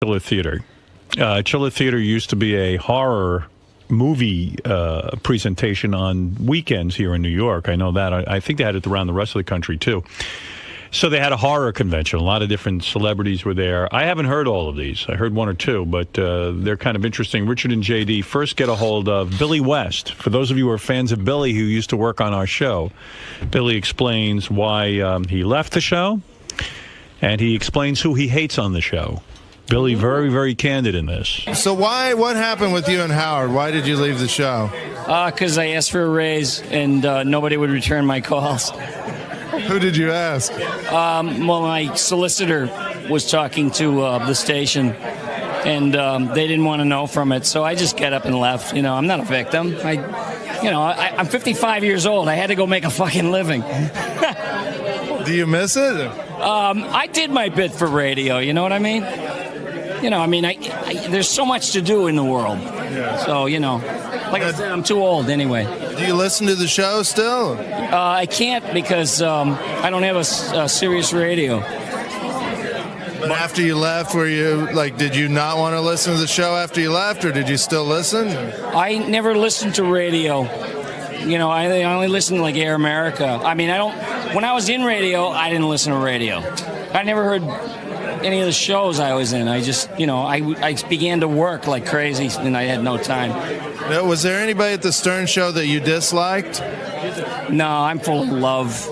Chiller Theater. Chiller Theater used to be a horror movie presentation on weekends here in New York. I know that. I think they had it around the rest of the country, too. So they had a horror convention. A lot of different celebrities were there. I haven't heard all of these. I heard one or two, but they're kind of interesting. Richard and J.D. first get a hold of Billy West. For those of you who are fans of Billy who used to work on our show, Billy explains why he left the show, and he explains who he hates on the show. Billy, very, very candid in this. So what happened with you and Howard? Why did you leave the show? Because I asked for a raise, and nobody would return my calls. Who did you ask? Well, my solicitor was talking to the station, and they didn't want to know from it, so I just got up and left. You know, I'm not a victim. I'm 55 years old. I had to go make a fucking living. Do you miss it? I did my bit for radio, you know what I mean? There's so much to do in the world. Yeah. So, like I said, I'm too old anyway. Do you listen to the show still? I can't because I don't have a Sirius radio. But after you left, did you not want to listen to the show after you left, or did you still listen? I never listened to radio. I only listened to like Air America. When I was in radio, I didn't listen to radio. I never heard any of the shows I was in. I just, I began to work like crazy and I had no time. Now, was there anybody at the Stern Show that you disliked? No, I'm full of love.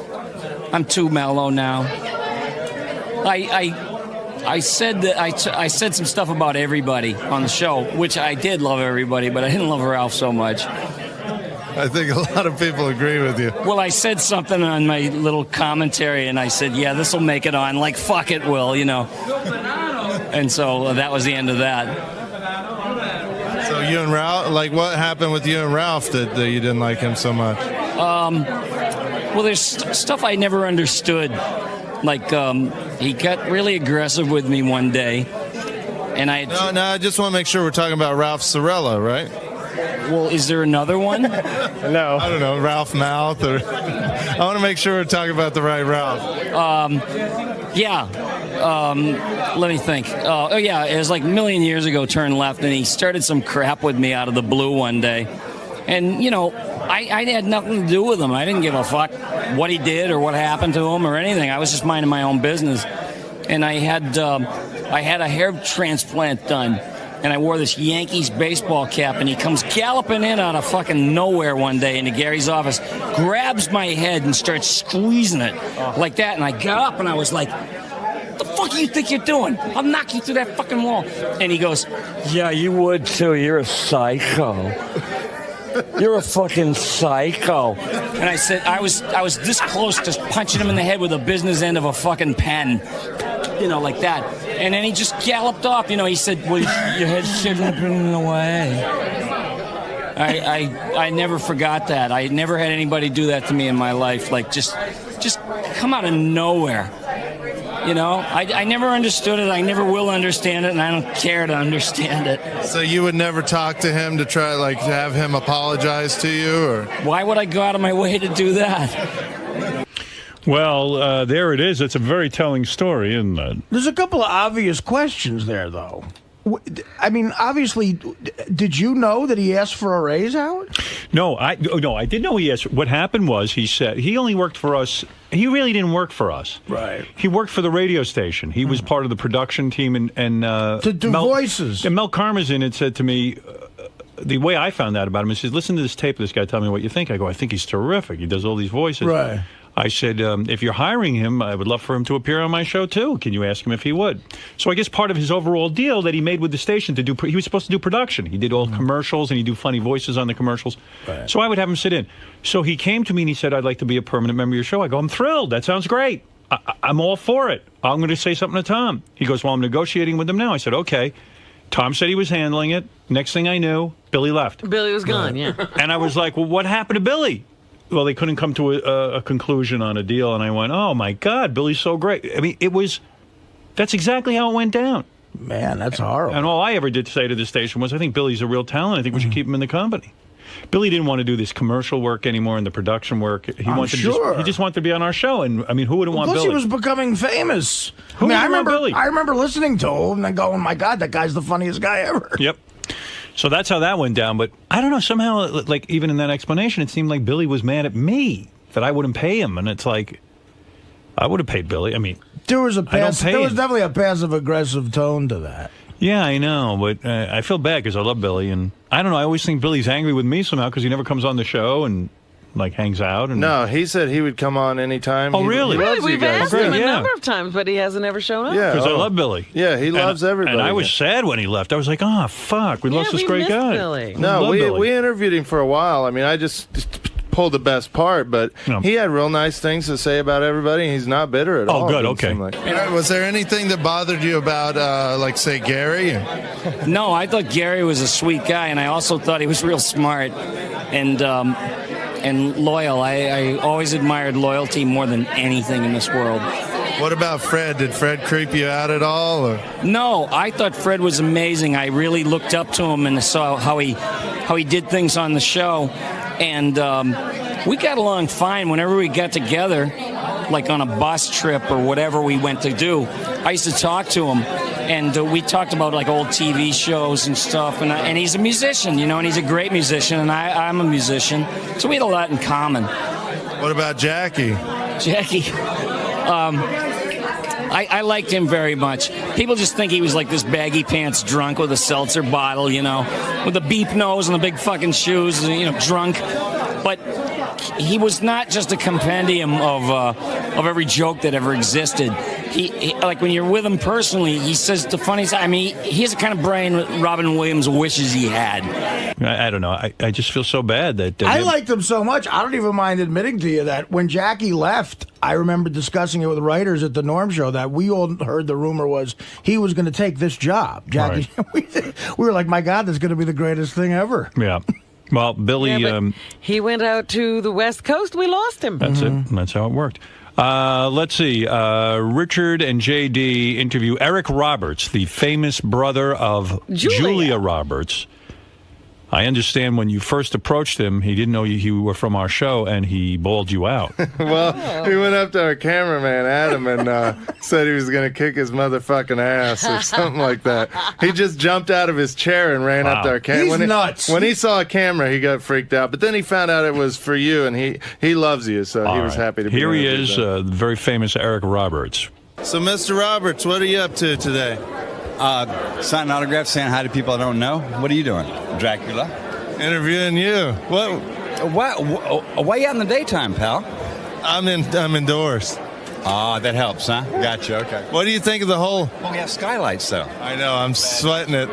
I'm too mellow now. I said that I said some stuff about everybody on the show, which I did love everybody, but I didn't love Ralph so much. I think a lot of people agree with you. Well, I said something on my little commentary, and I said, yeah, this will make it on. Like, fuck it, Will, And so that was the end of that. So you and Ralph, what happened with you and Ralph that you didn't like him so much? Well, there's stuff I never understood. He got really aggressive with me one day, and No, I just want to make sure we're talking about Ralph Cirella, right? Well, is there another one? No. I don't know, Ralph Mouth, or... I want to make sure we're talking about the right Ralph. Let me think. It was like a million years ago, turned left, and he started some crap with me out of the blue one day. And, I had nothing to do with him. I didn't give a fuck what he did or what happened to him or anything. I was just minding my own business. And I had a hair transplant done. And I wore this Yankees baseball cap, and he comes galloping in out of fucking nowhere one day into Gary's office, grabs my head and starts squeezing it like that. And I got up and I was like, what the fuck do you think you're doing? I'll knock you through that fucking wall. And he goes, yeah, you would too. You're a psycho. You're a fucking psycho. And I said, I was this close to punching him in the head with the business end of a fucking pen. Like that. And then he just galloped off. He said, well, your head shouldn't have been in the way. I never forgot that. I never had anybody do that to me in my life. Just come out of nowhere. I never understood it. I never will understand it, and I don't care to understand it. So you would never talk to him to try, to have him apologize to you? Or why would I go out of my way to do that? Well, there it is. It's a very telling story, isn't it? There's a couple of obvious questions there, though. Obviously, did you know that he asked for a raise, Howard? No, I did know he asked. What happened was he said he only worked for us. He really didn't work for us. Right. He worked for the radio station. He was part of the production team, and to do voices. And Mel Karmazin had said to me, the way I found out about him, he says, listen to this tape of this guy, tell me what you think. I go, I think he's terrific. He does all these voices. Right. I said, if you're hiring him, I would love for him to appear on my show, too. Can you ask him if he would? So I guess part of his overall deal that he made with the station he was supposed to do production. He did all commercials, and he'd do funny voices on the commercials. Right. So I would have him sit in. So he came to me, and he said, I'd like to be a permanent member of your show. I go, I'm thrilled. That sounds great. I'm all for it. I'm going to say something to Tom. He goes, well, I'm negotiating with him now. I said, okay. Tom said he was handling it. Next thing I knew, Billy left. Billy was gone, yeah. And I was like, well, what happened to Billy? Well, they couldn't come to a conclusion on a deal, and I went, oh, my God, Billy's so great. That's exactly how it went down. Man, that's horrible. And all I ever did say to the station was, I think Billy's a real talent. I think we should keep him in the company. Billy didn't want to do this commercial work anymore and the production work. He sure. he just wanted to be on our show. And I mean, who wouldn't want Plus, Billy? he was becoming famous. Who I wouldn't want Billy? I remember listening to him and going, "My God, that guy's the funniest guy ever." Yep. So that's how that went down. But I don't know. Somehow, like even in that explanation, it seemed like Billy was mad at me that I wouldn't pay him, and it's like I would have paid Billy. I mean, there was definitely a passive aggressive tone to that. Yeah, I know, but I feel bad because I love Billy, and I don't know. I always think Billy's angry with me somehow because he never comes on the show and like hangs out. And No, he said he would come on anytime. Oh, really? He loves you We've guys. asked him a Yeah. number of times, but he hasn't ever shown up. Yeah, because I love Billy. Yeah, he loves everybody. And I was sad when he left. I was like, oh, fuck, we lost this we great missed guy. Billy. No, Love Billy. we interviewed him for a while. I mean, I just pulled the best part, but No. he had real nice things to say about everybody. He's not bitter at all. Oh, good, It okay. seemed like. All right, was there anything that bothered you about, like, say, Gary? No, I thought Gary was a sweet guy, and I also thought he was real smart and loyal. I always admired loyalty more than anything in this world. What about Fred? Did Fred creep you out at all? Or? No, I thought Fred was amazing. I really looked up to him and saw how he did things on the show, and we got along fine whenever we got together, like on a bus trip or whatever we went to do. I used to talk to him, and we talked about like old TV shows and stuff. And he's a musician, you know, and he's a great musician, and I'm a musician, so we had a lot in common. What about Jackie? Jackie. I liked him very much. People just think he was like this baggy pants drunk with a seltzer bottle, you know, with a beep nose and the big fucking shoes, you know, drunk. But he was not just a compendium of every joke that ever existed. He like when you're with him personally, he says the funniest. I mean, he has the kind of brain Robin Williams wishes he had. I don't know. I just feel so bad that I liked him so much. I don't even mind admitting to you that when Jackie left, I remember discussing it with writers at the Norm Show that we all heard the rumor was he was going to take this job. Jackie, we were like, my God, this is going to be the greatest thing ever. Yeah. Well, Billy, Yeah, but he went out to the West Coast. We lost him. that's it. That's how it worked. Let's see. Richard and JD interview Eric Roberts, the famous brother of Julia Roberts. I understand when you first approached him, he didn't know you were from our show, and he bawled you out. Well, he went up to our cameraman, Adam, and said he was going to kick his motherfucking ass or something like that. He just jumped out of his chair and ran up to our camera. He's nuts. When he saw a camera, he got freaked out. But then he found out it was for you, and he loves you, so he was happy to be Here he interviewed is, then. the very famous Eric Roberts. So, Mr. Roberts, what are you up to today? Signing autographs, saying hi to people I don't know. What are you doing, Dracula? Interviewing you. What? Why you out in the daytime, pal? I'm indoors. Ah, that helps, huh? Gotcha, okay. What do you think of the whole... Well, we have skylights, though. I know, I'm sweating it.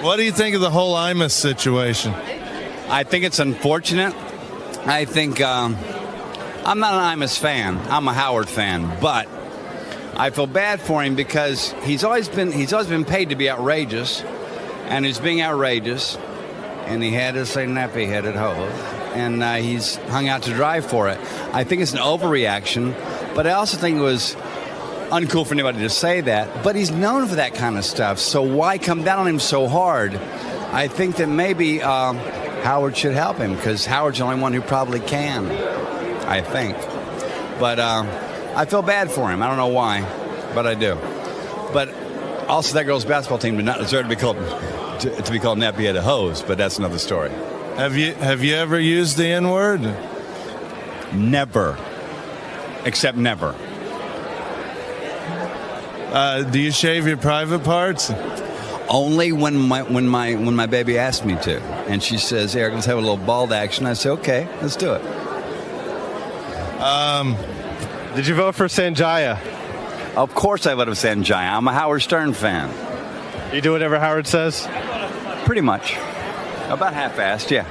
What do you think of the whole Imus situation? I think it's unfortunate. I think I'm not an Imus fan. I'm a Howard fan, but I feel bad for him because he's always been paid to be outrageous, and he's being outrageous, and he had us a nappy-headed hose, and he's hung out to dry for it. I think it's an overreaction, but I also think it was uncool for anybody to say that. But he's known for that kind of stuff, so why come down on him so hard? I think that maybe Howard should help him because Howard's the only one who probably can, I think. But I feel bad for him. I don't know why, but I do. But also, that girls' basketball team did not deserve to be called nappy-headed hose, but that's another story. Have you ever used the N-word? Never. Except never. Do you shave your private parts? Only when my baby asked me to. And she says, Eric, let's have a little bald action. I say, okay, let's do it. Did you vote for Sanjaya? Of course I voted for Sanjaya. I'm a Howard Stern fan. You do whatever Howard says? Pretty much. About half-assed, yeah.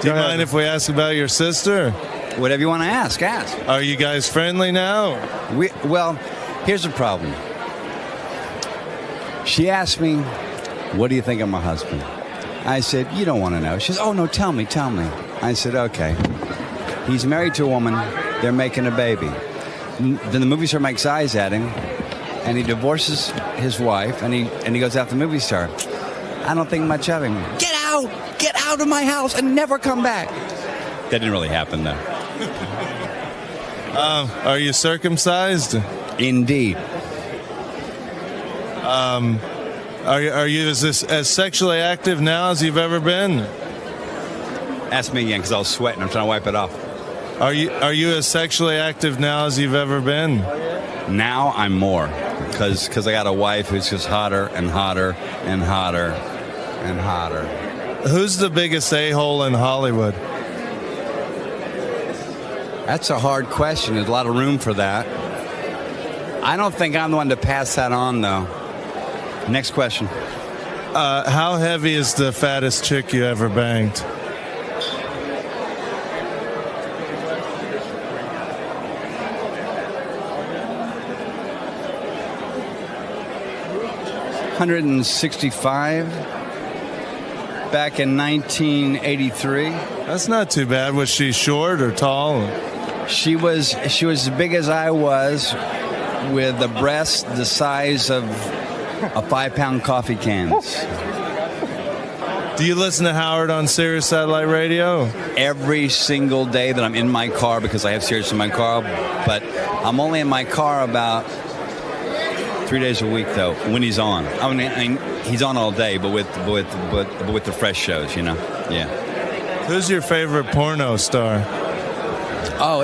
Do you mind if we ask about your sister? Whatever you want to ask. Are you guys friendly now? Well, here's the problem. She asked me, what do you think of my husband? I said, you don't want to know. She said, oh, no, tell me. I said, okay. He's married to a woman. They're making a baby. Then the movie star makes eyes at him, and he divorces his wife, and he goes after the movie star. I don't think much of him. Get out of my house and never come back. That didn't really happen, though. Are you circumcised? Indeed. Are you as sexually active now as you've ever been? Ask me again, because I was sweating. I'm trying to wipe it off. Are you as sexually active now as you've ever been? Now I'm more, because I got a wife who's just hotter and hotter and hotter and hotter. Who's the biggest a-hole in Hollywood? That's a hard question. There's a lot of room for that. I don't think I'm the one to pass that on, though. Next question. How heavy is the fattest chick you ever banged? $165 back in 1983. That's not too bad. Was she short or tall? She was as big as I was, with a breast the size of a 5-pound coffee cans. Do you listen to Howard on Sirius Satellite Radio? Every single day that I'm in my car, because I have Sirius in my car, but I'm only in my car about 3 days a week, though, when he's on. I mean he's on all day, but with the fresh shows, you know. Yeah. Who's your favorite porno star? Oh,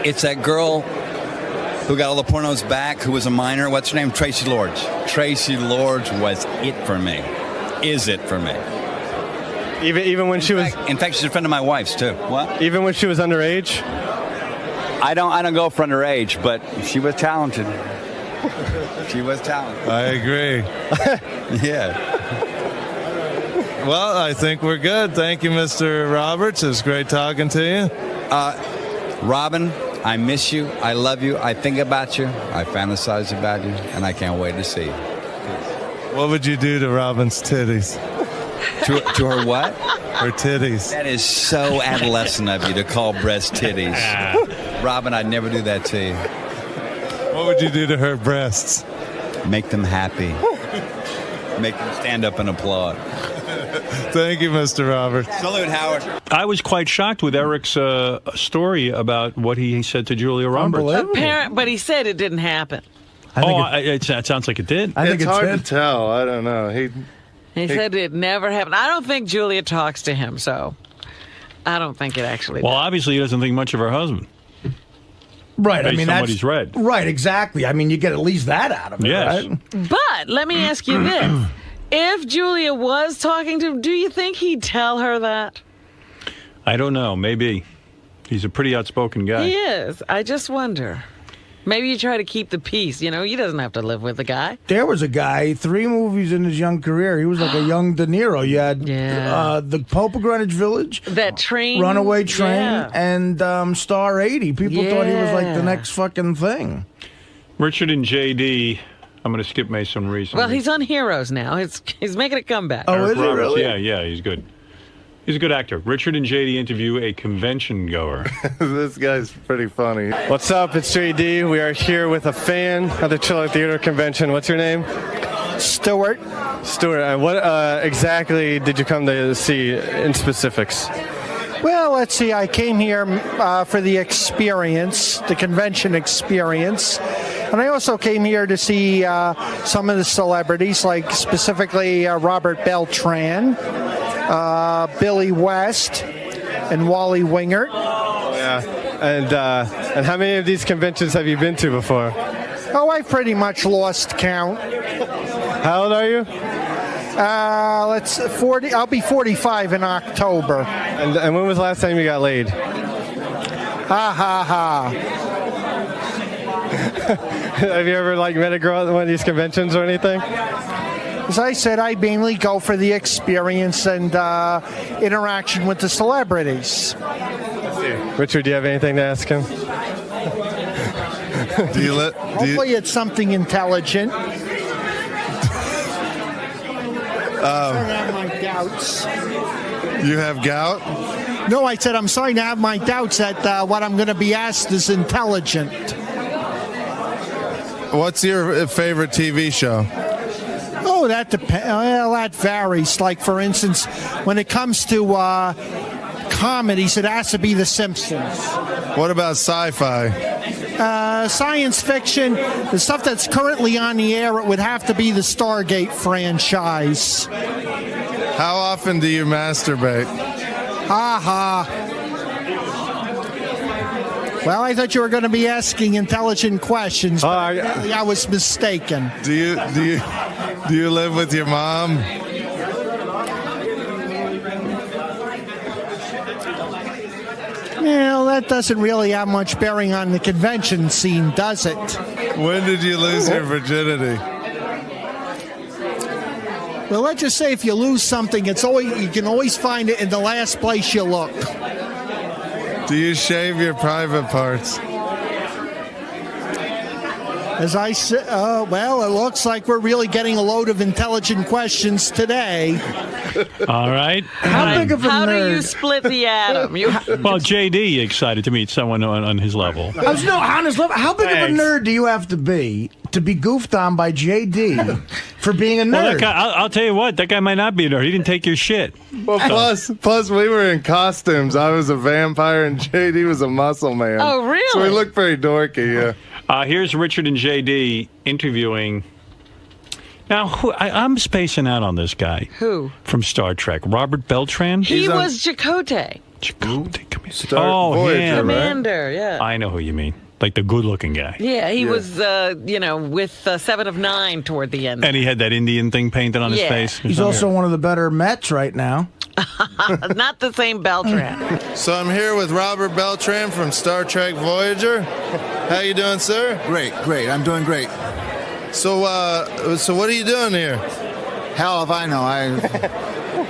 it's that girl who got all the pornos back, who was a minor. What's her name? Tracy Lords. Tracy Lords was it for me. Is it for me? Even when she was... In fact, she's a friend of my wife's, too. What? Even when she was underage? I don't go for underage, but she was talented. She was talented. I agree. Yeah. Well, I think we're good. Thank you, Mr. Roberts. It was great talking to you. Robin, I miss you. I love you. I think about you. I fantasize about you. And I can't wait to see you. What would you do to Robin's titties? To her what? Her titties. That is so adolescent of you to call breast titties. Robin, I'd never do that to you. What would you do to her breasts? Make them happy. Make them stand up and applaud. Thank you, Mr. Roberts. Salute, Howard. I was quite shocked with Eric's story about what he said to Julia Roberts. But he said it didn't happen. It sounds like it did. I think it's hard to tell. I don't know. He said it never happened. I don't think Julia talks to him, so I don't think it actually Well, does. obviously he doesn't think much of her husband. Right. Based on what he's read. Right, exactly. I mean, you get at least that out of it, Yes. right? But let me ask you this. If Julia was talking to him, do you think he'd tell her that? I don't know. Maybe. He's a pretty outspoken guy. He is. I just wonder. Maybe you try to keep the peace. You know, he doesn't have to live with the guy. There was a guy, 3 movies in his young career. He was like a young De Niro. You had The Pope of Greenwich Village, that train, Runaway Train, yeah. and Star 80. People thought he was like the next fucking thing. Richard and J.D., I'm going to skip Mason Reese. Well, he's on Heroes now. He's making a comeback. Oh, Eric is he Roberts. really? Yeah, he's good. He's a good actor. Richard and J.D. interview a convention goer. This guy's pretty funny. What's up? It's JD. We are here with a fan of the Chiller Theater Convention. What's your name? Stuart. Stuart. And what exactly did you come to see in specifics? Well, let's see. I came here for the experience, the convention experience. And I also came here to see some of the celebrities, like specifically Robert Beltran, Billy West, and Wally Wingert. Yeah. And how many of these conventions have you been to before? Oh, I've pretty much lost count. How old are you? 40. I'll be 45 in October. And when was the last time you got laid? Ha ha ha. Have you ever met a girl at one of these conventions or anything? As I said, I mainly go for the experience and interaction with the celebrities. Richard, do you have anything to ask him? Hopefully it's something intelligent. I have my doubts. You have gout? No, I said I'm starting to have my doubts that what I'm going to be asked is intelligent. What's your favorite TV show? Oh, that depends. Well, that varies. Like, for instance, when it comes to comedies, it has to be The Simpsons. What about sci-fi? Science fiction, the stuff that's currently on the air, it would have to be the Stargate franchise. How often do you masturbate? Well, I thought you were going to be asking intelligent questions, but I was mistaken. Do you live with your mom? Well, that doesn't really have much bearing on the convention scene, does it? When did you lose your virginity? Well, let's just say if you lose something, you can always find it in the last place you look. Do you shave your private parts? As I said, well, it looks like we're really getting a load of intelligent questions today. All right. How big of a How nerd? do you split the atom? Well, JD excited to meet someone on his level. On his level, how big of a Thanks. nerd do you have to be goofed on by JD for being a nerd? Well, that guy, I'll tell you what, that guy might not be a nerd. He didn't take your shit. Well, plus we were in costumes. I was a vampire and JD was a muscle man. Oh, really? So we looked pretty dorky, yeah. Here's Richard and JD interviewing. Now, I'm spacing out on this guy. Who? From Star Trek. Robert Beltran? He was Chakotay. Chakotay, come here. Voyager, him. Commander, yeah. I know who you mean. Like the good-looking guy. Yeah, he was, with 7 of 9 toward the end. And he had that Indian thing painted on his face. He's also one of the better Mets right now. Not the same Beltran. So I'm here with Robert Beltran from Star Trek Voyager. How you doing, sir? Great. I'm doing great. So what are you doing here? Hell if I know.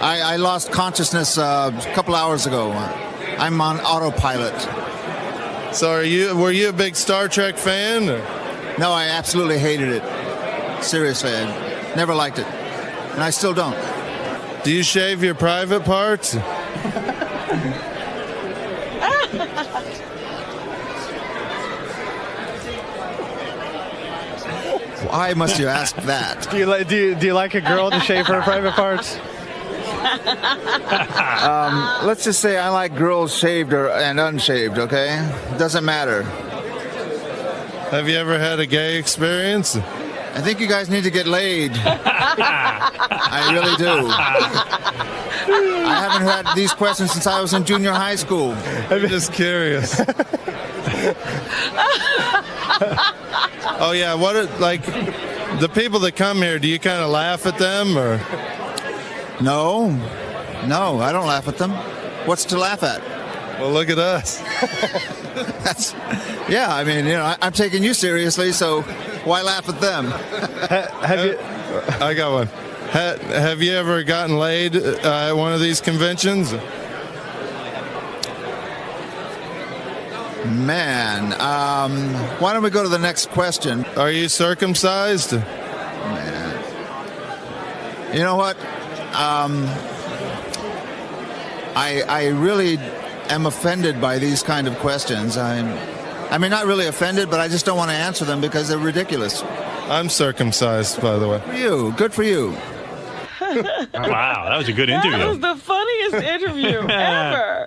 I lost consciousness a couple hours ago. I'm on autopilot. So were you a big Star Trek fan? Or? No, I absolutely hated it. Seriously, I never liked it. And I still don't. Do you shave your private parts? Why must you ask that? Do you like a girl to shave her private parts? Let's just say I like girls shaved and unshaved, okay? Doesn't matter. Have you ever had a gay experience? I think you guys need to get laid. I really do. I haven't had these questions since I was in junior high school. I'm just curious. Oh yeah, the people that come here, do you kind of laugh at them or? No, I don't laugh at them. What's to laugh at? Well, look at us. I mean, I'm taking you seriously, so why laugh at them? I got one. Have you ever gotten laid at one of these conventions? Man, why don't we go to the next question? Are you circumcised? Man. You know what? I really am offended by these kind of questions. I mean, not really offended, but I just don't want to answer them because they're ridiculous. I'm circumcised, by the way. Good for you. Wow, that was a good interview. That was the funniest interview ever.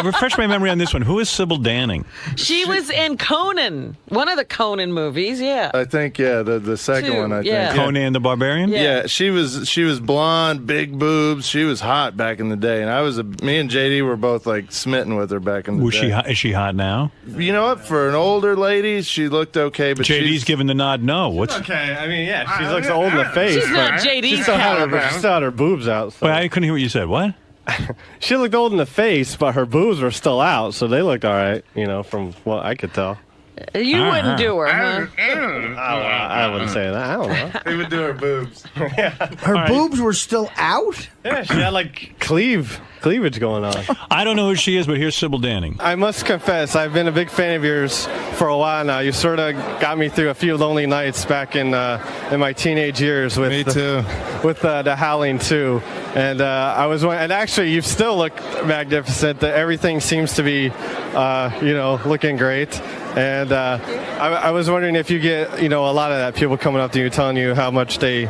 Refresh my memory on this one. Who is Sybil Danning? She was in Conan, one of the Conan movies, yeah. I think, the second one, I think. Conan the Barbarian? Yeah, she was blonde, big boobs. She was hot back in the day, and me and JD were both like smitten with her back in the day. Is she hot now? You know what? For an older lady, she looked okay, but JD's giving the nod no. What's okay? I mean, yeah, she looks old in the face. She's not JD's she still had her boobs out. So. Wait, I couldn't hear what you said. What? She looked old in the face, but her boobs were still out, so they looked all right, from what I could tell. You wouldn't do her, huh? I wouldn't say that. I don't know. He would do her boobs. Her boobs were still out? Yeah, she had cleave. cleavage going on. I don't know who she is, but here's Sybil Danning. I must confess, I've been a big fan of yours for a while now. You sort of got me through a few lonely nights back in my teenage years with the Howling 2. And I was, and actually, you still look magnificent. Everything seems to be, looking great. And I was wondering if you get, a lot of that, people coming up to you telling you how much they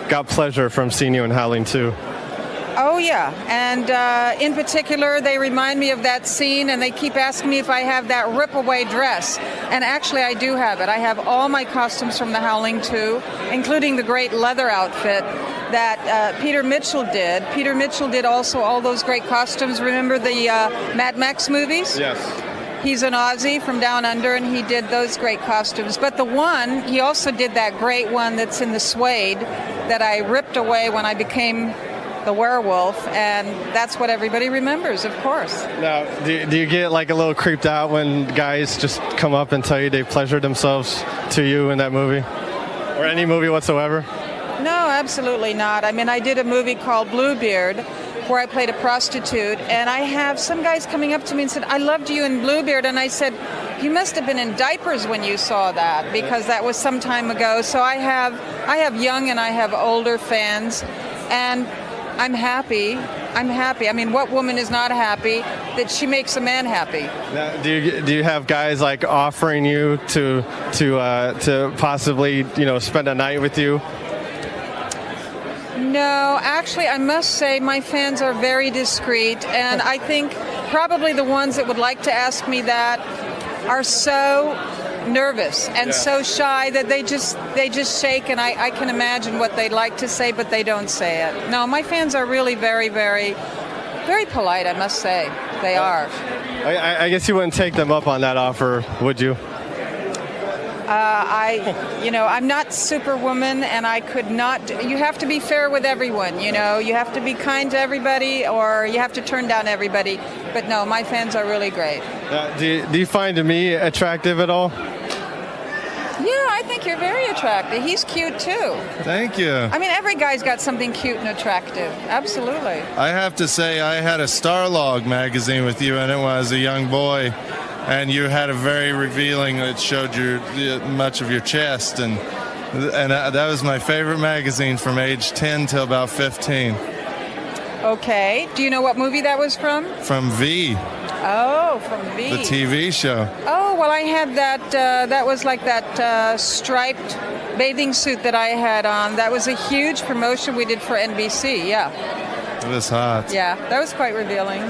got pleasure from seeing you in Howling 2. Oh, yeah. And in particular, they remind me of that scene, and they keep asking me if I have that rip-away dress. And actually, I do have it. I have all my costumes from The Howling 2, including the great leather outfit that Peter Mitchell did. Peter Mitchell did also all those great costumes. Remember the Mad Max movies? Yes. He's an Aussie from down under, and he did those great costumes. But he also did that great one that's in the suede that I ripped away when I became the werewolf, and that's what everybody remembers, of course. Now, do you get like a little creeped out when guys just come up and tell you they pleasured themselves to you in that movie? Or any movie whatsoever? No, absolutely not. I mean, I did a movie called Bluebeard where I played a prostitute, and I have some guys coming up to me and said, I loved you in Bluebeard, and I said, you must have been in diapers when you saw that, because that was some time ago. So I have young and I have older fans, and I'm happy. I mean, what woman is not happy that she makes a man happy? Now, do you have guys like offering you to possibly spend a night with you? No, actually, I must say my fans are very discreet, and I think probably the ones that would like to ask me that are so nervous and so shy that they just shake, and I can imagine what they'd like to say, but they don't say it. No, my fans are really very, very, very polite, I must say. They are. I guess you wouldn't take them up on that offer, would you? I'm not Superwoman, and I could not. You have to be fair with everyone, you have to be kind to everybody, or you have to turn down everybody. But no, my fans are really great. Do you find me attractive at all? Yeah, I think you're very attractive. He's cute too. Thank you. I mean, every guy's got something cute and attractive. Absolutely. I have to say, I had a Starlog magazine with you in it when I was a young boy, and you had a very revealing that showed much of your chest, and that was my favorite magazine from age 10 till about 15. Okay. Do you know what movie that was from? From V. Oh, from V. The TV show. Oh, well, I had that. That was like that striped bathing suit that I had on. That was a huge promotion we did for NBC, yeah. It was hot. Yeah, that was quite revealing.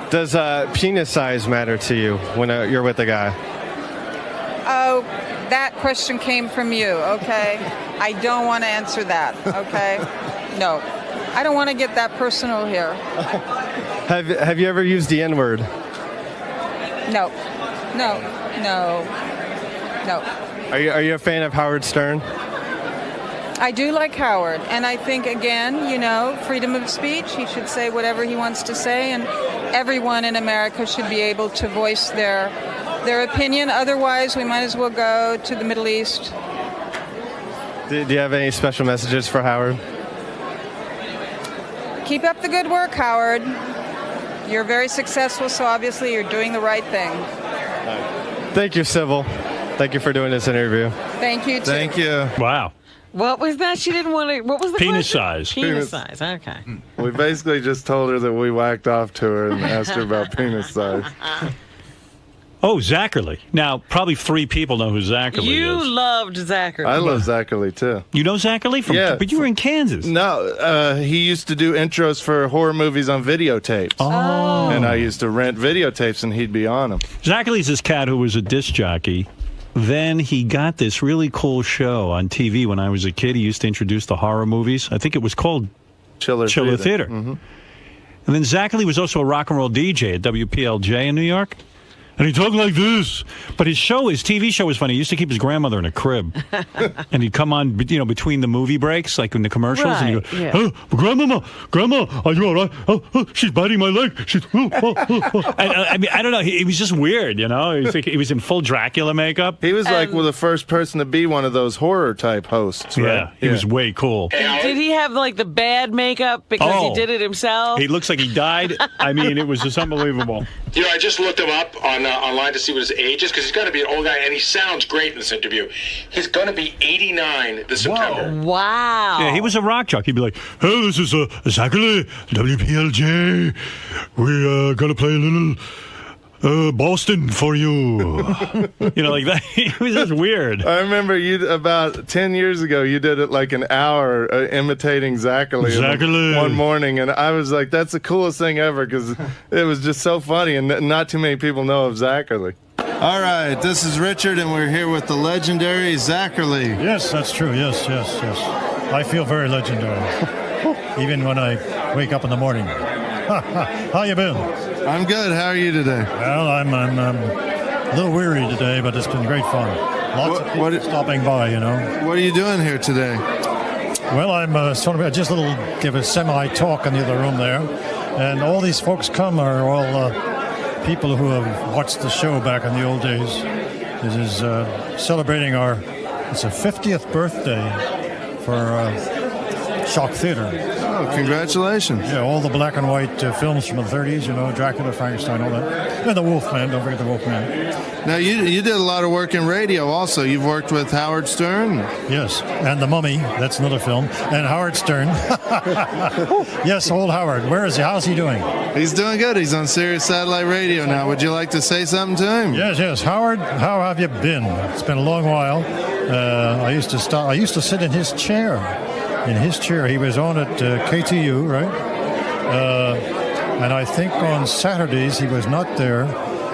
Does penis size matter to you when you're with a guy? Oh, that question came from you, okay? I don't want to answer that, okay? No. I don't want to get that personal here. Have you ever used the N-word? No. Are you a fan of Howard Stern? I do like Howard, and I think, again, freedom of speech. He should say whatever he wants to say, and everyone in America should be able to voice their opinion. Otherwise, we might as well go to the Middle East. Do you have any special messages for Howard? Keep up the good work, Howard. You're very successful, so obviously you're doing the right thing. Thank you, Sybil. Thank you for doing this interview. Thank you, too. Thank you. Wow. What was that? She didn't want to. What was the penis question? size? Penis size. Okay. We basically just told her that we whacked off to her and asked her about penis size. Oh, Zachary. Now, probably 3 people know who Zachary is. You loved Zachary. I love Zachary, too. You know Zachary? Yeah. But you were in Kansas. No, he used to do intros for horror movies on videotapes. Oh. And I used to rent videotapes, and he'd be on them. Zachary's this cat who was a disc jockey. Then he got this really cool show on TV when I was a kid. He used to introduce the horror movies. I think it was called Chiller Theater. Mm-hmm. And then Zachary was also a rock and roll DJ at WPLJ in New York. and he talked like this. But his TV show was funny. He used to keep his grandmother in a crib, and he'd come on, between the movie breaks, like in the commercials, and he'd go, "Oh, Grandma, are you all right? Oh, she's biting my leg. She's." I mean, I don't know. He was just weird, He was in full Dracula makeup. He was like the first person to be one of those horror type hosts. Right? Yeah, he was way cool. Did he have like the bad makeup because he did it himself? He looks like he died. I mean, it was just unbelievable. I just looked him up online to see what his age is, because he's got to be an old guy, and he sounds great in this interview. He's going to be 89 this September. Wow. Yeah, he was a rock jock. He'd be like, "Hey, this is Zachary, WPLJ. We're going to play a little Boston for you." Like that. He was just weird. I remember about 10 years ago, you did it like an hour imitating Zachary one morning, and I was like, that's the coolest thing ever, because it was just so funny, and not too many people know of Zachary. All right, this is Richard, and we're here with the legendary Zachary. Yes, that's true. Yes. I feel very legendary, even when I wake up in the morning. How you been? I'm good. How are you today? Well, I'm a little weary today, but it's been great fun. Lots of people stopping by, What are you doing here today? Well, I'm just give a semi-talk in the other room there, and all these folks are all people who have watched the show back in the old days. This is celebrating it's a 50th birthday for Shock Theater. Oh, congratulations. Yeah, all the black and white films from the 30s, Dracula, Frankenstein, all that. And the Wolfman, don't forget the Wolfman. Now, you did a lot of work in radio also. You've worked with Howard Stern. Yes, and The Mummy, that's another film. And Howard Stern. Yes, old Howard. Where is he? How's he doing? He's doing good. He's on Sirius Satellite Radio now. Would you like to say something to him? Yes. Howard, how have you been? It's been a long while. I used to sit in his chair. In his chair, he was on at KTU, right? And I think on Saturdays he was not there,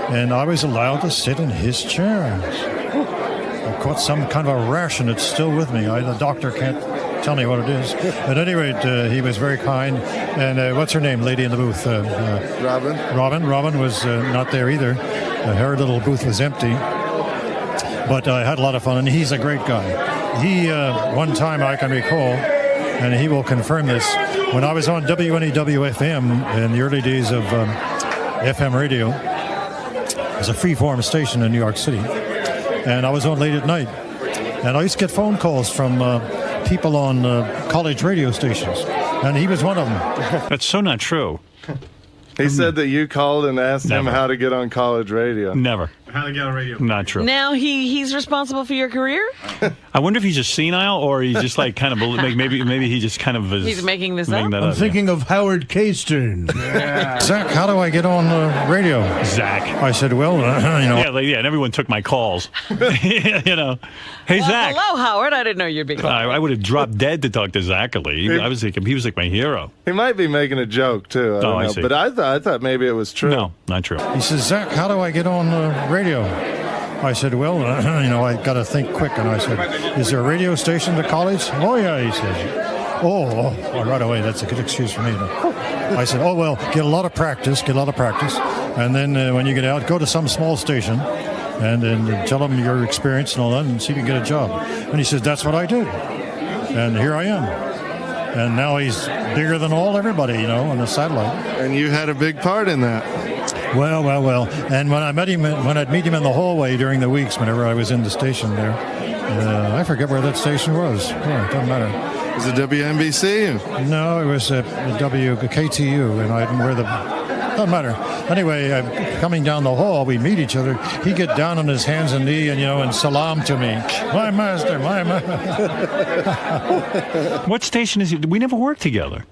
and I was allowed to sit in his chair. I caught some kind of a rash, and it's still with me. The doctor can't tell me what it is. At any rate, he was very kind. And what's her name, lady in the booth? Robin. Robin was not there either. Her little booth was empty. But I had a lot of fun, and he's a great guy. He, one time I can recall, and he will confirm this, when I was on WNEW-FM in the early days of FM radio, it was a free-form station in New York City, and I was on late at night, and I used to get phone calls from people on college radio stations, and he was one of them. That's so not true. He said that you called and asked him how to get on college radio. Never. How to get on radio. Not true. Now he's responsible for your career? I wonder if he's just senile, or he's just like kind of maybe he just kind of is. He's making this up. I'm thinking of Howard K. Stern. Yeah. Zach, how do I get on radio? Zach. I said, well, Yeah, and everyone took my calls. Hey, Zach. Hello, Howard. I didn't know you'd be calling. I would have dropped dead to talk to Zachary. I was thinking he was like my hero. He might be making a joke too. I don't know. See. But I thought maybe it was true. No, not true. He says, Zach, how do I get on radio? I said, well, I got to think quick. And I said, is there a radio station at college? Oh, yeah, he says. Oh, right away. That's a good excuse for me. I said, oh, well, get a lot of practice. And then when you get out, go to some small station and then tell them your experience and all that and see if you can get a job. And he says, that's what I did. And here I am. And now he's bigger than everybody, on the satellite. And you had a big part in that. Well. And when I'd meet him in the hallway during the weeks, whenever I was in the station there, I forget where that station was. Yeah, it doesn't matter. Was it WNBC? No, it was WKTU, and I didn't wear the. Doesn't matter. Anyway, coming down the hall, we meet each other. He'd get down on his hands and knees and salam to me. My master. What station is he? We never worked together.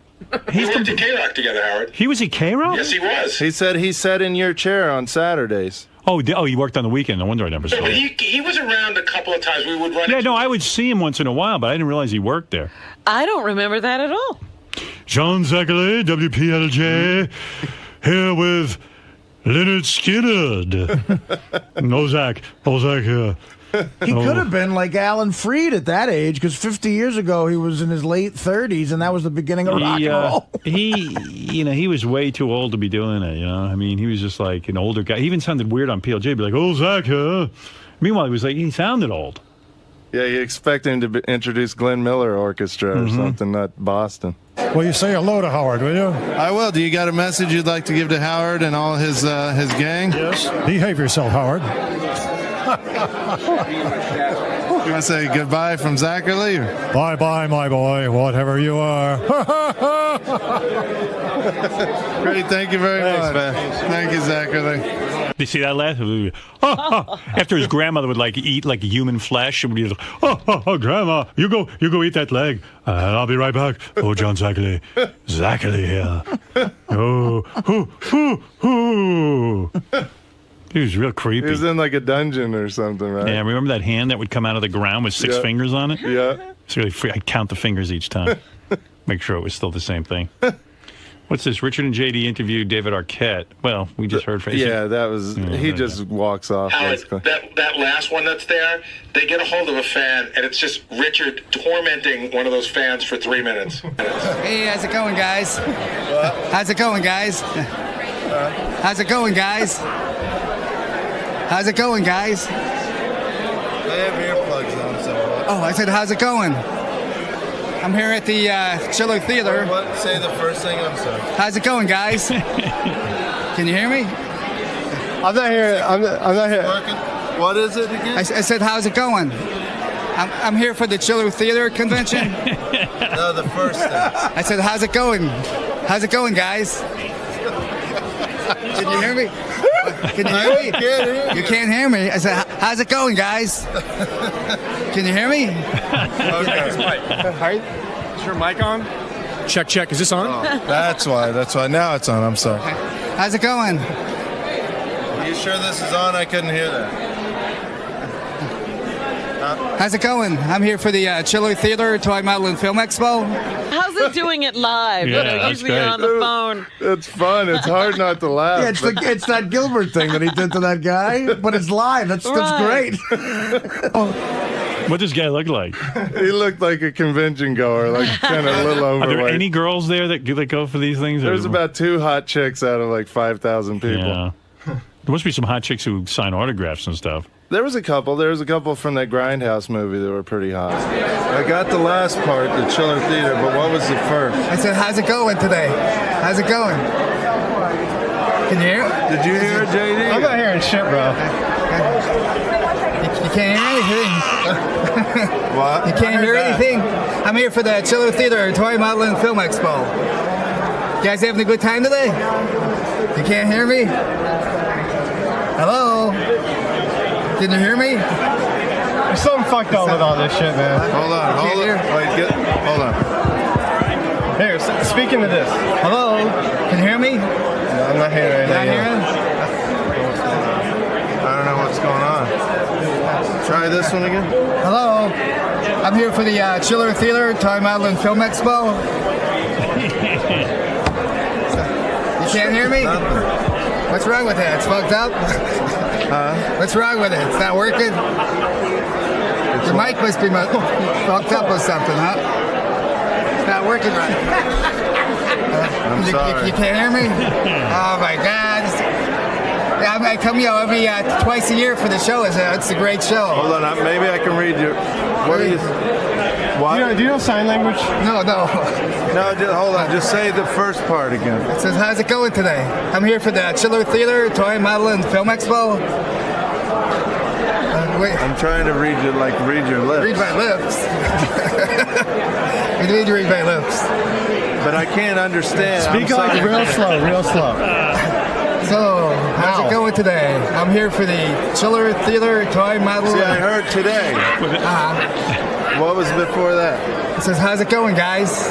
We worked at K-Rock together, Howard. He was at K-Rock? Yes, he was. He said he sat in your chair on Saturdays. Oh, he worked on the weekend. No wonder I never saw him. He was around a couple of times. We would run. Yeah, no, I would see him once in a while, but I didn't realize he worked there. I don't remember that at all. John Zachary, WPLJ, here with Leonard Skinner. No, Zach. Oh, Zach, He could have been like Alan Freed at that age, because 50 years ago he was in his late 30s, and that was the beginning of rock and roll. He was way too old to be doing it. I mean, he was just like an older guy. He even sounded weird on PLJ. He'd be like, "Oh, Zach, huh?" Meanwhile, he sounded old. Yeah, you expect him to introduce Glenn Miller Orchestra or something, not Boston. Well, you say hello to Howard, will you? I will. Do you got a message you'd like to give to Howard and all his gang? Yes. Behave yourself, Howard. You want to say goodbye from Zachary? Bye-bye, my boy, whatever you are. Great, thank you very much. Man. Thank you, Zachary. Did you see that laugh? After his grandmother would eat like human flesh, and would be like, oh, Grandma, you go eat that leg, and I'll be right back. Oh, John Zachary here. Oh. He was real creepy. He was in like a dungeon or something, right? Yeah, remember that hand that would come out of the ground with 6 fingers on it? Yeah. It's really free. I'd count the fingers each time. Make sure it was still the same thing. What's this? Richard and JD interviewed David Arquette. Well, we just heard from Yeah, that was... he just walks off, basically. That last one that's there, they get a hold of a fan, and it's just Richard tormenting one of those fans for 3 minutes. Hey, how's it going, guys? How's it going, guys? How's it going, guys? How's it going, guys? They have earplugs on, so... Oh, I said, how's it going? I'm here at the Chiller Theater. What? Say the first thing, I'm sorry. How's it going, guys? Can you hear me? I'm not here. I'm not here. What is it again? I said, how's it going? I'm here for the Chiller Theater convention. No, the first thing. I said, how's it going? How's it going, guys? Can you hear me? Can you hear me? You can't hear me. I said, how's it going, guys? Can you hear me? Okay. Is your mic on? Check. Is this on? Oh, that's why. Now it's on. I'm sorry. How's it going? Are you sure this is on? I couldn't hear that. How's it going? I'm here for the Chiller Theater Toy Model and Film Expo. How's it doing it live? Usually you're on the phone. It's fun. It's hard not to laugh. Yeah, it's that Gilbert thing that he did to that guy, but it's live. That's great. What does this guy look like? He looked like a convention goer, like kind of a little overweight. Are there any girls there that go for these things? There's about 2 hot chicks out of like 5,000 people. Yeah. There must be some hot chicks who sign autographs and stuff. There was a couple from that Grindhouse movie that were pretty hot. I got the last part, the Chiller Theater, but what was the first? I said, how's it going today? How's it going? Can you hear it? Did you hear it, JD? I'm not hearing shit, bro. You can't hear anything. What? You can't hear anything? I'm here for the Chiller Theater Toy Model and Film Expo. You guys having a good time today? You can't hear me? Hello? Can you hear me? There's something fucked up with all this shit, man. Hold on. Hold on. Here, speaking to this. Hello? Can you hear me? No, I'm not hearing anything. Not hearing? I don't know what's going on. Try this one again. Hello? I'm here for the Chiller Theater Toy Model and Film Expo. You can't hear me? What's wrong with that? It's fucked up? What's wrong with it? It's not working? Your mic must be fucked up or something, huh? It's not working right. I'm sorry. You can't hear me? Oh my God. I come every twice a year for the show. It's a great show. Hold on, maybe I can read your... What are you... What? Do you know sign language? No. No, hold on. Just say the first part again. It says, how's it going today? I'm here for the Chiller Theater Toy Model and Film Expo. Wait. I'm trying to read your lips. Read my lips. You need to read my lips. But I can't understand. Speak up real slow. So, how's it going today? I'm here for the Chiller Theater Toy Model. See, I heard today. What was before that? It says, how's it going, guys?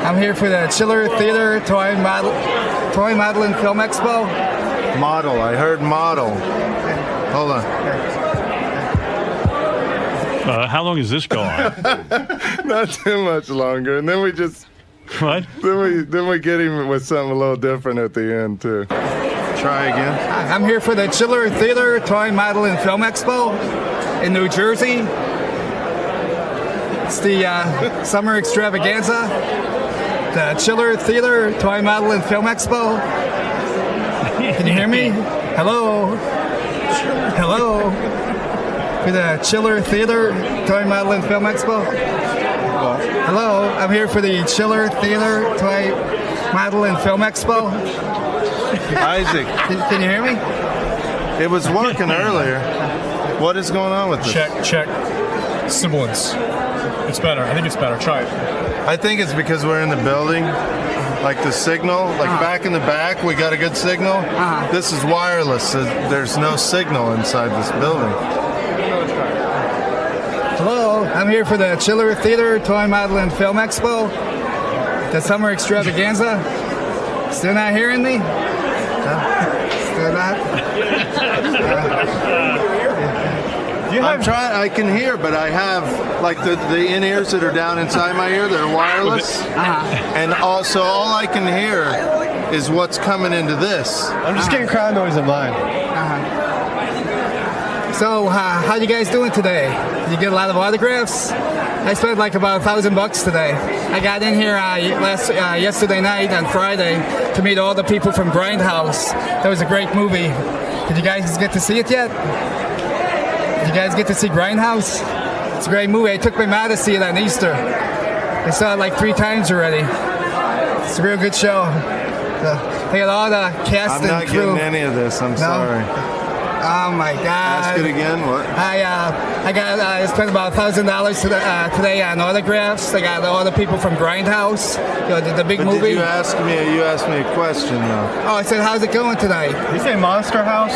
I'm here for the Chiller Theater Toy Model and Film Expo. Model. I heard model. Hold on. How long does this go on? Not too much longer. And then we just... What? Then we get him with something a little different at the end, too. try again. I'm here for the Chiller Theater Toy Model and Film Expo in New Jersey. It's the summer extravaganza. The Chiller Theater Toy Model and Film Expo. Can you hear me? Hello? Hello? For the Chiller Theater Toy Model and Film Expo. Hello? I'm here for the Chiller Theater Toy Model and Film Expo. Isaac. Can you hear me? It was working earlier. What is going on with this? Check. Sibilance. It's better. I think it's better. Try it. I think it's because we're in the building. Like the signal, back in the back, we got a good signal. This is wireless. So there's no signal inside this building. Hello, I'm here for the Chiller Theater Toy Model and Film Expo. The summer extravaganza. Still not hearing me? Still not? I'm trying. I can hear, but I have like the in-ears that are down inside my ear. They're wireless, and also all I can hear is what's coming into this. I'm just getting crowd noise in mine. So, how you guys doing today? Did you get a lot of autographs? I spent like about $1,000 today. I got in here yesterday night on Friday to meet all the people from Grindhouse. That was a great movie. Did you guys get to see it yet? Did you guys get to see Grindhouse? It's a great movie. I took my mom to see it on Easter. I saw it like 3 times already. It's a real good show. They got all the cast and crew. I'm not getting any of this. I'm sorry. Oh my God! Ask it again. What? I spent about $1,000 today on autographs. I got all the people from Grindhouse. The big movie. Did you ask me? You asked me a question though. Oh, I said, how's it going tonight? Did you say Monster House?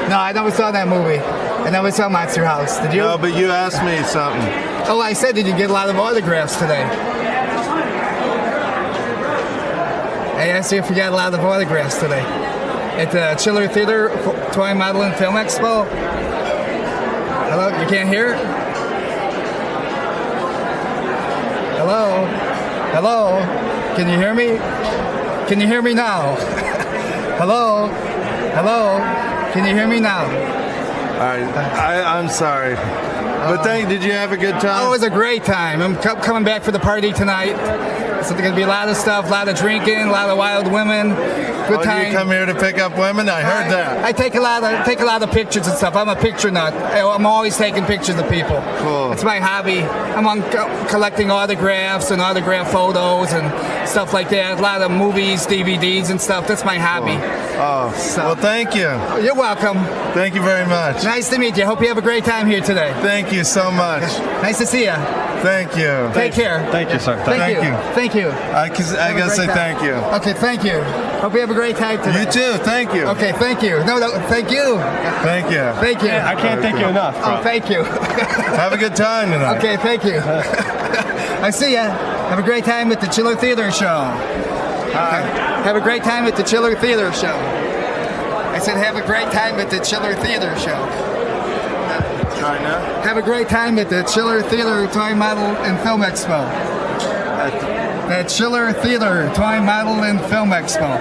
No, I never saw that movie. I never saw Monster House. Did you? No, but you asked me something. Oh, I said, did you get a lot of autographs today? I asked you if you got a lot of autographs today. At the Chiller Theater Toy Model and Film Expo. Hello, you can't hear it? Hello? Hello? Can you hear me? Can you hear me now? Hello? Hello? Can you hear me now? All right, I'm sorry. But did you have a good time? Oh, it was a great time. I'm coming back for the party tonight. So there's going to be a lot of stuff, a lot of drinking, a lot of wild women. Good time. You come here to pick up women? I heard that. I take a lot of pictures and stuff. I'm a picture nut. I'm always taking pictures of people. Cool. It's my hobby. I'm on collecting autographs and autograph photos and stuff like that. A lot of movies, DVDs and stuff. That's my hobby. Cool. Oh, well, thank you. You're welcome. Thank you very much. Nice to meet you. Hope you have a great time here today. Thank you so much. Nice to see you. Thank you. Take care. Thank you, sir. Thank you. Thank you. I gotta say thank you. Okay, thank you. Hope you have a great time today. You too. Thank you. Okay, thank you. No, thank you. Thank you. Thank you. I can't thank you enough, bro. Oh, thank you. Have a good time tonight. Okay, thank you. I see ya. Have a great time at the Chiller Theater show. Have a great time at the Chiller Theater show. I said have a great time at the Chiller Theater show. Try now. Have a great time at the Chiller Theater Toy Model and Film Expo. The Chiller Theater Toy Model and Film Expo.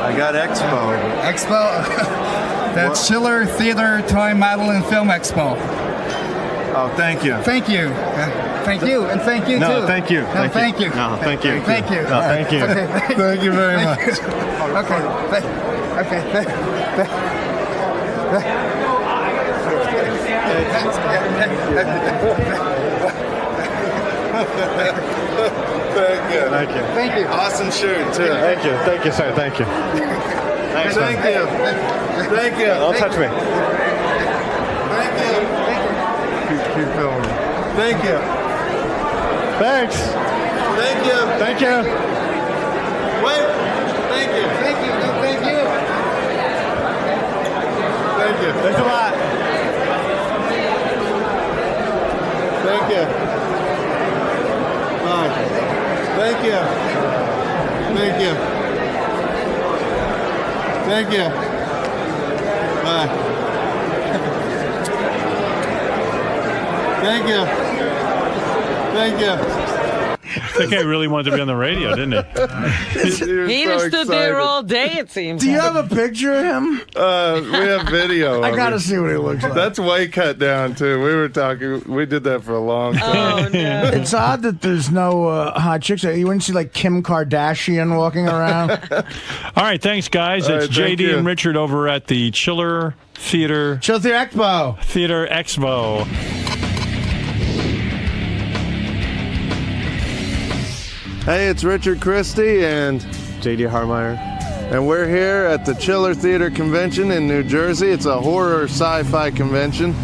I got Expo. Expo. The Chiller Theater Toy Model and Film Expo. Oh, thank you. Thank you. Thank you, and thank you too. No, thank you. No, thank you. No, thank you. Thank you. No, thank you. Okay, Thank you very much. Okay. Thank you. Thank you. Thank you. Awesome shirt too. Thank you. Thank you, sir. Thank you. Thanks, Thank you. Thank you. Don't touch me. Thank you. Keep filming. Thank you. Thanks. Thank you. Thank you. Wait. Thank you. Thank you. No, thank you. Thank you. Thanks a lot. Thank you. Bye. Thank you. Thank you. Thank you. Bye. Thank you. Thank you. That guy really wanted to be on the radio, didn't he? He just stood there all day, it seems. Do you have a picture of him? We have video. I gotta see what he looks like. That's way cut down too. We did that for a long time. Oh, no. It's odd that there's no hot chicks. You wouldn't see like Kim Kardashian walking around. All right, thanks, guys. All It's right, thank JD you. and Richard over at the Chiller Theater Expo. Theater Expo. Hey, it's Richard Christie and JD Harmeyer. And we're here at the Chiller Theater Convention in New Jersey. It's a horror sci-fi convention.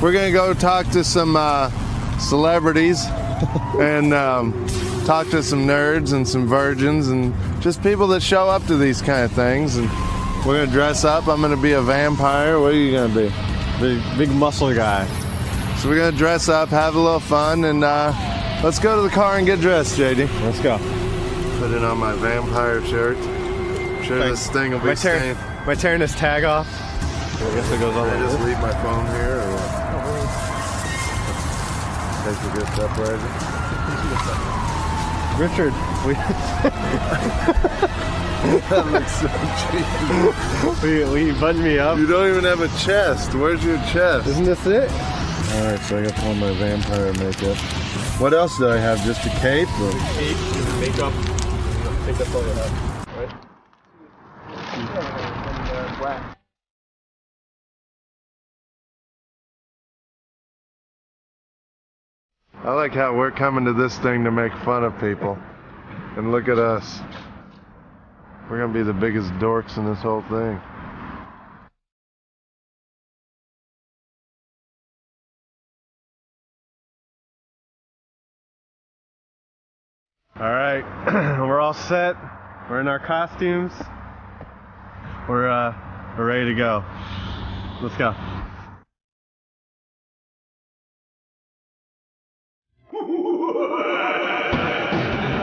We're going to go talk to some celebrities and talk to some nerds and some virgins and just people that show up to these kind of things. And we're going to dress up. I'm going to be a vampire. What are you going to be? Big muscle guy. So we're going to dress up, have a little fun, and let's go to the car and get dressed, JD. Let's go. Put it on my vampire shirt. I'm sure this thing will be stained. Am I tearing this tag off? I guess it goes on. Can I just leave my phone here or what? Take the gift separated. Richard, That looks so cheap. will you button me up? You don't even have a chest. Where's your chest? Isn't this it? Alright, so I got to put on my vampire makeup. What else do I have? Just a cape? Or? Cape, makeup. I think that's all you have, right? I like how we're coming to this thing to make fun of people. And look at us. We're going to be the biggest dorks in this whole thing. All right, we're all set. We're in our costumes. We're ready to go. Let's go.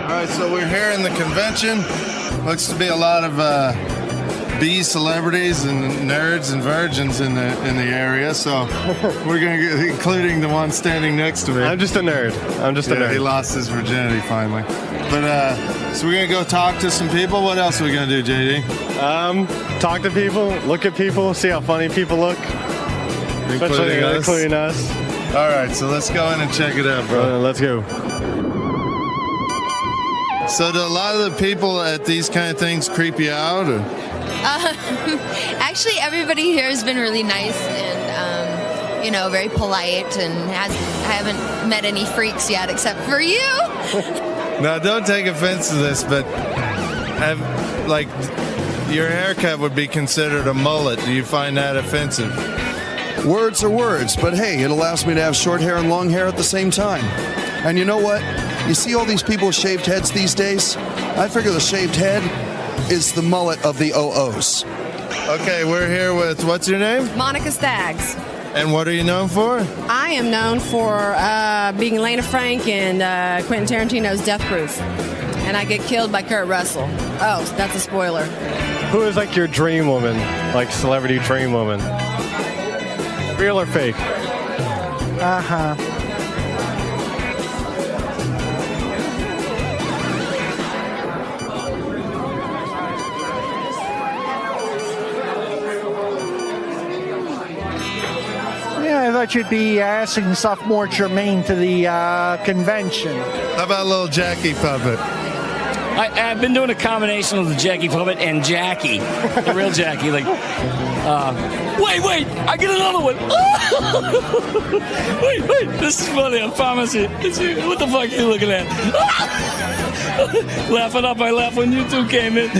All right, so we're here in the convention. Looks to be a lot of B celebrities and nerds and virgins in the area. So we're gonna get, including the one standing next to me. I'm just a nerd. I'm just a nerd. He lost his virginity finally. But so we're gonna go talk to some people. What else are we gonna do, JD? Talk to people, look at people, see how funny people look. Including us. All right, so let's go in and check it out, bro. Let's go. So do a lot of the people at these kind of things creep you out? Or? Actually, everybody here has been really nice and, very polite, and I haven't met any freaks yet except for you. Now, don't take offense to this, but your haircut would be considered a mullet. Do you find that offensive? Words are words, but hey, it allows me to have short hair and long hair at the same time. And you know what? You see all these people with shaved heads these days? I figure the shaved head is the mullet of the OOs. Okay, we're here with, what's your name? Monica Staggs. And what are you known for? I am known for being Elena Frank in Quentin Tarantino's Death Proof. And I get killed by Kurt Russell. Oh, that's a spoiler. Who is like your dream woman? Like celebrity dream woman? Real or fake? Uh-huh. I thought you'd be asking stuff more germane to the convention. How about a little Jackie puppet? I've been doing a combination of the Jackie puppet and Jackie, the real Jackie. Like, wait, I get another one. wait, this is funny. I promise you. What the fuck are you looking at? Laughing up, I laughed when you two came in.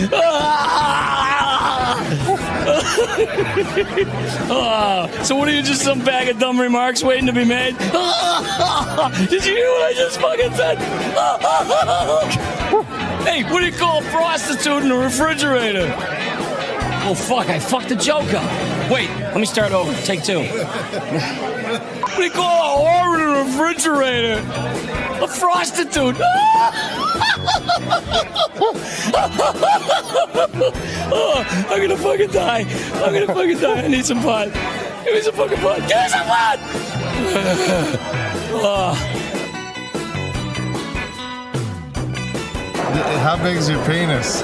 So what are you, just some bag of dumb remarks waiting to be made? Did you hear what I just fucking said? Hey, what do you call a prostitute in a refrigerator? Oh, fuck, I fucked the joke up. Wait, let me start over. Take two. What do you call a whore in a refrigerator? A prostitute. Oh, I'm gonna fucking die. I need some pot. Give me some fucking pot. Give me some pot! How big's your penis?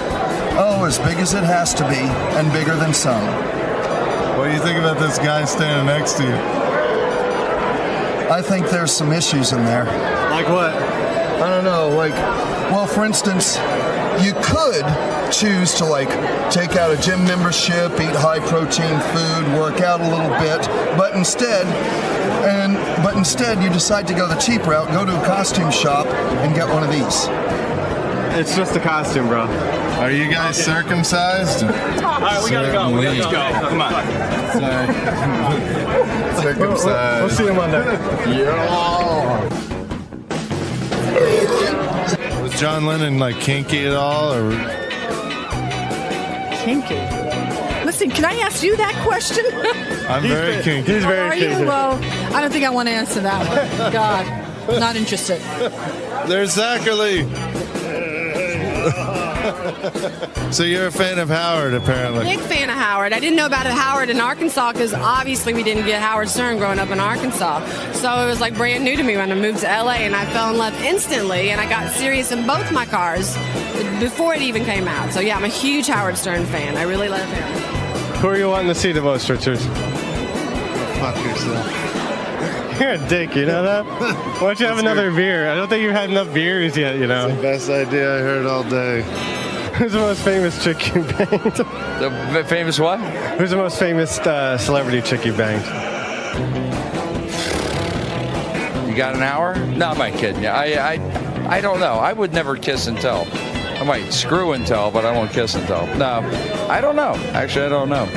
Oh, as big as it has to be, and bigger than some. What do you think about this guy standing next to you? I think there's some issues in there. Like what? I don't know, like, well, for instance, you could choose to, like, take out a gym membership, eat high-protein food, work out a little bit, but instead you decide to go the cheap route, go to a costume shop, and get one of these. It's just a costume, bro. Are you guys circumcised? All right, we gotta go. Let's go. Come on. Circumcised. We'll see you Monday. Yeah. Was John Lennon like kinky at all, or? Kinky. Listen, can I ask you that question? I'm very kinky. He's very Are kinky. you? Well, I don't think I want to answer that one. God, not interested. There's Zachary. So you're a fan of Howard, apparently. Big fan of Howard. I didn't know about Howard in Arkansas because obviously we didn't get Howard Stern growing up in Arkansas. So it was like brand new to me when I moved to LA, and I fell in love instantly, and I got serious in both my cars before it even came out. So yeah, I'm a huge Howard Stern fan. I really love him. Who are you wanting to see the most, Richard? Fuck yourself. You're a dick, you know that? Why don't you have another beer? I don't think you've had enough beers yet, you know? It's the best idea I heard all day. Who's the most famous chick you banged? The famous what? Who's the most famous celebrity chick you banged? You got an hour? No, I'm not kidding you. I don't know. I would never kiss and tell. I might screw and tell, but I won't kiss and tell. No, I don't know. Actually, I don't know.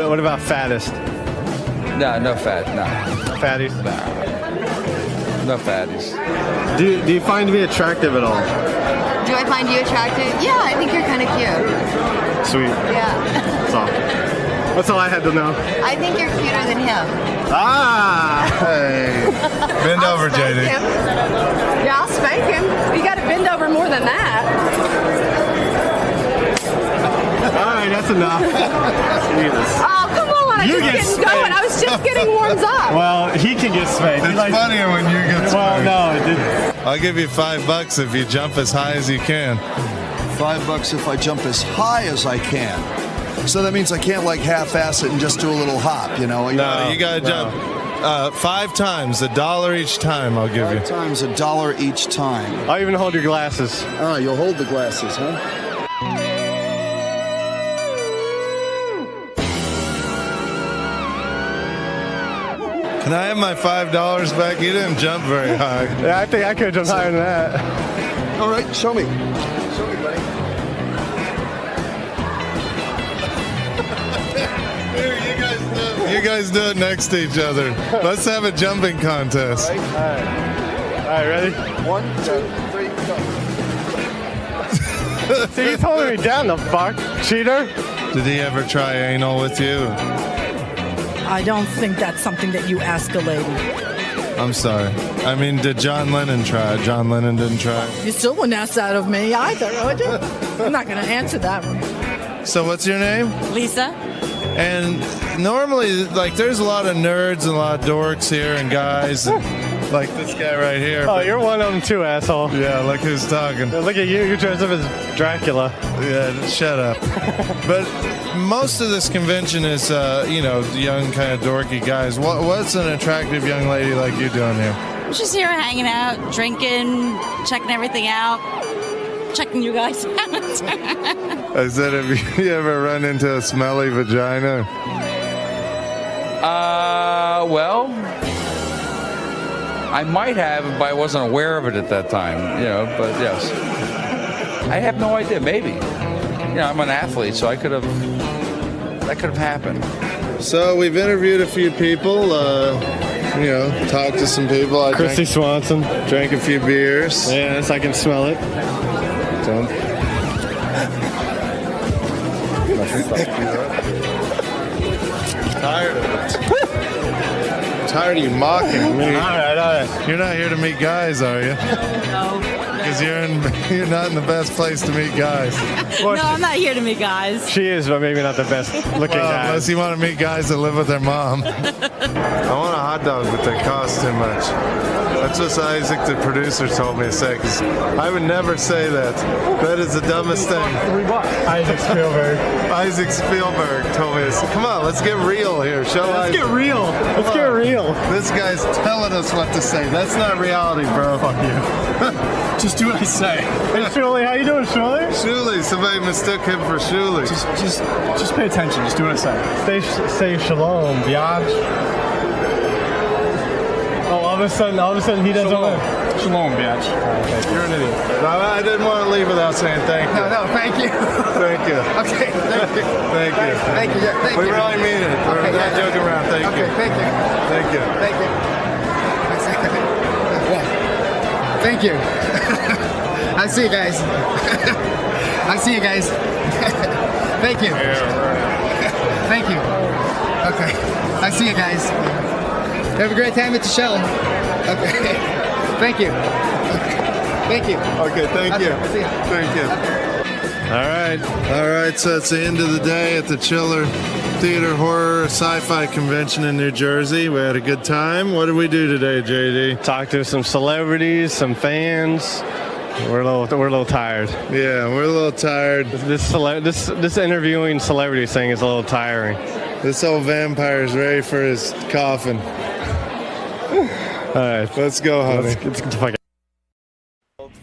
What about fattest? No fat. No. Fatties? No fatties. Do you find me attractive at all? Do I find you attractive? Yeah, I think you're kind of cute. Sweet. Yeah. That's all I had to know. I think you're cuter than him. Ah! Hey. Bend over, JD. Yeah, I'll spank him. You got to bend over more than that. All right, that's enough. Jesus. Oh, come on. I was just getting going. I was just getting warmed up. Well, he can get spanked. It's funnier when you get spanked. Well, no, it didn't. I'll give you $5 if you jump as high as you can. $5 if I jump as high as I can. So that means I can't like half-ass it and just do a little hop, you know? No, you gotta jump 5 times, $1 each time. I'll give you. 5 times $1 each time. I'll even hold your glasses. Ah, you'll hold the glasses, huh? Can I have my $5 back? You didn't jump very high. Yeah, I think I could have jumped higher than that. All right, show me. Show me, buddy. Here, you guys do it next to each other. Let's have a jumping contest. All right, ready? 1, 2, 3, go. See, he's holding me down, the fuck. Cheater. Did he ever try anal with you? I don't think that's something that you ask a lady. I'm sorry. I mean, did John Lennon try? John Lennon didn't try. You still wouldn't ask that of me either, would you? I'm not going to answer that one. So what's your name? Lisa. And normally, like, there's a lot of nerds and a lot of dorks here and guys, and, like this guy right here. Oh, you're one of them too, asshole. Yeah, look who's talking. Look at you. You're dressed up as Dracula. Yeah, shut up. But most of this convention is, young, kind of dorky guys. What's an attractive young lady like you doing here? I'm just here hanging out, drinking, checking everything out, checking you guys out. I said, have you ever run into a smelly vagina? Well, I might have, but I wasn't aware of it at that time, but yes. I have no idea, maybe. I'm an athlete, so that could have happened. So we've interviewed a few people, talked to some people. Christy Swanson. Drank a few beers. Yes, I can smell it. Don't. Tired of it. Tired of you mocking me. All right. You're not here to meet guys, are you? No. because you're not in the best place to meet guys. No, I'm not here to meet guys. She is, but maybe not the best looking guy. Unless you want to meet guys that live with their mom. I want a hot dog, but they cost too much. That's what Isaac, the producer, told me to say, because I would never say that. That is the dumbest thing. Isaac Spielberg. Isaac Spielberg told me to say, come on, let's get real here. Show Let's Isaac. get real. Let's get real. This guy's telling us what to say. That's not reality, bro. Fuck you. Just do what I say. Hey, Shuli, how you doing, Shuli? Shuli, somebody mistook him for Shuli. Just pay attention. Just do what I say. Say shalom, biatch. Oh, all of a sudden he doesn't know. Shalom, biatch. You're an idiot. No, I didn't want to leave without saying thank you. No, thank you. Thank you. Okay, thank you. Thank you. Thank you. Yeah, thank we you. really mean it. We're not joking around. Thank you. Okay, thank you. Thank you. Thank you. Thank you. I'll see you guys. I'll see you guys. Thank you. Thank you. Okay. I'll see you guys. Have a great time at the show. Okay. Thank you. Thank you. Okay, thank you. See you. Thank you. All right, so it's the end of the day at the Chiller Theater Horror Sci-Fi Convention in New Jersey. We had a good time. What did we do today, JD? Talked to some celebrities, some fans. We're a little tired. Yeah, we're a little tired. This interviewing celebrity thing is a little tiring. This old vampire is ready for his coffin. All right, let's go, honey. Let's get the fuck out.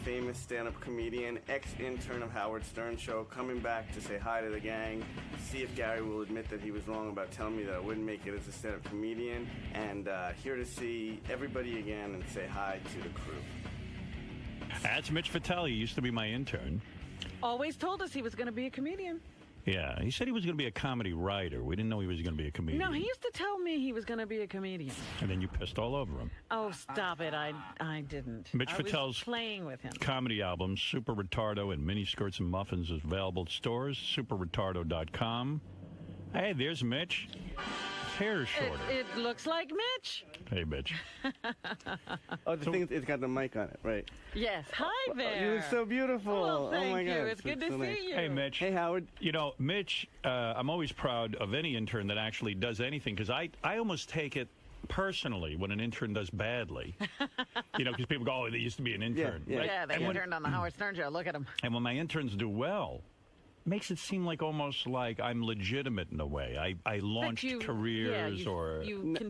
Famous stand-up comedian, ex-intern of Howard Stern show, coming back to say hi to the gang, see if Gary will admit that he was wrong about telling me that I wouldn't make it as a stand-up comedian, and here to see everybody again and say hi to the crew. That's Mitch Vitelli. He used to be my intern. Always told us he was going to be a comedian. Yeah, he said he was going to be a comedy writer. We didn't know he was going to be a comedian. No, he used to tell me he was going to be a comedian. And then you pissed all over him. Oh, stop it. I didn't. Mitch I Vitel's was playing with him. comedy album, Super Retardo and Mini Skirts and Muffins, is available at stores, superretardo.com. Hey, there's Mitch. His hair is shorter. It looks like Mitch. Hey, Mitch. Oh, the thing is, it's got the mic on it, right? Yes. Hi there. You look so beautiful. Well, thank oh my you. God. It's good to see you. Hey, Mitch. Hey, Howard. You know, Mitch, I'm always proud of any intern that actually does anything, because I almost take it personally when an intern does badly. You know, because people go, oh, they used to be an intern. Yeah, right? yeah, they interned on the Howard Stern show. Look at him. And when my interns do well, makes it seem like almost like I'm legitimate in a way. I launched careers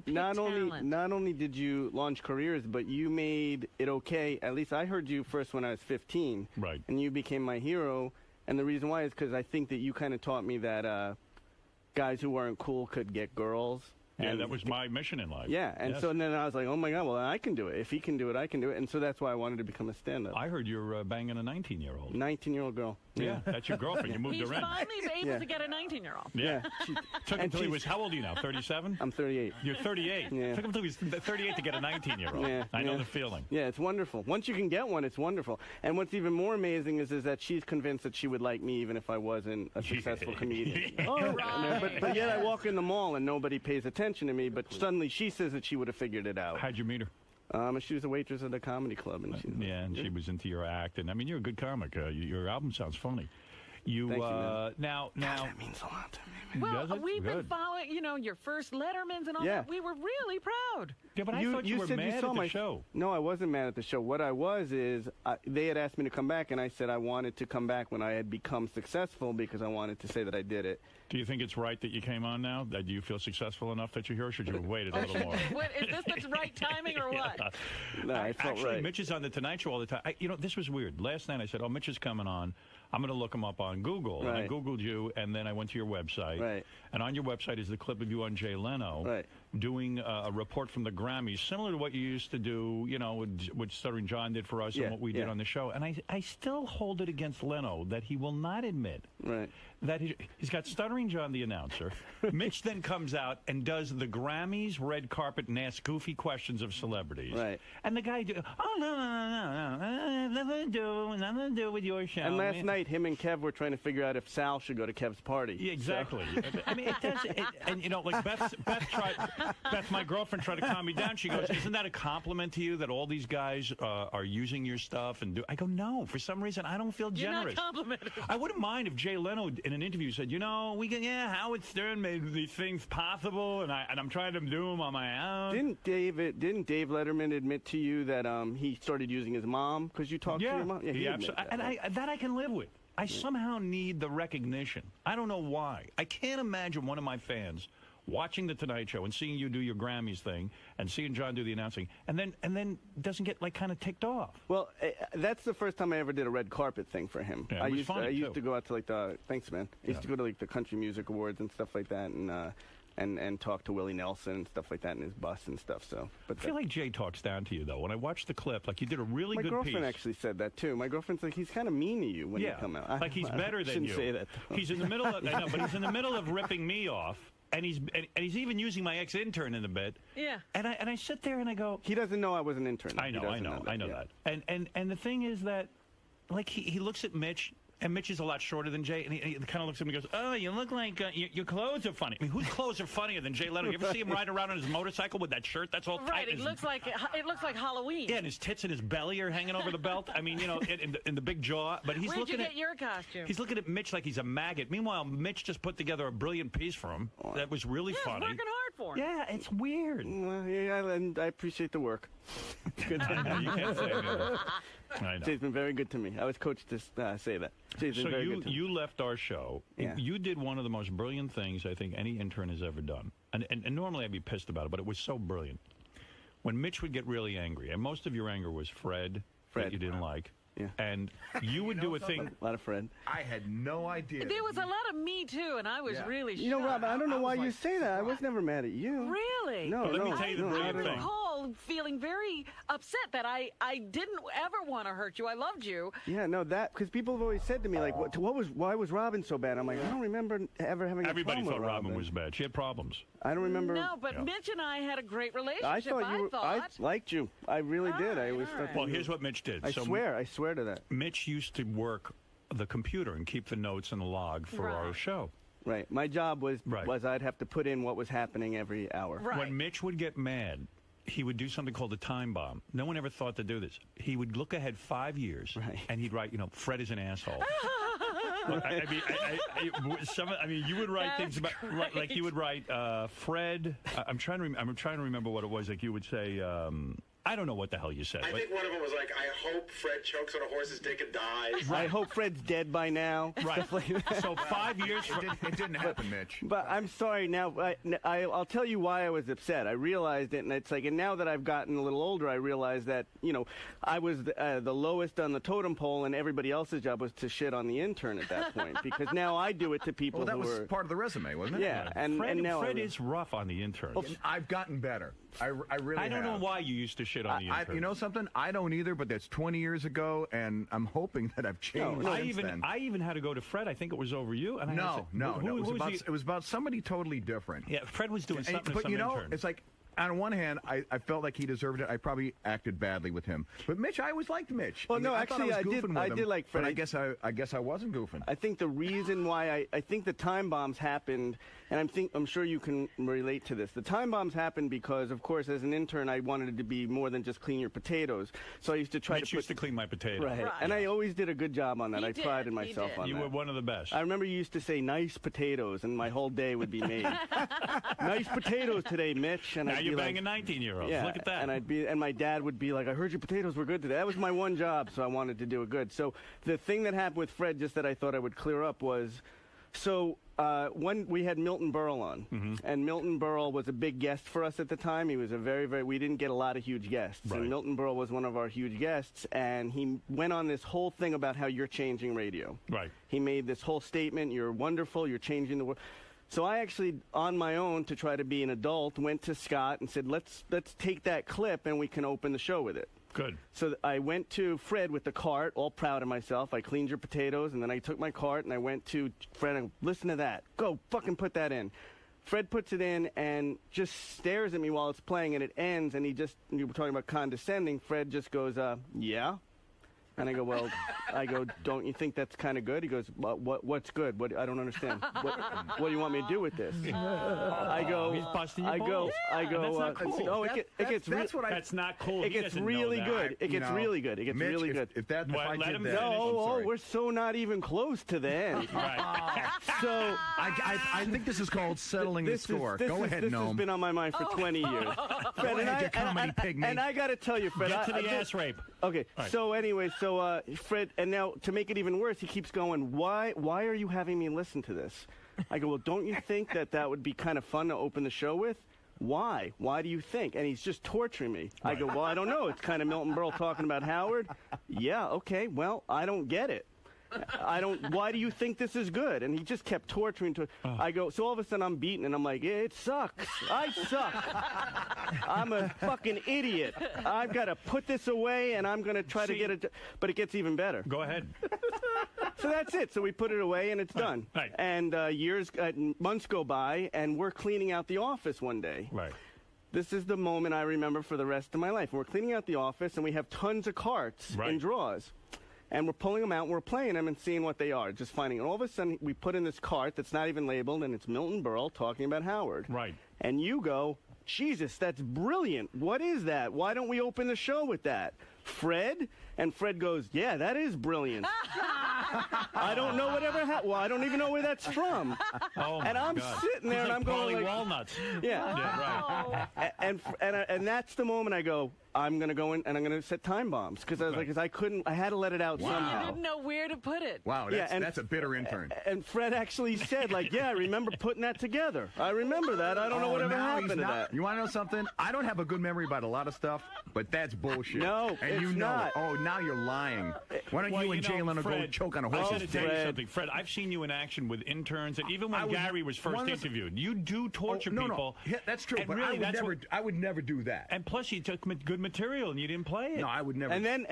not only did you launch careers, but you made it okay. At least I heard you first when I was 15. Right. And you became my hero. And the reason why is because I think that you kind of taught me that guys who weren't cool could get girls. Yeah, that was my mission in life. Yeah, and yes. so then I was like, oh my God, well, I can do it. If he can do it, I can do it. And so that's why I wanted to become a stand-up. I heard you're banging a 19-year-old. 19-year-old girl. Yeah, that's your girlfriend. You moved He's her in. finally able to get a 19-year-old. Yeah. Took until he was, how old are you now, 37? I'm 38. You're 38? Yeah. Took him until he was 38 to get a 19-year-old. Yeah, I know the feeling. Yeah, it's wonderful. Once you can get one, it's wonderful. And what's even more amazing is that she's convinced that she would like me even if I wasn't a successful comedian. But yet I walk in the mall and nobody pays attention to me, but suddenly she says that she would have figured it out. How'd you meet her? She was a waitress at a comedy club. And she was into your act. And, I mean, you're a good comic. Your album sounds funny. Thank you, man. Now, that means a lot to me. Well, we've been following, your first Lettermans and all that. We were really proud. Yeah, but I thought you were mad at the show. No, I wasn't mad at the show. What I was is they had asked me to come back, and I said I wanted to come back when I had become successful because I wanted to say that I did it. Do you think it's right that you came on now? Do you feel successful enough that you're here, or should you have waited a little more? Is this the right timing or what? No, I felt Actually, right. Mitch is on the Tonight Show all the time. This was weird. Last night I said, Mitch is coming on. I'm going to look him up on Google. Right. And I Googled you, and then I went to your website. Right. And on your website is the clip of you on Jay Leno doing a report from the Grammys, similar to what you used to do, what Stuttering John did for us and what we did on the show. And I still hold it against Leno that he will not admit that he's got Stuttering John, the announcer. Mitch then comes out and does the Grammys red carpet and asks goofy questions of celebrities. Right. And the guy, no, nothing to do with your show. And last night, him and Kev were trying to figure out if Sal should go to Kev's party. Yeah, exactly. I mean, it does. And like Beth tried. Beth, my girlfriend, tried to calm me down. She goes, "Isn't that a compliment to you that all these guys are using your stuff?" And I go, "No, for some reason I don't feel generous." You're not complimenting. I wouldn't mind if Jay Leno in an interview said, Howard Stern made these things possible, and I'm trying to do them on my own. Didn't Dave Letterman admit to you that he started using his mom because you talked to your mom? Yeah, he admitted that. And that I can live with. I somehow need the recognition. I don't know why. I can't imagine one of my fans watching The Tonight Show and seeing you do your Grammys thing and seeing John do the announcing and then doesn't get kind of ticked off. Well, that's the first time I ever did a red carpet thing for him. Yeah, I used to go out to thanks man. I used to go to the Country Music Awards and stuff like that and talk to Willie Nelson and stuff like that in his bus and stuff. So, I feel like Jay talks down to you though. When I watched the clip, you did a really good piece. My girlfriend actually said that too. My girlfriend's like, he's kind of mean to you when you come out. Like he's better than you. Say that. He's in the middle of but he's in the middle of ripping me off. And he's even using my ex-intern in the bit. Yeah. And I sit there and I go, he doesn't know I was an intern. I know that. And the thing is that, he looks at Mitch. And Mitch is a lot shorter than Jay, and he kind of looks at me and goes, "Oh, you look like your clothes are funny." I mean, whose clothes are funnier than Jay Leno? You ever see him ride around on his motorcycle with that shirt that's all tight? Right, it looks like Halloween. Yeah, and his tits and his belly are hanging over the belt. I mean, in the big jaw. But he's Where'd looking you get your costume? He's looking at Mitch like he's a maggot. Meanwhile, Mitch just put together a brilliant piece for him that was really funny. Working hard for him. Yeah, it's weird. Well, yeah, and I appreciate the work. Good. You can't say that. I know. Jay's been very good to me. I was coached to say that. Jay's been very good to me. You left our show. Yeah. You did one of the most brilliant things I think any intern has ever done. And normally I'd be pissed about it, but it was so brilliant. When Mitch would get really angry, and most of your anger was Fred. That you didn't like. Yeah. And you would do a thing. A lot of Fred. I had no idea. There was a lot of me too, and I was really shocked. You know, Rob, I don't know why you say that. I was never mad at you. Really? No, let me tell you the brilliant I thing. recall feeling very upset that I didn't ever want to hurt you. I loved you. Yeah, no, because people have always said to me, why was Robin so bad? I'm like, I don't remember ever having Everybody a problem thought with Robin was bad. She had problems. I don't remember. No, but Mitch and I had a great relationship. I liked you. I really did. I always thought. Well, here's what Mitch did. I swear to that. Mitch used to work the computer and keep the notes and the log for our show. Right. My job was I'd have to put in what was happening every hour. Right. When Mitch would get mad, he would do something called a time bomb. No one ever thought to do this. He would look ahead 5 years, and he'd write, Fred is an asshole. I mean, you would write things about, like you would write, Fred. I'm trying to remember what it was. Like you would say, I don't know what the hell you said. I think one of them was like, I hope Fred chokes on a horse's dick and dies. I hope Fred's dead by now. Right. So 5 years. It didn't happen, Mitch. But I'm sorry now. I'll tell you why I was upset. I realized it, and it's like, and now that I've gotten a little older, I realize that, I was the lowest on the totem pole, and everybody else's job was to shit on the intern at that point. Because now I do it to people that was part of the resume, wasn't it? Yeah. And now Fred is rough on the intern. I've gotten better. I really I don't know why you used to shit on the intern. You know something? I don't either, but that's 20 years ago, and I'm hoping that I've changed since then. I even had to go to Fred. I think it was over you. And No. It was about somebody totally different. Yeah, Fred was doing something to some intern. It's like, on one hand, I felt like he deserved it. I probably acted badly with him. But Mitch, I always liked Mitch. Well, I did like Fred. But I guess I wasn't goofing. I think the reason why I think the time bombs happened, and I'm sure you can relate to this. The time bombs happened because, of course, as an intern, I wanted it to be more than just clean your potatoes. So I used to Mitch used to clean my potatoes. Right. And I always did a good job on that. I prided myself on that. You were one of the best. I remember you used to say, nice potatoes, and my whole day would be made. Nice potatoes today, Mitch. And now you're banging 19-year-olds. Yeah, look at that. And my dad would be like, I heard your potatoes were good today. That was my one job, so I wanted to do it good. So the thing that happened with Fred, just that I thought I would clear up, was when we had Milton Berle on, and Milton Berle was a big guest for us at the time. He was we didn't get a lot of huge guests. Right. And Milton Berle was one of our huge guests, and he went on this whole thing about how you're changing radio. Right. He made this whole statement, you're wonderful, you're changing the world. So I actually, on my own, to try to be an adult, went to Scott and said, let's take that clip and we can open the show with it. Good. So I went to Fred with the cart, all proud of myself. I cleaned your potatoes, and then I took my cart and I went to Fred and listen to that. Go fucking put that in. Fred puts it in and just stares at me while it's playing, and it ends, and you were talking about condescending. Fred just goes, yeah. And I go, well, don't you think that's kind of good? He goes, what's good? What I don't understand. What do you want me to do with this? I go, he's busting your balls. I go. That's not cool. Oh, it gets That's not cool. It gets really good. It gets really good. It gets really good. If I did that, no, we're so not even close to the end. Right. So I think this is called settling the score. Go ahead, This Noam. has been on my mind for 20 years. Fred, and I got to tell you, Fred. Get to the ass rape. Okay. Right. So anyway, Fred, and now to make it even worse, he keeps going, why are you having me listen to this? I go, well, don't you think that would be kind of fun to open the show with? Why? Why do you think? And he's just torturing me. I go, well, I don't know. It's kind of Milton Berle talking about Howard. Yeah, okay. Well, I don't get it. Why do you think this is good? And he just kept torturing. I go, so all of a sudden I'm beaten and I'm like, it sucks. I suck. I'm a fucking idiot. I've got to put this away and I'm going to try to get it. But it gets even better. Go ahead. So that's it. So we put it away and it's done. Right. And months go by and we're cleaning out the office one day. Right. This is the moment I remember for the rest of my life. We're cleaning out the office and we have tons of carts and drawers. And we're pulling them out, and we're playing them and seeing what they are, just finding. And all of a sudden, we put in this cart that's not even labeled, and it's Milton Berle talking about Howard. Right. And you go, Jesus, that's brilliant. What is that? Why don't we open the show with that? Fred? And Fred goes, yeah, that is brilliant. I don't know whatever happened. Well, I don't even know where that's from. Oh, and I'm sitting there, and I'm going like, walnuts. Yeah. Right. And that's the moment I go, I'm going to go in and I'm going to set time bombs because I was like, I had to let it out somehow. You didn't know where to put it. Wow, that's a bitter intern. And Fred actually said, like, yeah, I remember putting that together. I remember that. I don't know whatever happened to that. You want to know something? I don't have a good memory about a lot of stuff, but that's bullshit. No, and you know not. it. Oh, now you're lying. Why don't you and Jay Leno go choke on a I horse's gotta tell you dick? something, Fred. I've seen you in action with interns, and even when Gary was first interviewed, you do torture people. Yeah, that's true, but really, I would never do that. And plus, you took good material and you didn't play it. No, I would never. And then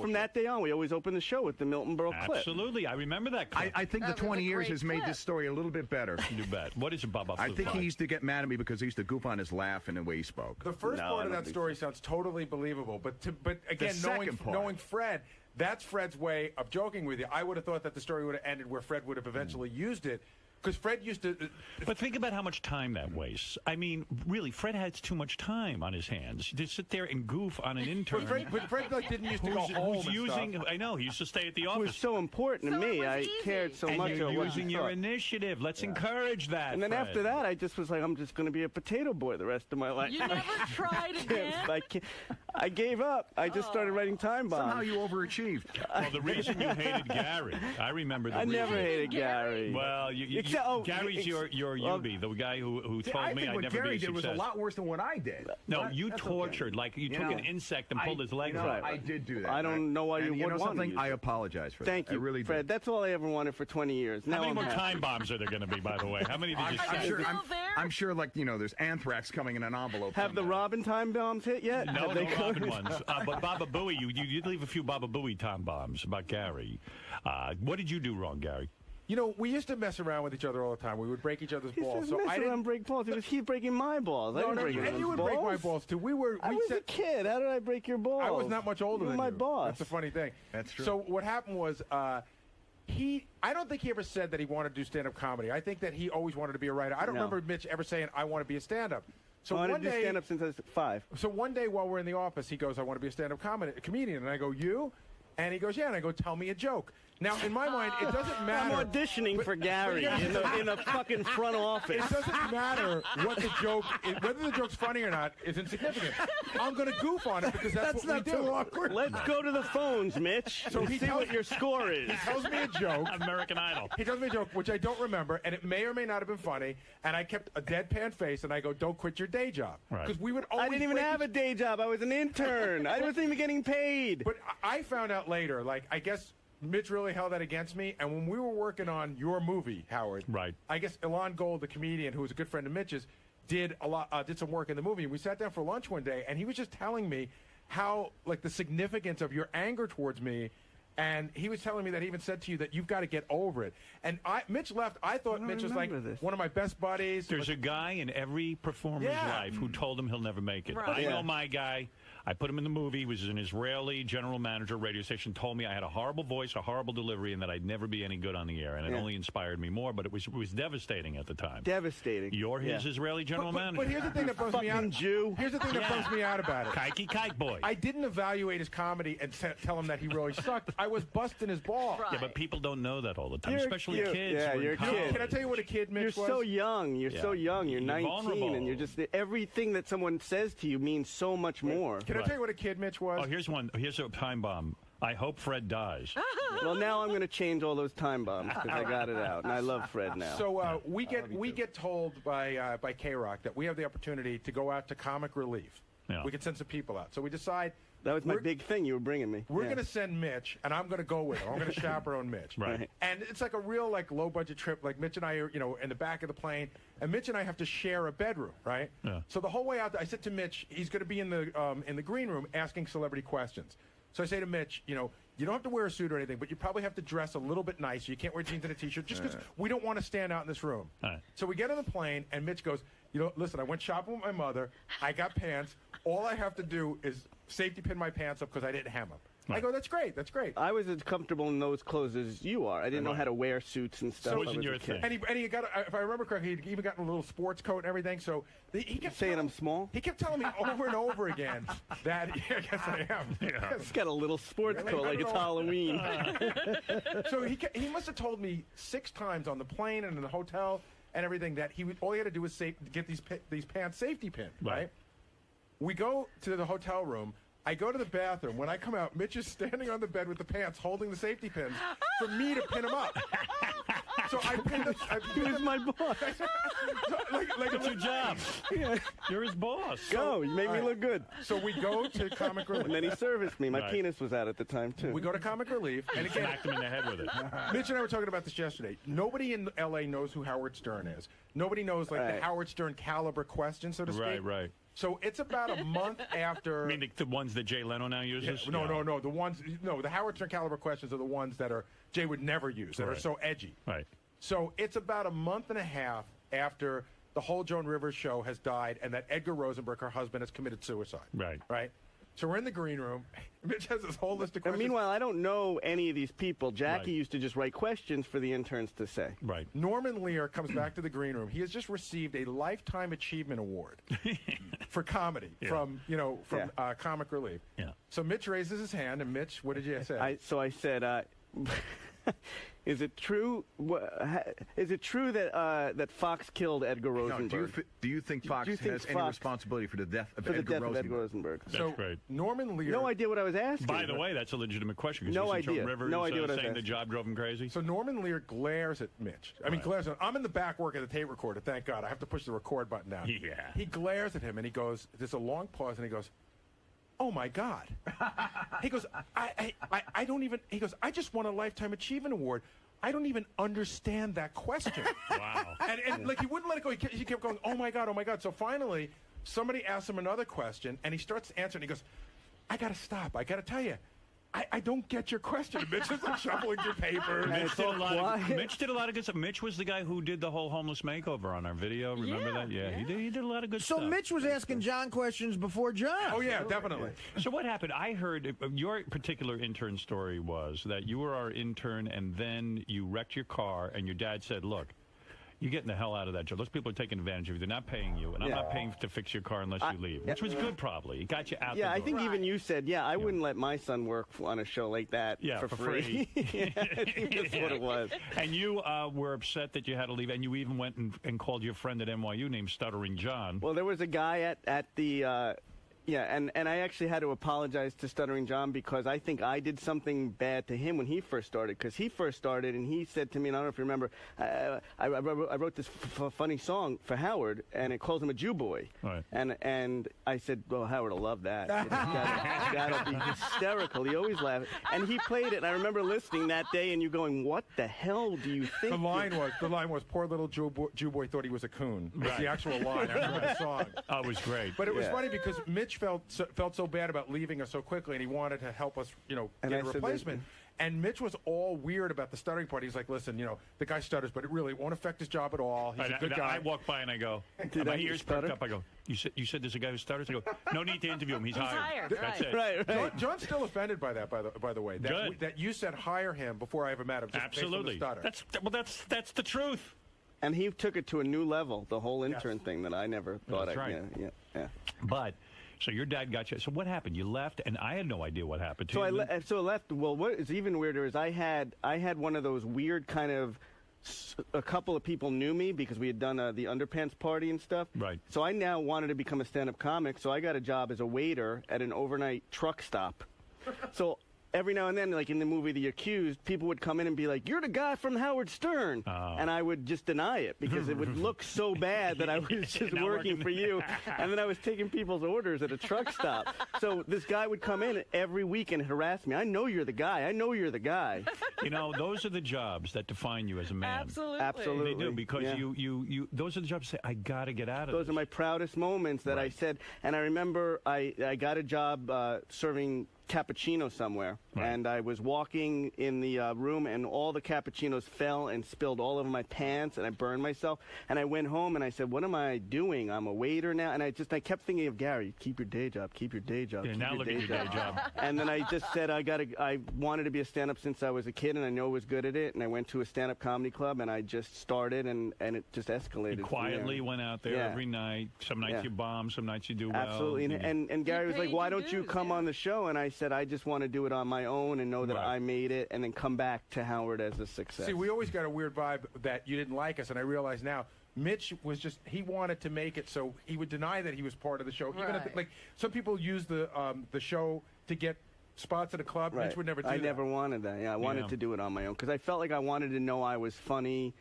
from that day on, we always open the show with the Milton Berle clip. Absolutely, I remember that clip. I think the 20 years has made this story a little bit better. You bet. What is it, Bob? I think he used to get mad at me because he used to goof on his laugh and the way he spoke. The first part of that story sounds totally believable, but again, knowing Fred, that's Fred's way of joking with you. I would have thought that the story would have ended where Fred would have eventually used it. Because Fred used to... But think about how much time that wastes. I mean, really, Fred has too much time on his hands to sit there and goof on an intern. But Fred didn't used to go home stuff. I know, he used to stay at the office. It was so important to me. I cared so much. You're using your initiative. Let's encourage that, And then Fred. after that, I just was like, I'm just going to be a potato boy the rest of my life. You never tried again? I gave up. I just started writing time bombs. Somehow you overachieved. Well, the reason you hated Gary, I remember the I reason. never hated Gary. Well, Gary's your Yubi, the guy who told me I'd never be a success. I think what Gary did was a lot worse than what I did. No, you tortured. Like, you took an insect and pulled his legs out. I did do that. I don't know why you would want something. to use I apologize for that. Thank you, I really Fred. That's all I ever wanted for 20 years. Now How many I'm more happy. time bombs are there going to be, by the way? How many did you set? I'm sure, like, there's anthrax coming in an envelope. Have the Robin time bombs hit yet? No, no Robin ones. But Baba Booey, you did leave a few Baba Booey time bombs about Gary. What did you do wrong, Gary? We used to mess around with each other all the time. We would break each other's balls. So I didn't break balls. It was he breaking my balls. I didn't break and you would break my balls too. I was a kid. How did I break your balls? I was not much older than my you. boss. That's the funny thing. That's true. So what happened was I don't think he ever said that he wanted to do stand-up comedy. I think that he always wanted to be a writer. I don't remember Mitch ever saying, I want to be a stand-up. So I wanted to do stand-up since I was 5. So one day while we're in the office, he goes, I want to be a stand-up comedian. And I go, you? And he goes, yeah. And I go, tell me a joke. Now, in my mind, it doesn't matter. I'm auditioning for Gary in the fucking front office. It doesn't matter what the joke is, whether the joke's funny or not is insignificant. I'm going to goof on it because that's what we do. Awkward. Let's go to the phones, Mitch. So he see what your score is. He tells me a joke. American Idol. He tells me a joke, which I don't remember, and it may or may not have been funny. And I kept a deadpan face, and I go, "Don't quit your day job." Because we would always. I didn't even have a day job. I was an intern. I wasn't even getting paid. But I found out later, I guess. Mitch really held that against me, and when we were working on your movie, Howard, right? I guess Ilan Gold, the comedian who was a good friend of Mitch's, did some work in the movie. And we sat down for lunch one day, and he was just telling me how the significance of your anger towards me. And he was telling me that he even said to you that you've got to get over it. And Mitch left. I thought Mitch was one of my best buddies. There's a guy in every performer's life who told him he'll never make it. Right. I know my guy. I put him in the movie. He was an Israeli general manager radio station. Told me I had a horrible voice, a horrible delivery, and that I'd never be any good on the air. And it only inspired me more. But it was devastating at the time. Devastating. You're his Israeli general manager. But here's the thing that bums me out. Jew. Here's the thing that bums me out about it. Kike kike boy. I didn't evaluate his comedy and tell him that he really sucked. I was busting his ball. Yeah, but people don't know that all the time, You're especially cute. kids. Yeah, who are you're in a kid. college. Can I tell you what a kid Mitch You're was? so young. You're so young. You're 19, vulnerable. and you're just everything that someone says to you means so much more. Can I tell you what a kid Mitch was? Oh, here's one. Here's a time bomb. I hope Fred dies. Well, now I'm going to change all those time bombs because I got it out, and I love Fred now. So we get told by K-Rock that we have the opportunity to go out to Comic Relief. Yeah. We can send some people out. So we decide. That was my big thing you were bringing me. We're going to send Mitch, and I'm going to go with him. I'm going to chaperone Mitch. Right. And it's like a real low budget trip. Like Mitch and I are in the back of the plane, and Mitch and I have to share a bedroom, right? Yeah. So the whole way out, I said to Mitch, he's going to be in the green room asking celebrity questions. So I say to Mitch, you don't have to wear a suit or anything, but you probably have to dress a little bit nice. You can't wear jeans and a T-shirt just because we don't want to stand out in this room. Right. So we get on the plane, and Mitch goes, listen, I went shopping with my mother. I got pants. All I have to do is safety pin my pants up because I didn't hem them. Right. I go, that's great. That's great. I was as comfortable in those clothes as you are. I didn't know how to wear suits and stuff. So I was a kid. And he got, if I remember correctly, he even got a little sports coat and everything. So he kept saying I'm small. He kept telling me over and over again that I guess I am. Yeah. He's got a little sports coat like it's Halloween. So he must have told me 6 times on the plane and in the hotel and everything that all he had to do was get these pants safety pinned. Right. We go to the hotel room. I go to the bathroom. When I come out, Mitch is standing on the bed with the pants, holding the safety pins for me to pin him up. So I pinned him. He was my boss. It's your job. Yeah. You're his boss. Go. You made me look good. So we go to Comic Relief. And then he serviced me. My penis was out at the time, too. We go to Comic Relief. And again, smacked him in the head with it. Mitch and I were talking about this yesterday. Nobody in L.A. knows who Howard Stern is. Nobody knows the Howard Stern caliber question, so to speak. Right. So it's about a month after. I mean, the ones that Jay Leno now uses? Yeah, no. The Howard Stern caliber questions are the ones that Jay would never use, that are so edgy. Right. So it's about a month and a half after the whole Joan Rivers show has died and that Edgar Rosenberg, her husband, has committed suicide. Right. So we're in the green room. Mitch has this whole list of questions. And meanwhile, I don't know any of these people. Jackie used to just write questions for the interns to say. Right. Norman Lear comes back to the green room. He has just received a Lifetime Achievement Award for comedy from Comic Relief. Yeah. So Mitch raises his hand, and Mitch, what did you say? I said, is it true? Is it true that Fox killed Edgar Rosenberg? No, do you think Fox has any responsibility for the death of Edgar Rosenberg? That's great. Norman Lear. No idea what I was asking. By the way, that's a legitimate question. No idea. Joan Rivers, no idea what I was saying asking. the job drove him crazy. So Norman Lear glares at Mitch. Glares at him. I'm in the back working the tape recorder. Thank God. I have to push the record button down. Yeah. He glares at him, and he goes, there's a long pause, and he goes, oh, my God. He goes, I don't even, he goes, I just won a Lifetime Achievement Award. I don't even understand that question. Wow. And he wouldn't let it go. He kept going, oh, my God, oh, my God. So finally, somebody asked him another question, and he starts answering. He goes, I got to stop. I got to tell you. I don't get your question. Mitch is shuffling through papers. Mitch did a lot of good stuff. Mitch was the guy who did the whole homeless makeover on our video. Remember that? Yeah. He did a lot of good stuff. So Mitch was asking John questions before John. Oh, yeah, definitely. So what happened? I heard your particular intern story was that you were our intern and then you wrecked your car and your dad said, look, you're getting the hell out of that job. Those people are taking advantage of you. They're not paying you, and I'm not paying to fix your car unless you leave, which was good probably. It got you out the door. I think even you said, I wouldn't let my son work on a show like that for free. I think that's what it was. And you were upset that you had to leave, and you even went and called your friend at NYU named Stuttering John. Well, there was a guy at the... and I actually had to apologize to Stuttering John because I think I did something bad to him when he first started. Because he first started and he said to me, and I don't know if you remember, I wrote this funny song for Howard, and it calls him a Jew boy. Right. And I said, well, Howard will love that. That'll be hysterical. He always laughs. And he played it, and I remember listening that day, and you going, what the hell do you think? The line was, poor little Jew boy thought he was a coon. Right. The actual line after the song. Oh, it was great. But it was funny because Mitch Mitch felt so bad about leaving us so quickly, and he wanted to help us, get And a I said replacement. And Mitch was all weird about the stuttering part. He's like, listen, the guy stutters, but it really won't affect his job at all. He's a good guy. I walk by and I go, my ears perked up. I go, you said there's a guy who stutters? I go, no need to interview him. He's hired. That's it. Right. John's still offended by that, by the way. Good. That you said hire him before I ever met him. Just Absolutely. Based on the stutter. That's the truth. And he took it to a new level, the whole intern thing that I never thought That's I'd. right. Yeah. But so your dad got you. So what happened? You left, and I had no idea what happened to So you. I left. Well, what is even weirder is I had one of those weird kind of. A couple of people knew me because we had done the underpants party and stuff. Right. So I now wanted to become a stand-up comic. So I got a job as a waiter at an overnight truck stop. So every now and then, like in the movie The Accused, people would come in and be like, "You're the guy from Howard Stern," and I would just deny it because it would look so bad that I was just working for you, and then I was taking people's orders at a truck stop. So this guy would come in every week and harass me. I know you're the guy. I know you're the guy. Those are the jobs that define you as a man. Absolutely. They do, because you those are the jobs that say, I got to get out of Those are my proudest moments that I said. And I remember I got a job serving cappuccino somewhere, and I was walking in the room, and all the cappuccinos fell and spilled all over my pants, and I burned myself. And I went home and I said, "What am I doing? I'm a waiter now." And I kept thinking of Gary. Keep your day job. Keep your day job. Yeah, keep now your look day at your day job. And then I just said I wanted to be a stand-up since I was a kid, and I know I was good at it. And I went to a stand-up comedy club, and I just started, and it just escalated. You quietly went out there every night. Some nights you bomb, some nights you do well. Absolutely. And Gary was like, "Why don't you come on the show?" And I said, "I just want to do it on my own and know that I made it, and then come back to Howard as a success." See, we always got a weird vibe that you didn't like us, and I realize now Mitch was he wanted to make it, so he would deny that he was part of the show. Even if, some people use the show to get spots at a club. Right. Mitch would never do that. I never wanted that. Yeah, I wanted to do it on my own because I felt like I wanted to know I was funny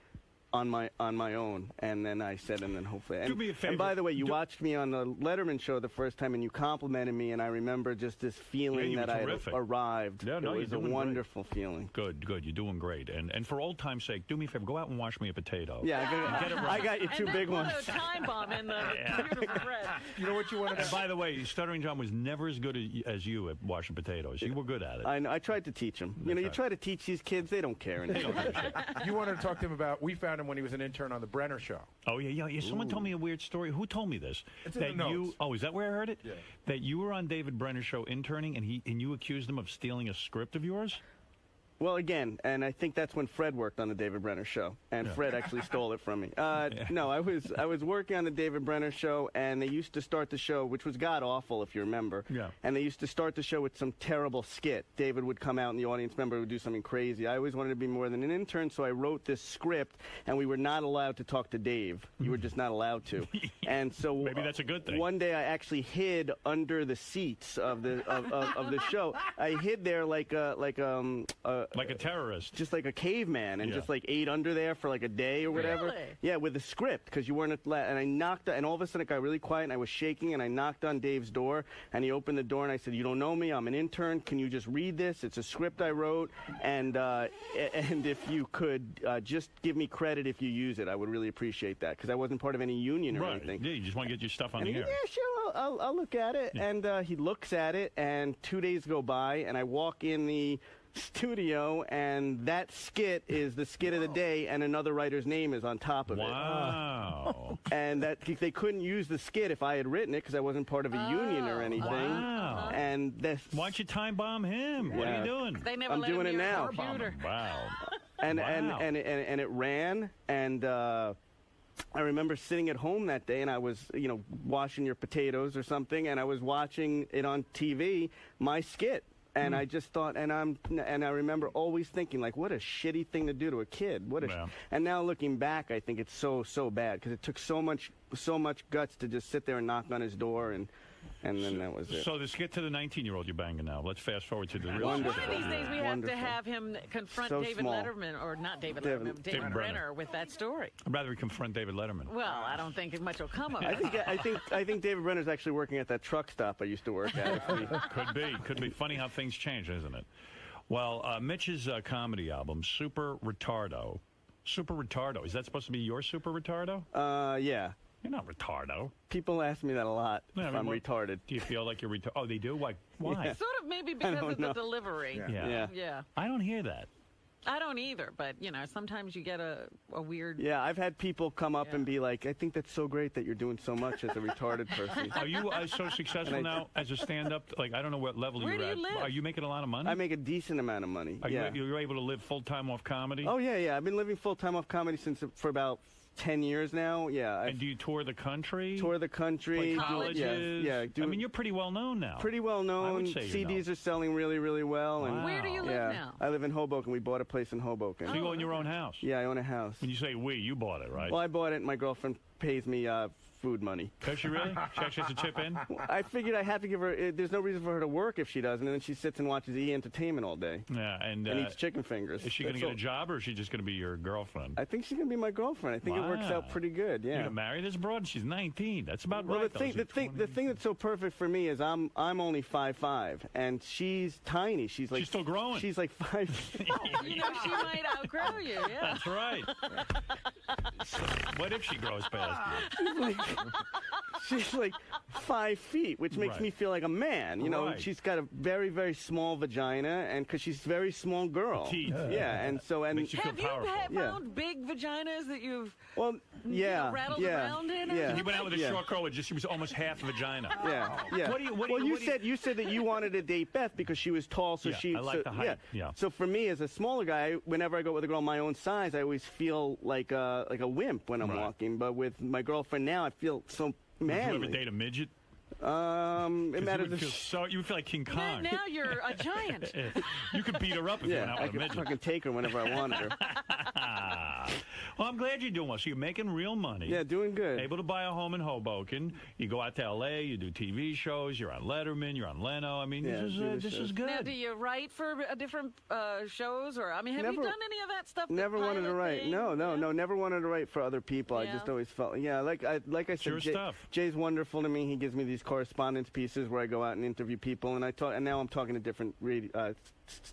on my own, and then I said, and then hopefully. Do me a favor. And by the way, you watched me on the Letterman show the first time, and you complimented me, and I remember just this feeling that I had arrived. Yeah, no, it was a wonderful feeling. Good. You're doing great. And for old time's sake, do me a favor. Go out and wash me a potato. Yeah, get it right. I got you two big ones. Put a time bomb in the beautiful bread. You know what you wanted to. And by the way, Stuttering John was never as good as you at washing potatoes. You were good at it. I know. I tried to teach him. You try to teach these kids, they don't care. They don't give a shit. You wanted to talk to him about. We found him when he was an intern on the Brenner show. Oh yeah. Someone told me a weird story. Who told me this? It's in the notes. Is that where I heard it? Yeah. That you were on David Brenner's show interning, and you accused him of stealing a script of yours? Well, again, and I think that's when Fred worked on the David Brenner show, and Fred actually stole it from me. No, I was working on the David Brenner show, and they used to start the show, which was god-awful, if you remember. Yeah. And they used to start the show with some terrible skit. David would come out, and the audience member would do something crazy. I always wanted to be more than an intern, so I wrote this script, and we were not allowed to talk to Dave. You were just not allowed to. And so maybe that's a good thing. One day, I actually hid under the seats of the show. I hid there like a terrorist, just like a caveman, and just like ate under there for like a day or whatever. Really? Yeah, with the script, because you weren't allowed. And I knocked, and all of a sudden it got really quiet, and I was shaking, and I knocked on Dave's door, and he opened the door, and I said, "You don't know me. I'm an intern. Can you just read this? It's a script I wrote, and if you could just give me credit if you use it, I would really appreciate that, because I wasn't part of any union or anything." Yeah, you just want to get your stuff on And the he air. goes, "Yeah, sure, I'll look at it." Yeah. And he looks at it, and 2 days go by, and I walk in the studio, and that skit is the skit of the day, and another writer's name is on top of it. Wow. And that they couldn't use the skit if I had written it, because I wasn't part of a union or anything. Wow. And that's, why don't you time bomb him? What are you doing? They never I'm let doing him it near now. a computer. Wow. and Wow. and it ran, and I remember sitting at home that day, and I was, washing your potatoes or something, and I was watching it on TV, my skit. And I just thought, and I remember always thinking, like, what a shitty thing to do to a kid. And now looking back, I think it's so bad, because it took so much guts to just sit there and knock on his door, and then that was it. So let's get to the 19-year-old you're banging now. Let's fast forward to the real One of situation. these days we have to have him confront So David small. Letterman, or not David Letterman, David Brenner with that story. I'd rather confront David Letterman. Well, I don't think much will come of it. I think David Brenner's actually working at that truck stop I used to work at. Could be. Funny how things change, isn't it? Well, Mitch's comedy album, Super Retardo. Super Retardo. Is that supposed to be your Super Retardo? Yeah. You're not retardo. People ask me that a lot. No, I if mean, I'm what- retarded. Do you feel like you're retarded? Oh, they do? Why? Yeah. Sort of maybe because don't of the know. delivery. Yeah. I don't hear that. I don't either, but sometimes you get a weird. Yeah, I've had people come up and be like, "I think that's so great that you're doing so much as a retarded person." Are you so successful now as a stand-up? Like, I don't know what level Where you're do you at. live? Are you making a lot of money? I make a decent amount of money. Are yeah. you're able to live full-time off comedy? Oh yeah. I've been living full time off comedy for about 10 years now. Yeah. And do you tour the country? Tour the country. Play do- colleges? Yeah. I mean, you're pretty well known now. Pretty well known. I would say you're CDs known. are selling really, really well. And Where do you live yeah, now? I live in Hoboken. We bought a place in Hoboken. So you own your own house? Yeah, I own a house. When you say we, you bought it, right? Well, I bought it, and my girlfriend pays me food money. Does she really? She actually has to chip in? I figured I had to give her. There's no reason for her to work if she doesn't, and then she sits and watches E! Entertainment all day. Yeah, and eats chicken fingers. Is she going to That's get a all. job, or is she just going to be your girlfriend? I think she's going to be my girlfriend. I think it works Wow. out pretty good. Yeah. You can marry this broad? She's 19. That's about Well, right. the thing that's so perfect for me is I'm only 5'5", and she's tiny. She's still growing. She's like 5. She might outgrow you. Yeah. That's right. What if she grows past She's like 5 feet, which makes Right. me feel like a man. You know, Right. she's got a very, very small vagina, and because she's a very small girl. Teeth. Yeah, and so Have you found big vaginas that you've rattled around in? or you? Yeah. You went out with a short girl, she was almost half vagina. Yeah. What do you? Well, you said that you wanted to date Beth because she was tall, so Yeah, she. I like the height, yeah. So for me, as a smaller guy, whenever I go with a girl my own size, I always feel like a wimp when I'm walking. But with my girlfriend now, I feel so manly. Would you ever date a midget? It matters. You would feel like King Kong. Now you're a giant. You could beat her up if you went out I with a could midget. fucking take her whenever I wanted her. Well, I'm glad you're doing well. So you're making real money. Yeah, doing good. Able to buy a home in Hoboken. You go out to L.A., you do TV shows, you're on Letterman, you're on Leno. I mean, this is good. Now, do you write for different shows, or have you Never- done any of that stuff? Never wanted to write. No. Never wanted to write for other people. I Yeah. just always felt, like I said, your stuff. Jay's wonderful to me. He gives me these correspondence pieces where I go out and interview people, and and now I'm talking to different radio,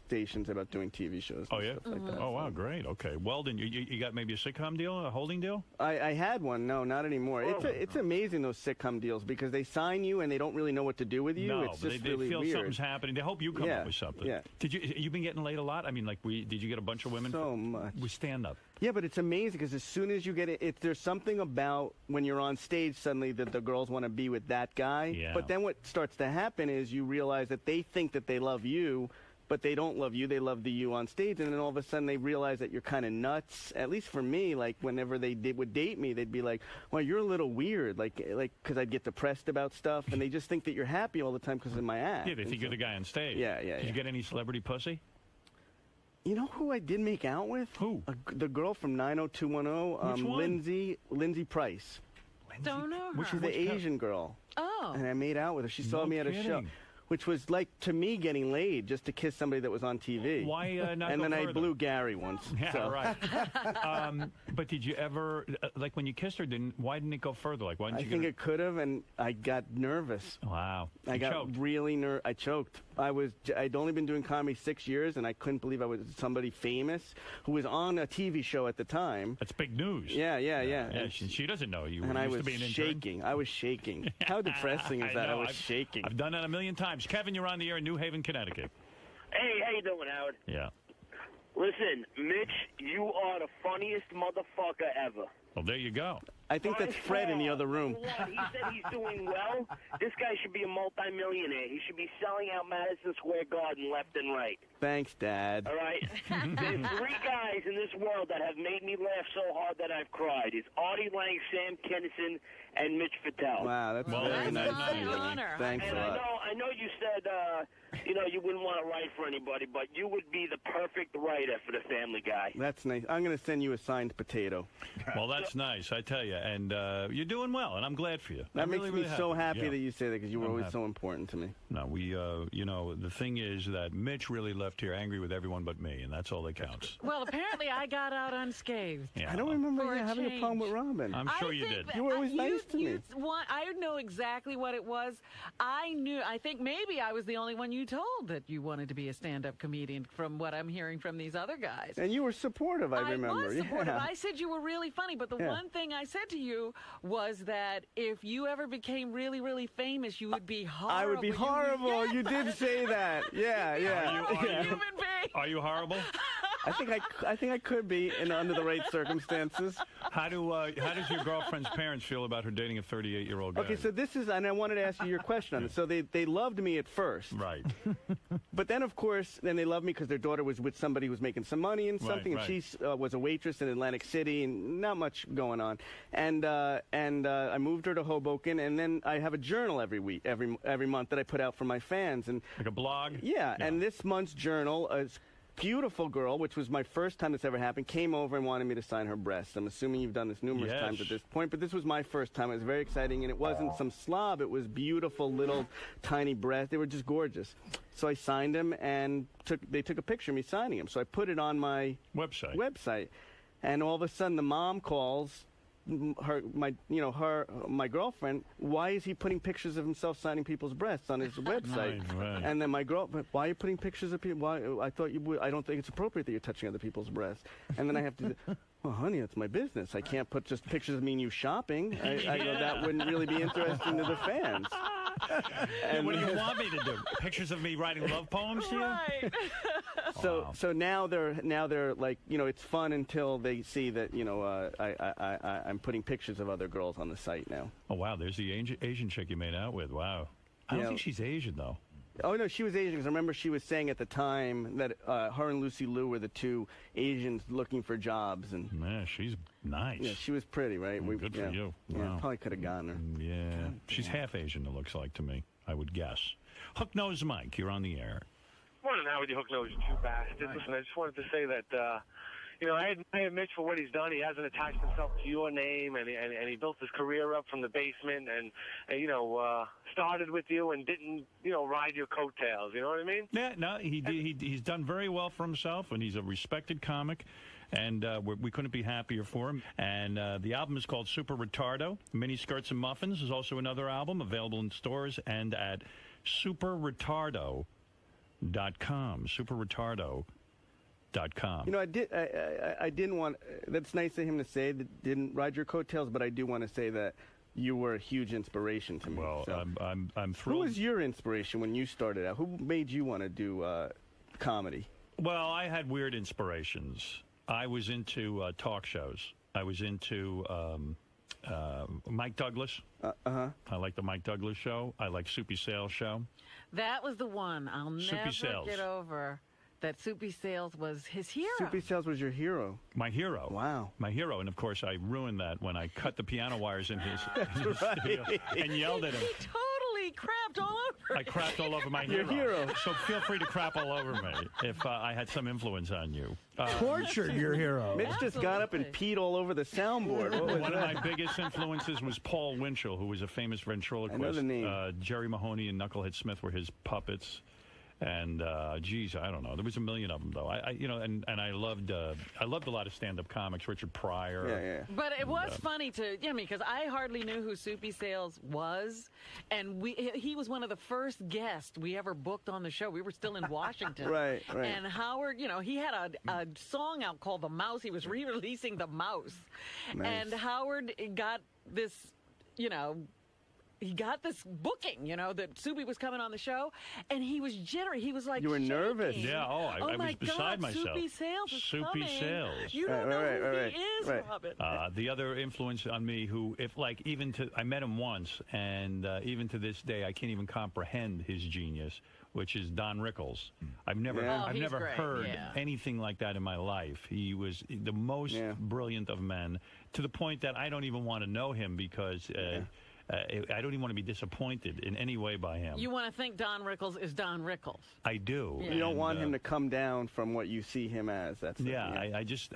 stations about doing TV shows. Oh, and yeah? stuff like that. Oh, wow, great. Okay. Weldon, you got maybe a sitcom deal, a holding deal? I had one. No, not anymore. It's amazing, those sitcom deals, because they sign you and they don't really know what to do with you. No, it's but just they really feel weird. something's happening. They hope you come Yeah, up with something. yeah. You've been getting laid a lot? I mean, did you get a bunch of women? So much. We stand up. Yeah, but it's amazing because as soon as you get it, there's something about when you're on stage suddenly that the girls want to be with that guy. Yeah. But then what starts to happen is you realize that they think that they love you, but they don't love you. They love the you on stage, and then all of a sudden they realize that you're kind of nuts. At least for me, like whenever they would date me, they'd be like, "Well, you're a little weird," like because I'd get depressed about stuff, and they just think that you're happy all the time because of my act. Yeah, they think you're the guy on stage. Yeah. Did you get any celebrity pussy? You know who I did make out with? Who? The girl from 90210, Which one? Lindsay Price. Don't know her. Which is the Asian girl. Oh. And I made out with her. She saw No me at a show. kidding. Which was like, to me, getting laid just to kiss somebody that was on TV. Why not And go then I further? blew Gary once. Yeah, so. right. But did you ever, like when you kissed her, why didn't it go further? Like, why didn't I you think get it could have, and I got nervous. Wow. I You got choked. really nervous. I choked. I'd only been doing comedy 6 years, and I couldn't believe I was somebody famous who was on a TV show at the time. That's big news. Yeah. Yeah, she doesn't know you. And I used was to be an intern. shaking. I was shaking. How depressing is that? I was shaking. I've done that a million times. Kevin, you're on the air in New Haven, Connecticut. Hey, how you doing, Howard? Yeah. Listen, Mitch, you are the funniest motherfucker ever. Well, there you go. I think that's Fred in the other room. He said he's doing well. This guy should be a multimillionaire. He should be selling out Madison Square Garden left and right. Thanks, Dad. All right? There's 3 guys in this world that have made me laugh so hard that I've cried. It's Artie Lang, Sam Kinison, and Mitch Fattel. Wow, that's very nice of you. Thanks and a lot. I know you said, you wouldn't want to write for anybody, but you would be the perfect writer for the Family Guy. That's nice. I'm going to send you a signed potato. Well, that's nice, I tell you. And you're doing well, and I'm glad for you. That I'm makes really, me really so happy Yeah. that you say that because you were I'm always happy. so important to me. No, we, the thing is that Mitch really left here angry with everyone but me, and that's all that counts. Well, apparently I got out unscathed. Yeah. I don't remember For you a having a problem with change. Robin. I'm sure you did. You were always nice to me. I know exactly what it was. I think maybe I was the only one you told that you wanted to be a stand-up comedian from what I'm hearing from these other guys. And you were supportive, I remember. I was supportive. Yeah. I said you were really funny, but the one thing I said to you was that if you ever became really, really famous, you would be horrible. I would be horrible. You did say that. Yeah, Are you horrible? I think I could be under the right circumstances. How does your girlfriend's parents feel about her dating a 38-year-old guy? Okay, so this is, and I wanted to ask you your question on this. So they loved me at first, right? But then, of course, then they loved me because their daughter was with somebody who was making some money and something, Right. and she was a waitress in Atlantic City, and not much going on. And I moved her to Hoboken, and then I have a journal every week, every month that I put out for my fans, and like a blog. Yeah, and this month's journal is. Beautiful girl, which was my first time this ever happened, came over and wanted me to sign her breasts. I'm assuming you've done this numerous times at this point, but this was my first time. It was very exciting, and it wasn't some slob. It was beautiful little tiny breasts. They were just gorgeous. So I signed them, and they took a picture of me signing them. So I put it on my website, and all of a sudden the mom calls. My girlfriend, why is he putting pictures of himself signing people's breasts on his website? Right. And then my girlfriend, why are you putting pictures of people? Why? I thought you would. I don't think it's appropriate that you're touching other people's breasts. And then I have to. Well, honey, it's my business. I can't put just pictures of me and you shopping. I go, that wouldn't really be interesting to the fans. And what do you want me to do? Pictures of me writing love poems to you? Right. So now they're like, it's fun until they see that I'm putting pictures of other girls on the site now. Oh wow, there's the Asian chick you made out with. Wow, I don't think she's Asian though. Oh no, she was Asian because I remember she was saying at the time that her and Lucy Liu were the two Asians looking for jobs, and man, she's nice. Yeah, she was pretty, right? Good for you. Yeah, Wow. probably could have gotten her. Yeah, she's half Asian. It looks like to me. I would guess. Hook Nose Mike, you're on the air. Morning, how with you, Hook Nose, you bastard. Listen, I just wanted to say that, I admire Mitch for what he's done. He hasn't attached himself to your name, and he built his career up from the basement, and started with you and didn't, ride your coattails. You know what I mean? Yeah, no, he's done very well for himself, and he's a respected comic, and we couldn't be happier for him. And the album is called Super Retardo. Mini Skirts and Muffins is also another album available in stores and at superretardo.com. Superretardo.com. I didn't want. That's nice of him to say that didn't ride your coattails, but I do want to say that you were a huge inspiration to me. Well, so. I'm thrilled. Who was your inspiration when you started out? Who made you want to do comedy? Well, I had weird inspirations. I was into talk shows. I was into Mike Douglas. I like the Mike Douglas show. I like Soupy Sales show. That was the one I'll never Sales. get over. That Soupy Sales was his hero. Soupy Sales was your hero. My hero. Wow. My hero. And, of course, I ruined that when I cut the piano wires in his studio and yelled at him. He totally crapped all over I crapped all over my Your hero. hero. So feel free to crap all over me if I had some influence on you. Tortured your hero. Mitch just got up and peed all over the soundboard. What was One that? of my biggest influences was Paul Winchell, who was a famous ventriloquist. I know the name. Jerry Mahoney and Knucklehead Smith were his puppets. And geez, I don't know. There was a million of them, though. I loved a lot of stand-up comics. Richard Pryor. Yeah. But it was funny because I hardly knew who Soupy Sales was, and he was one of the first guests we ever booked on the show. We were still in Washington, Right. And Howard, he had a song out called "The Mouse." He was re-releasing "The Mouse," Nice. and Howard got this, He got this booking, that Soupy was coming on the show, and he was jittery. He was like, You were nervous. Yeah, I was beside myself. Soupy Sales is Soupy coming. Sales. You don't know who right, he is, right. Robin. The other influence on me, I met him once, and even to this day, I can't even comprehend his genius, which is Don Rickles. I've never great. heard Yeah. anything like that in my life. He was the most brilliant of men, to the point that I don't even want to know him because I don't even want to be disappointed in any way by him. You want to think Don Rickles is Don Rickles. I do. Yeah. You don't want him to come down from what you see him as. I just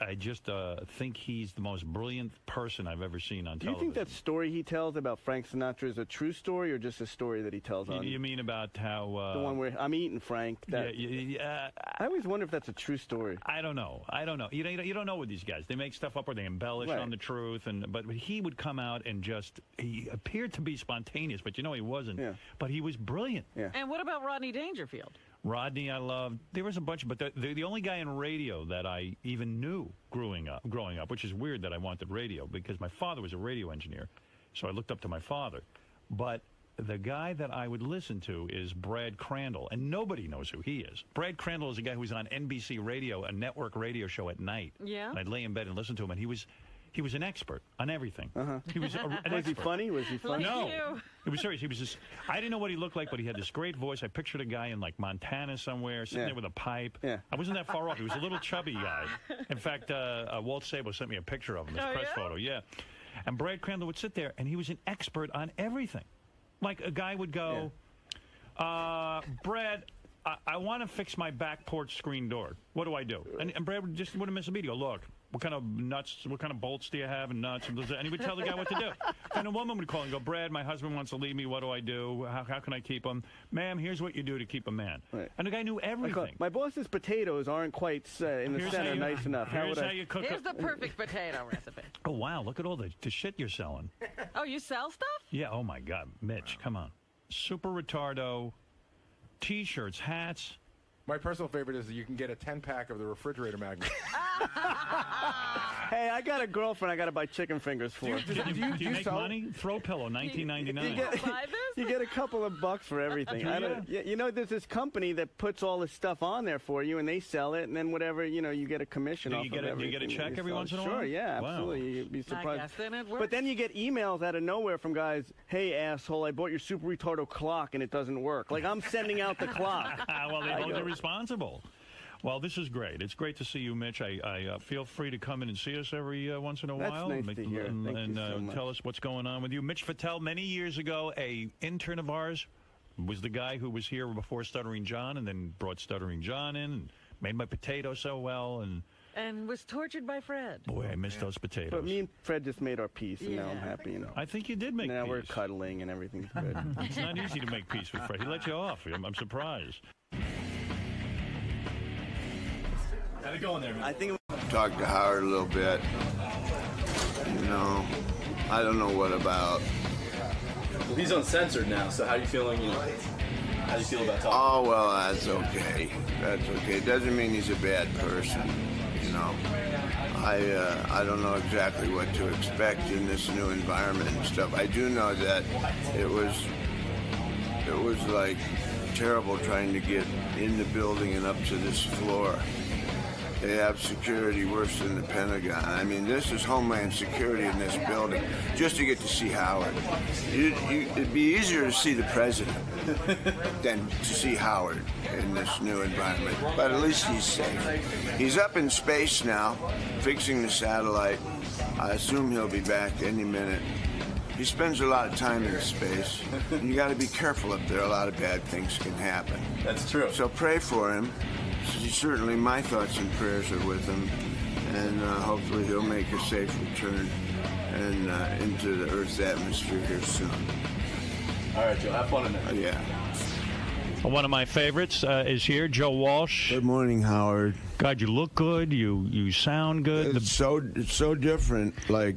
think he's the most brilliant person I've ever seen on Do you television. think that story he tells about Frank Sinatra is a true story or just a story that he tells on? You mean about how the one where I'm eating Frank? I always wonder if that's a true story. I don't know. You don't know with these guys. They make stuff up or they embellish on the truth. But he would come out and he appeared to be spontaneous, but he wasn't. Yeah. But he was brilliant. Yeah. And what about Rodney Dangerfield? Rodney, I loved. There was a bunch, but the only guy in radio that I even knew growing up, which is weird that I wanted radio because my father was a radio engineer, so I looked up to my father. But the guy that I would listen to is Brad Crandall, and nobody knows who he is. Brad Crandall is a guy who was on NBC Radio, a network radio show at night. Yeah. And I'd lay in bed and listen to him, and he was an expert on everything. He was an Was expert. he funny? Was he funny? No. It was serious. He was just, I didn't know what he looked like, but he had this great voice. I pictured a guy in like Montana somewhere, sitting there with a pipe. Yeah. I wasn't that far off. He was a little chubby guy. In fact, Walt Sabo sent me a picture of him, this press photo. Yeah. And Brad Crandall would sit there, and he was an expert on everything. Like a guy would go, Brad, I want to fix my back porch screen door. What do I do? And Brad wouldn't miss a beat. He'd go, look, what kind of nuts, what kind of bolts do you have and nuts? And he would tell the guy what to do. And a woman would call and go, Brad, my husband wants to leave me. What do I do? How can I keep him? Ma'am, here's what you do to keep a man. Right. And the guy knew everything. My boss's potatoes aren't quite in the center nice enough. Here's how you cook Here's the perfect potato recipe. Oh, wow. Look at all the shit you're selling. Oh, you sell stuff? Yeah. Oh, my God. Mitch, come on. Super Retardo, T-shirts, hats. My personal favorite is that you can get a 10-pack of the refrigerator magnet. Hey, I got a girlfriend I got to buy chicken fingers for. Do you make money? Throw Pillow, $19.99. You get a couple of bucks for everything. You know, there's this company that puts all this stuff on there for you, and they sell it, and then whatever, you get a commission off of everything. Do you get a check every once in a while? Sure, yeah, Wow. absolutely. You'd be surprised. I guess then it works. But then you get emails out of nowhere from guys, hey, asshole, I bought your Super Retardo clock, and it doesn't work. Like, I'm sending out the clock. Well, they hold you responsible. Well, this is great. It's great to see you, Mitch. I feel free to come in and see us every once in a while. That's nice to hear. Thank you so much. Tell us what's going on with you. Mitch Fattel, many years ago, a intern of ours, was the guy who was here before Stuttering John and then brought Stuttering John in and made my potatoes so well. And was tortured by Fred. Boy, I miss those potatoes. But me and Fred just made our peace, and now I'm happy, I think you did make now peace. we're cuddling, and everything's good. It's not easy to make peace with Fred. He let you off. I'm surprised. How's it going there, man? I think talked to Howard a little bit. I don't know what about. Well, he's uncensored now, so how are you feeling? How do you feel about talking? Oh, well, that's okay. That's okay. It doesn't mean he's a bad person. I don't know exactly what to expect in this new environment and stuff. I do know that it was like terrible trying to get in the building and up to this floor. They have security worse than the Pentagon. I mean, this is Homeland Security in this building, just to get to see Howard. It'd be easier to see the president than to see Howard in this new environment. But at least he's safe. He's up in space now, fixing the satellite. I assume he'll be back any minute. He spends a lot of time in space, and you got to be careful up there. A lot of bad things can happen. That's true. So pray for him. Certainly my thoughts and prayers are with him, and hopefully he'll make a safe return and into the Earth's atmosphere here soon. All right, Joe, have fun in there. Yeah. One of my favorites is here, Joe Walsh. Good morning, Howard. God, you look good. You sound good. It's so different, like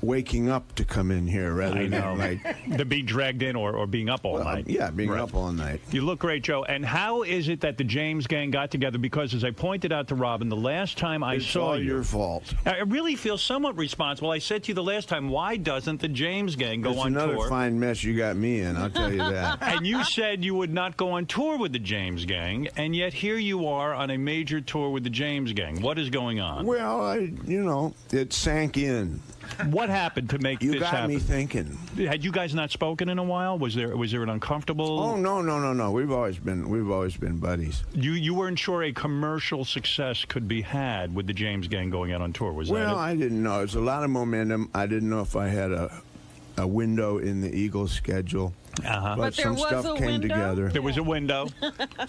waking up to come in here rather than like to be dragged in or being up all night. Yeah, being up all night. You look great, Joe. And how is it that the James Gang got together? Because as I pointed out to Robin, the last time I saw you, it's all your fault. I really feel somewhat responsible. I said to you the last time, why doesn't the James Gang go on another tour? Fine mess you got me in, I'll tell you that. And you said you would not go on tour with the James Gang, and yet here you are on a major tour with the James Gang. What is going on? Well, it sank in. What happened to make this happen? You got me thinking. Had you guys not spoken in a while? Was there an uncomfortable? Oh no. We've always been buddies. You weren't sure a commercial success could be had with the James Gang going out on tour. Was that it? Well, I didn't know. There's a lot of momentum. I didn't know if I had a window in the Eagles schedule. But some stuff came together. There was a window.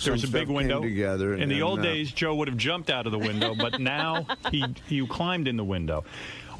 There was a big window. Came together. In the old days, Joe would have jumped out of the window, but now you climbed in the window.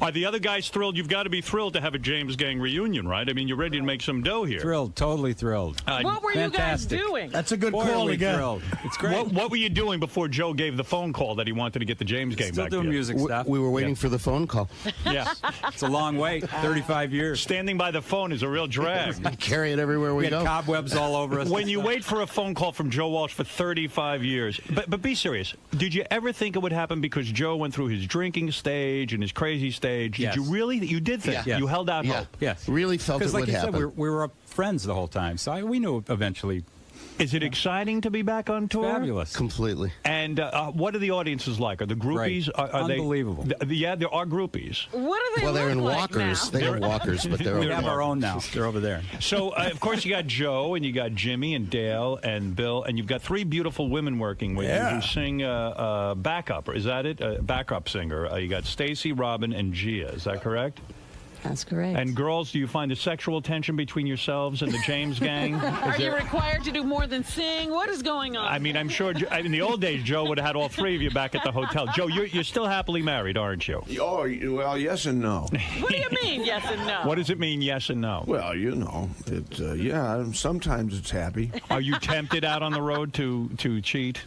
Are the other guys thrilled? You've got to be thrilled to have a James Gang reunion, right? I mean, you're ready to make some dough here. Thrilled, totally thrilled. What were Fantastic. you guys doing? That's a good Boy, call are we again. thrilled. It's great. What were you doing before Joe gave the phone call that he wanted to get the James Gang Still back doing together? music stuff. We were waiting for the phone call. Yeah. It's a long wait, 35 years. Standing by the phone is a real drag. Carry it everywhere we We go. had cobwebs all over us. When you wait for a phone call from Joe Walsh for 35 years, but be serious, did you ever think it would happen because Joe went through his drinking stage and his crazy stage? Yes. Did you really? You did think? Yeah. You held out hope? Yes. Really felt it Because, like would you happen. said, we were friends the whole time, so we knew eventually. Is it exciting to be back on tour? Fabulous. Completely. And what are the audiences like? Are the groupies? Great. Are Unbelievable. Yeah, there are groupies. What do they Well, they're look in like walkers. now? They have walkers, but they're We over have there. our own now. They're over there. So, of course, you got Joe, and you got Jimmy, and Dale, and Bill, and you've got three beautiful women working with you who sing backup. Is that it? Backup singer. You got Stacy, Robin, and Gia. Is that correct? That's correct. And girls, do you find a sexual tension between yourselves and the James Gang? Are you required to do more than sing? What is going on? I mean, I'm sure in the old days, Joe would have had all three of you back at the hotel. Joe, you're still happily married, aren't you? Oh, well, yes and no. What do you mean, yes and no? What does it mean, yes and no? Well, you know, yeah, sometimes it's happy. Are you tempted out on the road to cheat?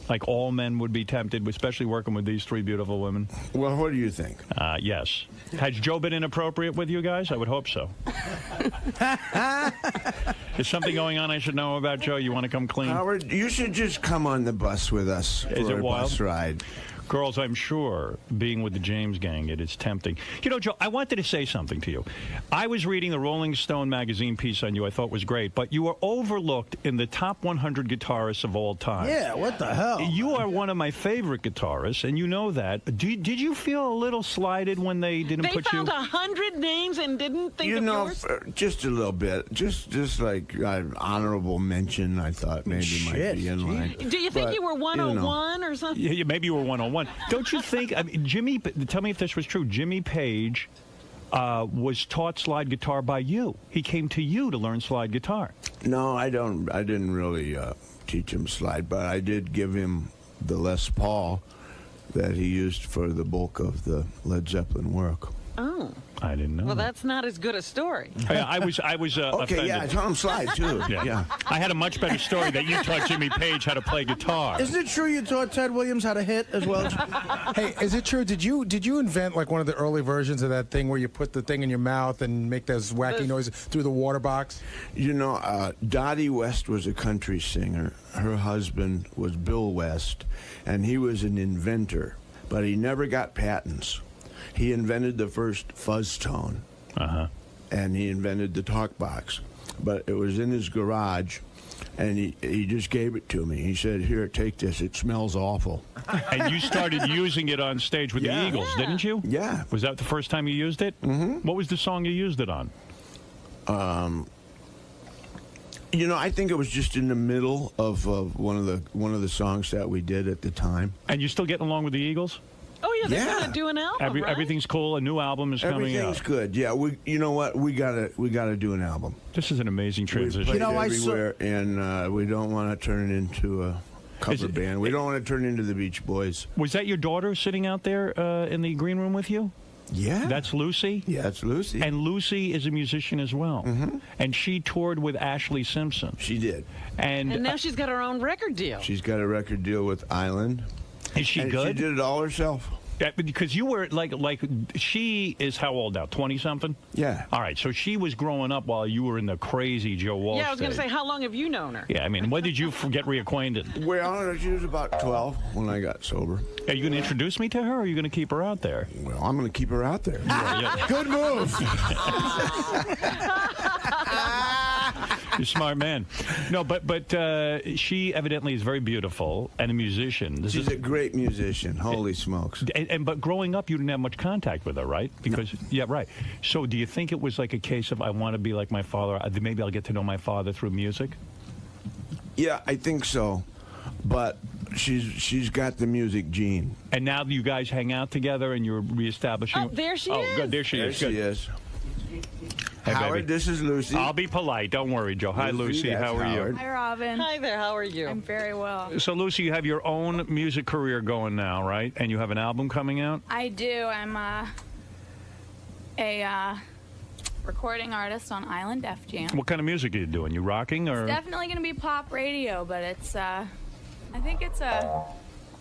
Like all men would be tempted, especially working with these three beautiful women? Well, what do you think? Yes. Has Joe been inappropriate with you guys? I would hope so. Is something going on I should know about, Joe? You want to come clean? Howard, you should just come on the bus with us Is for it a wild? bus ride. Girls, I'm sure, being with the James Gang, it is tempting. You know, Joe, I wanted to say something to you. I was reading the Rolling Stone magazine piece on you I thought was great, but you were overlooked in the top 100 guitarists of all time. Yeah, what the hell? You are one of my favorite guitarists, and you know that. Did you feel a little slighted when they didn't They put you... found 100 names and didn't think You of know, yours? just a little bit. Just like an honorable mention, I thought maybe might be in line. Do you think But, you were 101 or something? Yeah, maybe you were 101. Don't you think, I mean, Jimmy, tell me if this was true, Jimmy Page was taught slide guitar by you. He came to you to learn slide guitar. No, I didn't really teach him slide, but I did give him the Les Paul that he used for the bulk of the Led Zeppelin work. Oh. I didn't know. Well, that's not as good a story. I was Okay, offended. yeah, I taught him slide too. Yeah. I had a much better story that you taught Jimmy Page how to play guitar. Isn't it true you taught Ted Williams how to hit as well? Hey, is it true? Did you invent like one of the early versions of that thing where you put the thing in your mouth and make those wacky noises through the water box? You know, Dottie West was a country singer. Her husband was Bill West, and he was an inventor, but he never got patents. He invented the first fuzz tone, and he invented the talk box, but it was in his garage, and he just gave it to me. He said, "Here, take this. It smells awful." And you started using it on stage with the Eagles, didn't you? Yeah. Was that the first time you used it? Mm-hmm. What was the song you used it on? You know, I think it was just in the middle of one of the songs that we did at the time. And you still getting along with the Eagles? Oh, yeah, they're Yeah. going to do an album, right? Everything's cool. A new album is coming out. Everything's good. Yeah, you know what? We gotta do an album. This is an amazing We transition. played everywhere, and we don't want to turn it into a cover band. We don't want to turn it into the Beach Boys. Was that your daughter sitting out there in the green room with you? Yeah. That's Lucy? Yeah, it's Lucy. And Lucy is a musician as well. Mm-hmm. And she toured with Ashley Simpson. She did. And now she's got her own record deal. She's got a record deal with Island. Is she good? She did it all herself. Yeah, because you were like she is how old now? 20-something? Yeah. All right, so she was growing up while you were in the crazy Joe Walsh Yeah, I was going to stage. say, how long have you known her? Yeah, I mean, when did you get reacquainted? Well, she was about 12 when I got sober. Are you going to introduce me to her, or are you going to keep her out there? Well, I'm going to keep her out there. Yeah. Good move. You're a smart man. No, but she evidently is very beautiful and a musician. She's a great musician. Holy smokes. But growing up, you didn't have much contact with her, right? Because yeah, right. So do you think it was like a case of I want to be like my father? Maybe I'll get to know my father through music? Yeah, I think so. But she's got the music gene. And now you guys hang out together and you're reestablishing. Oh, there she is. Oh, good. There she is. There she Good. is. Hey, Howard, baby. this is Lucy. I'll be polite. Don't worry, Joe. Hi, Lucy. that's How are Howard. you? Hi, Robin. Hi there. How are you? I'm very well. So, Lucy, you have your own music career going now, right? And you have an album coming out? I do. I'm a recording artist on Island Def Jam. What kind of music are you doing? You rocking or? It's definitely going to be pop radio, but it's I think it's a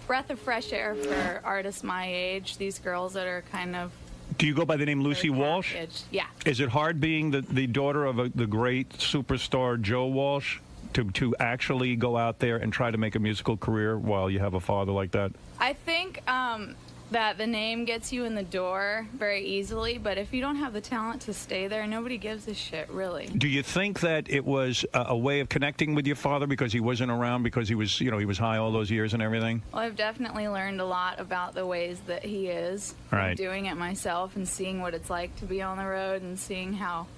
breath of fresh air for artists my age. These girls that are kind of. Do you go by the name Lucy Walsh? Yeah. Is it hard being the daughter of the great superstar Joe Walsh to actually go out there and try to make a musical career while you have a father like that? I think that the name gets you in the door very easily, but if you don't have the talent to stay there, nobody gives a shit, really. Do you think that it was a way of connecting with your father because he wasn't around, because he was, he was high all those years and everything? Well, I've definitely learned a lot about the ways that he is. Right. Doing it myself and seeing what it's like to be on the road and seeing how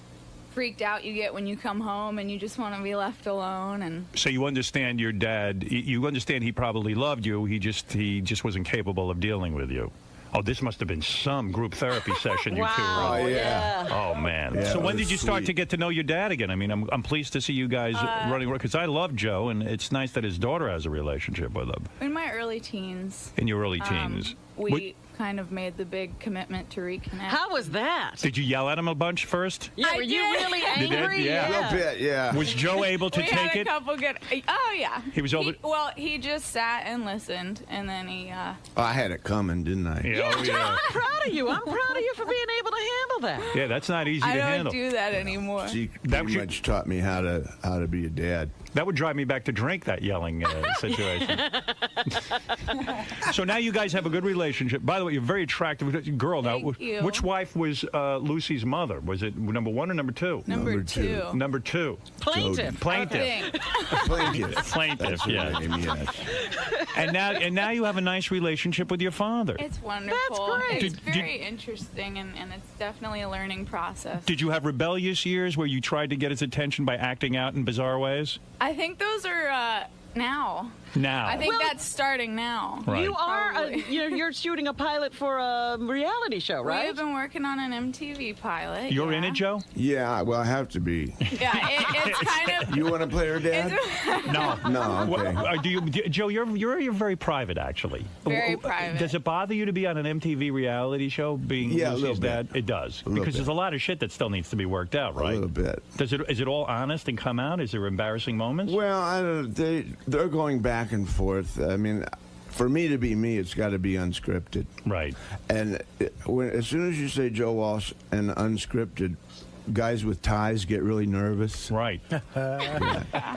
freaked out you get when you come home and you just want to be left alone. And so you understand your dad. You understand he probably loved you. He just wasn't capable of dealing with you. Oh, this must have been some group therapy session you two were on. Oh, yeah. Oh, man. Yeah, so when it did was you start sweet. to get to know your dad again? I mean, I'm pleased to see you guys running, because I love Joe, and it's nice that his daughter has a relationship with him. in my early teens. In your early teens. We kind of made the big commitment to reconnect. How was that? Did you yell at him a bunch first? Yeah, were you really You did? angry? Yeah. A little bit, yeah. Was Joe able to we take had a it? couple good. Oh yeah. He was over. Well, he just sat and listened, and then he. I had it coming, didn't I? Yeah, oh, Joe, yeah. I'm proud of you. I'm proud of you for being able to handle that. Yeah, that's not easy I to don't handle. do that anymore. She pretty much taught me how to be a dad. That would drive me back to drink, that yelling situation. So now you guys have a good relationship. By the way, you're a very attractive girl. Now, Thank you. which wife was Lucy's mother? Was it number one or number two? Number two. Number two. Plaintiff. Plaintiff. Plaintiff. Plaintiff, That's yeah. her name, yes. And now you have a nice relationship with your father. It's wonderful. That's great. It's very interesting, and it's definitely a learning process. Did you have rebellious years where you tried to get his attention by acting out in bizarre ways? I think those are now. Now. I think that's starting now. Right. You are, you're shooting a pilot for a reality show, right? We've been working on an MTV pilot. You're in yeah. it, Joe? Yeah, well, I have to be. Yeah, it's kind of. You want to play her dad? No. No, okay. Joe, you're very private, actually. Very private. Does it bother you to be on an MTV reality show, being Yeah, a Lucy's little bit. dad? It does, A little because bit. there's a lot of shit that still needs to be worked out, right? A little bit. Is it all honest and come out? Is there embarrassing moments? Well, I don't, they're going back and forth. I mean, for me to be me, it's got to be unscripted. Right. And as soon as you say Joe Walsh and unscripted, guys with ties get really nervous. Right.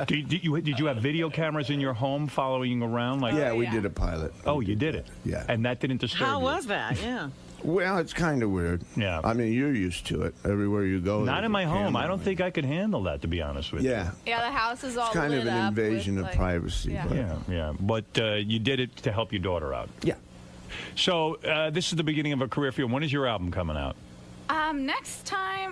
Did you have video cameras in your home following you around? Yeah, we did a pilot. Oh, you did it? Yeah. And that didn't disturb How you? was that? Yeah. Well, it's kind of weird. Yeah. I mean, you're used to it. Everywhere you go. Not there's in my a home. camera. I don't think I could handle that, to be honest with Yeah. Yeah, the house is all It's kind lit of an up invasion with, of like, privacy. yeah. But you. Yeah. But you did it to help your daughter out. Yeah. So this is the beginning of a career for you. When is your album coming out?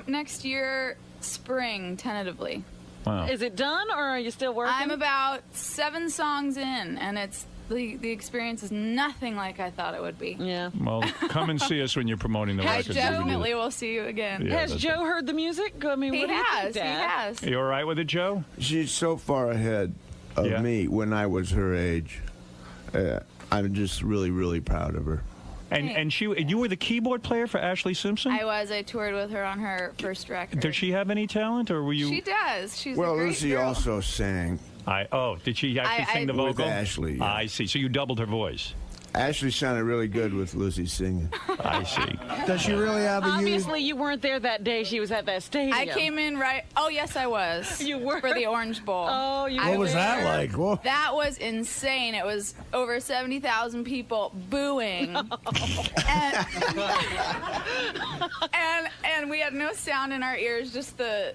Next year, spring, tentatively. Wow. Is it done, or are you still working? I'm about 7 songs in, and it's the experience is nothing like I thought it would be. Yeah. Well, come and see us when you're promoting the I record. definitely will see you again. Yeah, Has that's Joe heard the music? I mean, He what do you has. think, He Dad? has. You all right with it, Joe? She's so far ahead of Yeah. me when I was her age. I'm just really, really proud of her. And you were the keyboard player for Ashley Simpson? I toured with her on her first record. Does she have any talent, or were you? She does. She's Well, a great Lucy girl. also sang. Did she actually sing the With vocal? Ashley, yeah. I see. So you doubled her voice. Ashley sounded really good with Lucy singing. I see. Does she really have a Obviously, you weren't there that day she was at that stadium. I came in right. Oh yes, I was. You were for the Orange Bowl. Oh, you I What was that like? Whoa. That was insane. It was over 70,000 people booing, and we had no sound in our ears, just the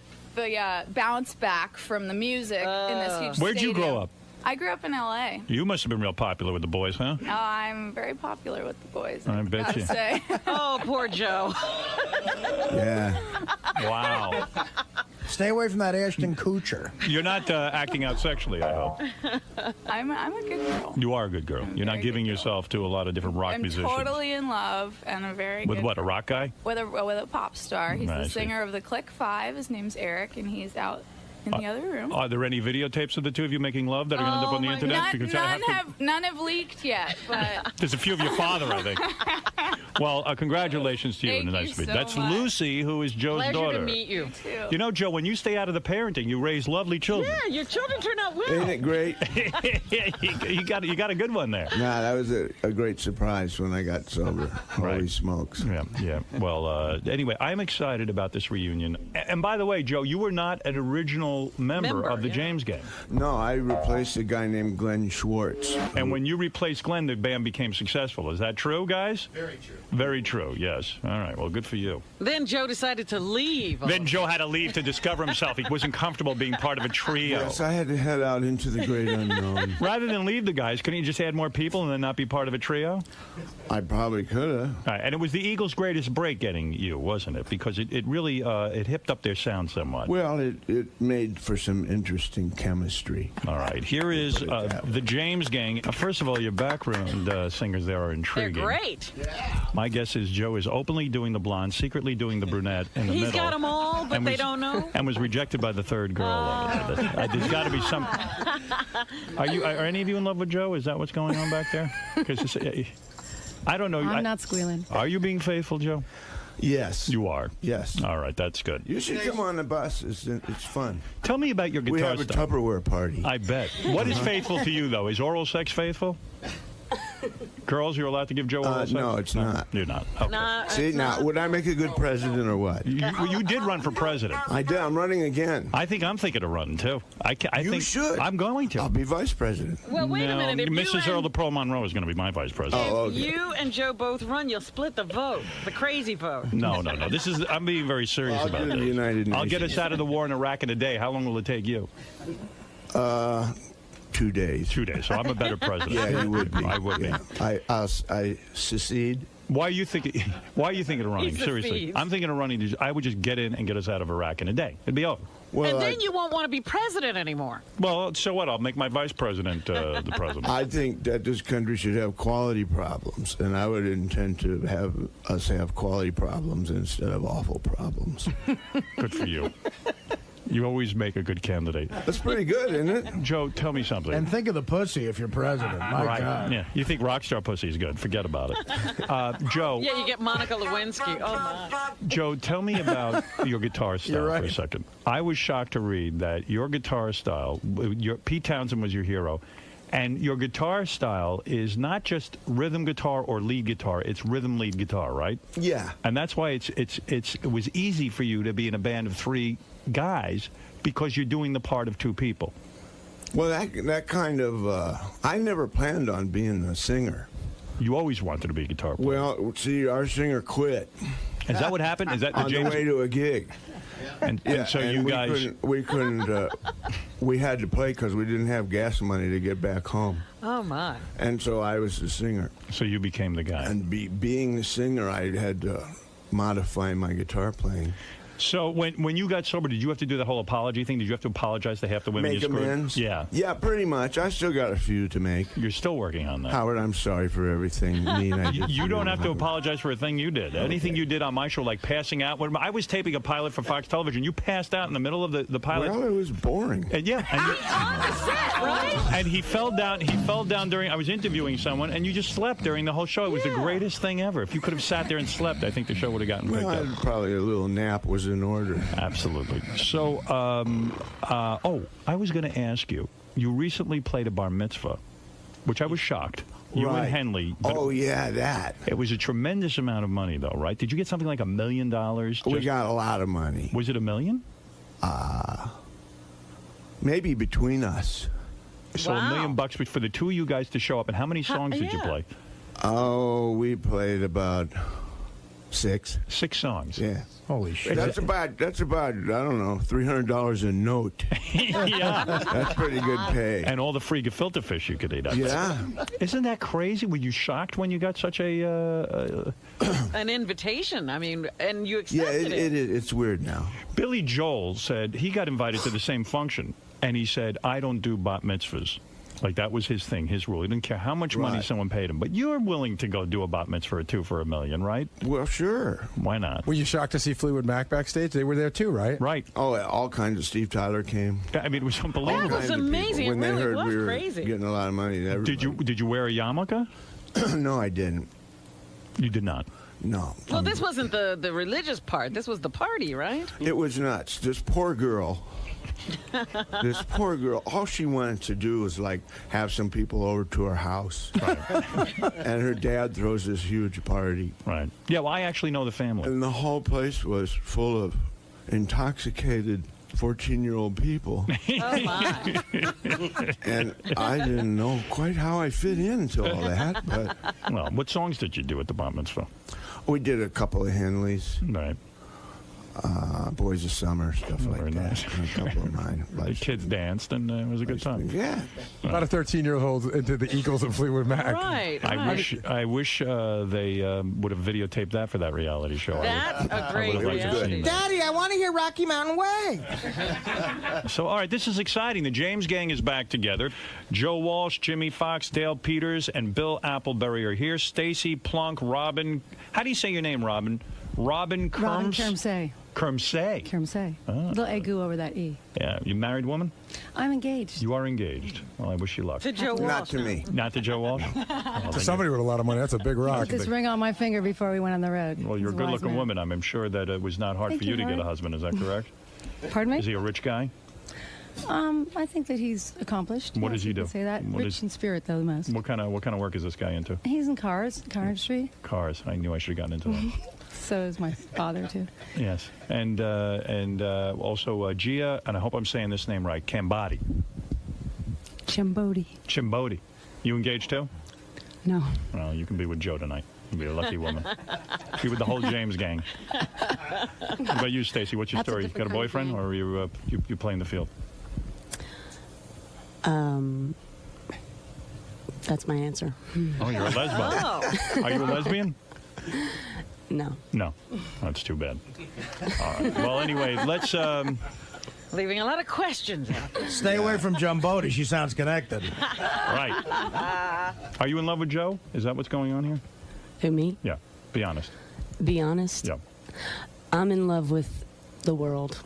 bounce back from the music in this huge Where'd you stadium. grow up? I grew up in L.A. You must have been real popular with the boys, huh? Oh, I'm very popular with the boys. I bet gotta you. say. Oh, poor Joe. Yeah. Wow. Stay away from that Ashton Kutcher. You're not acting out sexually, I hope. I'm a good girl. You are a good girl. You're not giving yourself to a lot of different rock I'm musicians. totally in love and a very With good what, a rock guy? with a pop star. He's I the see. singer of the Click Five. His name's Eric, and he's out in the other room. Are there any videotapes of the two of you making love that are going to end up on the internet? Because I have to- None have leaked yet, but There's a few of your father, I think. Well, congratulations to you. Thank and a you nice to meet so That's much. Lucy, who is Joe's Pleasure daughter. to meet you. Too. You know, Joe, when you stay out of the parenting, you raise lovely children. Yeah, your children turn out well. Ain't it great? you got a good one there. Nah, that was a great surprise when I got sober. Holy smokes. Yeah. Well, anyway, I'm excited about this reunion. And by the way, Joe, you were not an original member of the James Gang. No, I replaced a guy named Glenn Schwartz. And when you replaced Glenn, the band became successful. Is that true, guys? Very true. Very true, yes. All right, well, good for you. Then Joe decided to leave. Then Joe had to leave to discover himself. He wasn't comfortable being part of a trio. Yes, I had to head out into the great unknown. Rather than leave the guys, couldn't you just add more people and then not be part of a trio? I probably could have. All right, and it was the Eagles' greatest break getting you, wasn't it? Because it really it hipped up their sound somewhat. Well, it made for some interesting chemistry. All right, here is the James Gang. First of all, your background singers there are They're intriguing. great. My guess is Joe is openly doing the blonde, secretly doing the brunette in the He's middle. got them all, but and they was- don't know. And was rejected by the third girl. over there. There's got to be some. Are any of you in love with Joe? Is that what's going on back there? Because I don't know. I'm not squealing. Are you being faithful, Joe? Yes. You are? Yes. All right, that's good. You should come on the bus. It's fun. Tell me about your guitar We have a style. Tupperware party. I bet. What is faithful to you, though? Is oral sex faithful? Girls, you're allowed to give Joe oral sex? No, it's not. You're not. Okay. No, See, now, would I make a good president or what? You did run for president. I did. I'm running again. I'm thinking of running, too. I You think should. I'm going to. I'll be vice president. Well, wait a minute. If Mrs. you Earl and, DePro Monroe is going to be my vice president. Oh, if you and Joe both run, you'll split the vote, the crazy vote. No. I'm being very serious I'll about do this. the United I'll get Nations. us out of the war in Iraq in a day. How long will it take you? 2 days. 2 days. So I'm a better president. Yeah, you would be. I would be. I secede. Why are you thinking of running? He Seriously, secedes. I'm thinking of running. I would just get in and get us out of Iraq in a day. It'd be over. Well, And then you won't want to be president anymore. Well, so what? I'll make my vice president the president. I think that this country should have quality problems, and I would intend to have us have quality problems instead of awful problems. Good for you. You always make a good candidate. That's pretty good, isn't it? Joe, tell me something. And think of the pussy if you're president. My Right. God. Yeah. You think rockstar pussy is good? Forget about it. Joe. Yeah, you get Monica Lewinsky. Oh, my. Joe, tell me about your guitar style You're right. for a second. I was shocked to read that your guitar style, Pete Townsend was your hero, and your guitar style is not just rhythm guitar or lead guitar, it's rhythm lead guitar, right? Yeah. And that's why it was easy for you to be in a band of three guys because you're doing the part of two people. Well, that kind of I never planned on being a singer. You always wanted to be a guitar player. Well, see, our singer quit. Is that what happened? Is that the on James? the way to a gig? And so you we guys couldn't. We had to play because we didn't have gas money to get back home. Oh, my. And so I was the singer. So you became the guy. And being the singer, I had to modify my guitar playing. So when you got sober, did you have to do the whole apology thing? Did you have to apologize to half the women Make you screwed? amends? Yeah. Yeah, pretty much. I still got a few to make. You're still working on that. Howard, I'm sorry for everything mean I did. You to don't have to Howard. apologize for a thing you did. Anything you did on my show, like passing out. When I was taping a pilot for Fox Television, you passed out in the middle of the pilot. Well, it was boring. And yeah, and, On the set, right? and he fell down. He fell down during. I was interviewing someone, and you just slept during the whole show. It was the greatest thing ever. If you could have sat there and slept, I think the show would have gotten picked Well, up. probably a little nap was in order. Absolutely. So, I was going to ask you. You recently played a bar mitzvah, which I was shocked. You Right. and Henley. but Oh, yeah, that. It was a tremendous amount of money, though, right? Did you get something like $1 million? We got a lot of money. Was it $1 million? Maybe between us. So $1 million bucks for the two of you guys to show up. And how many songs did you yeah. play? Oh, we played about 6. 6 songs. Yeah. Holy shit. That's about I don't know, $300 a note. Yeah. That's pretty good pay. And all the free gefilte fish you could eat. Yeah. Isn't that crazy? Were you shocked when you got such a... An invitation. I mean, and you Yeah, accepted it's weird now. Billy Joel said he got invited to the same function, and he said, I don't do bat mitzvahs. Like, that was his thing, his rule. He didn't care how much money Right. someone paid him. But you're willing to go do a bat mitzvah or two for $1 million, right? Well, sure. Why not? Were you shocked to see Fleetwood Mac backstage? They were there too, right? Right. Oh, all kinds of Steve Tyler came. I mean, it was unbelievable. That was Kinds of people. amazing. It When they really heard was we were crazy. getting a lot of money. Did you wear a yarmulke? No, I didn't. You did not. No. Well, this wasn't the religious part. This was the party, right? It was nuts. This poor girl. All she wanted to do was like have some people over to her house. And her dad throws this huge party. Right. Yeah, well, I actually know the family. And the whole place was full of intoxicated 14-year-old people. Oh, my. And I didn't know quite how I fit into all that. But Well, what songs did you do at the bar mitzvah? we did a couple of Henleys. Right. Boys of Summer, stuff like Very that. nice. And a couple of mine. The kids danced, and it was a good time. Yeah. A lot of 13-year-olds into the Eagles and Fleetwood Mac. Right. I wish they would have videotaped that for that reality show. That's a great reality. Daddy, I want to hear Rocky Mountain Way. So, all right, this is exciting. The James Gang is back together. Joe Walsh, Jimmy Fox, Dale Peters, and Bill Appleberry are here. Stacy Plunk, Robin. How do you say your name, Robin? Robin Kerms? Robin Kermsay. Kermsay. Kermsay. Ah. Little egu over that E. Yeah, you married woman? I'm engaged. You are engaged. Well, I wish you luck. To Joe Walsh. Not to me. Not to Joe Walsh? To somebody with a lot of money, that's a big rock. Put this ring on my finger before we went on the road. Well, you're a He's wise good-looking man. woman. I'm sure that it was not hard Thank for you you, to get a Howard. husband. Is that correct? Pardon me? Is he a rich guy? I think that he's accomplished. What Yes, does he you do? can say that. What Rich is- in spirit, though, the most. What kind of work is this guy into? He's in car industry. Cars. I knew I should have gotten into that. So is my father, too. Yes, and also Gia, and I hope I'm saying this name right, Cambodi. Chimbodi. You engaged too? No. Well, you can be with Joe tonight. You'll be a lucky woman. Be with the whole James Gang. What about you, Stacy? What's your That's a story? different Got a kind of boyfriend, gang. or are you playing the field? That's my answer. Oh, you're a lesbian. Oh. Are you a lesbian? No. No. That's too bad. All right. Well, anyway, let's. Leaving a lot of questions out there. Stay away from Jumbodi. She sounds connected. Right. Are you in love with Joe? Is that what's going on here? Who, me? Yeah. Be honest. Be honest? Yeah. I'm in love with the world.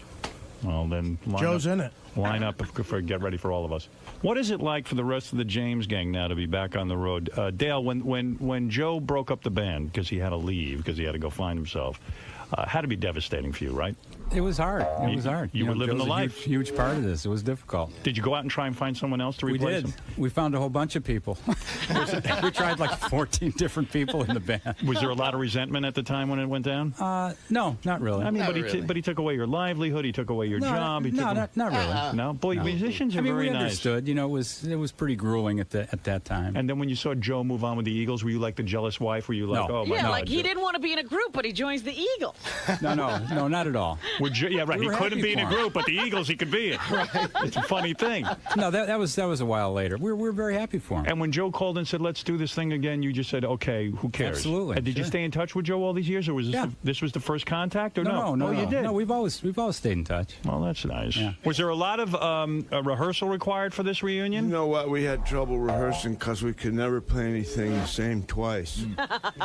Well, then Joe's in it. Line up for Get Ready for All of Us. What is it like for the rest of the James Gang now to be back on the road? Dale, when Joe broke up the band because he had to leave, because he had to go find himself, had to be devastating for you, right? It was hard. It was hard. You were living Joe's the a life. Huge part of this. It was difficult. Did you go out and try and find someone else to replace We did. him? We found a whole bunch of people. We tried like 14 different people in the band. Was there a lot of resentment at the time when it went down? No, not really. I mean, Not but really. but he took away your livelihood. He took away your No, job. He no, took not really. No, boy, No. musicians are I mean, very we nice. understood. You know, it was pretty grueling at that time. And then when you saw Joe move on with the Eagles, were you like the jealous wife? Were you like, No. oh my Yeah, God? like he didn't want to be in a group, but he joins the Eagles. No, not at all. Yeah, right. We He were couldn't happy be in a for him. group, but the Eagles he could be in. It's a funny thing. No, that was a while later. We were very happy for him. And when Joe called and said, "Let's do this thing again," you just said, "Okay, who cares?" Absolutely, And did you sure. stay in touch with Joe all these years, or was this Yeah. this was the first contact, or no? No, Oh, you did. No, we've always stayed in touch. Well, that's nice. Yeah. Was there a lot of rehearsal required for this reunion? You know what? We had trouble rehearsing because we could never play anything the same twice.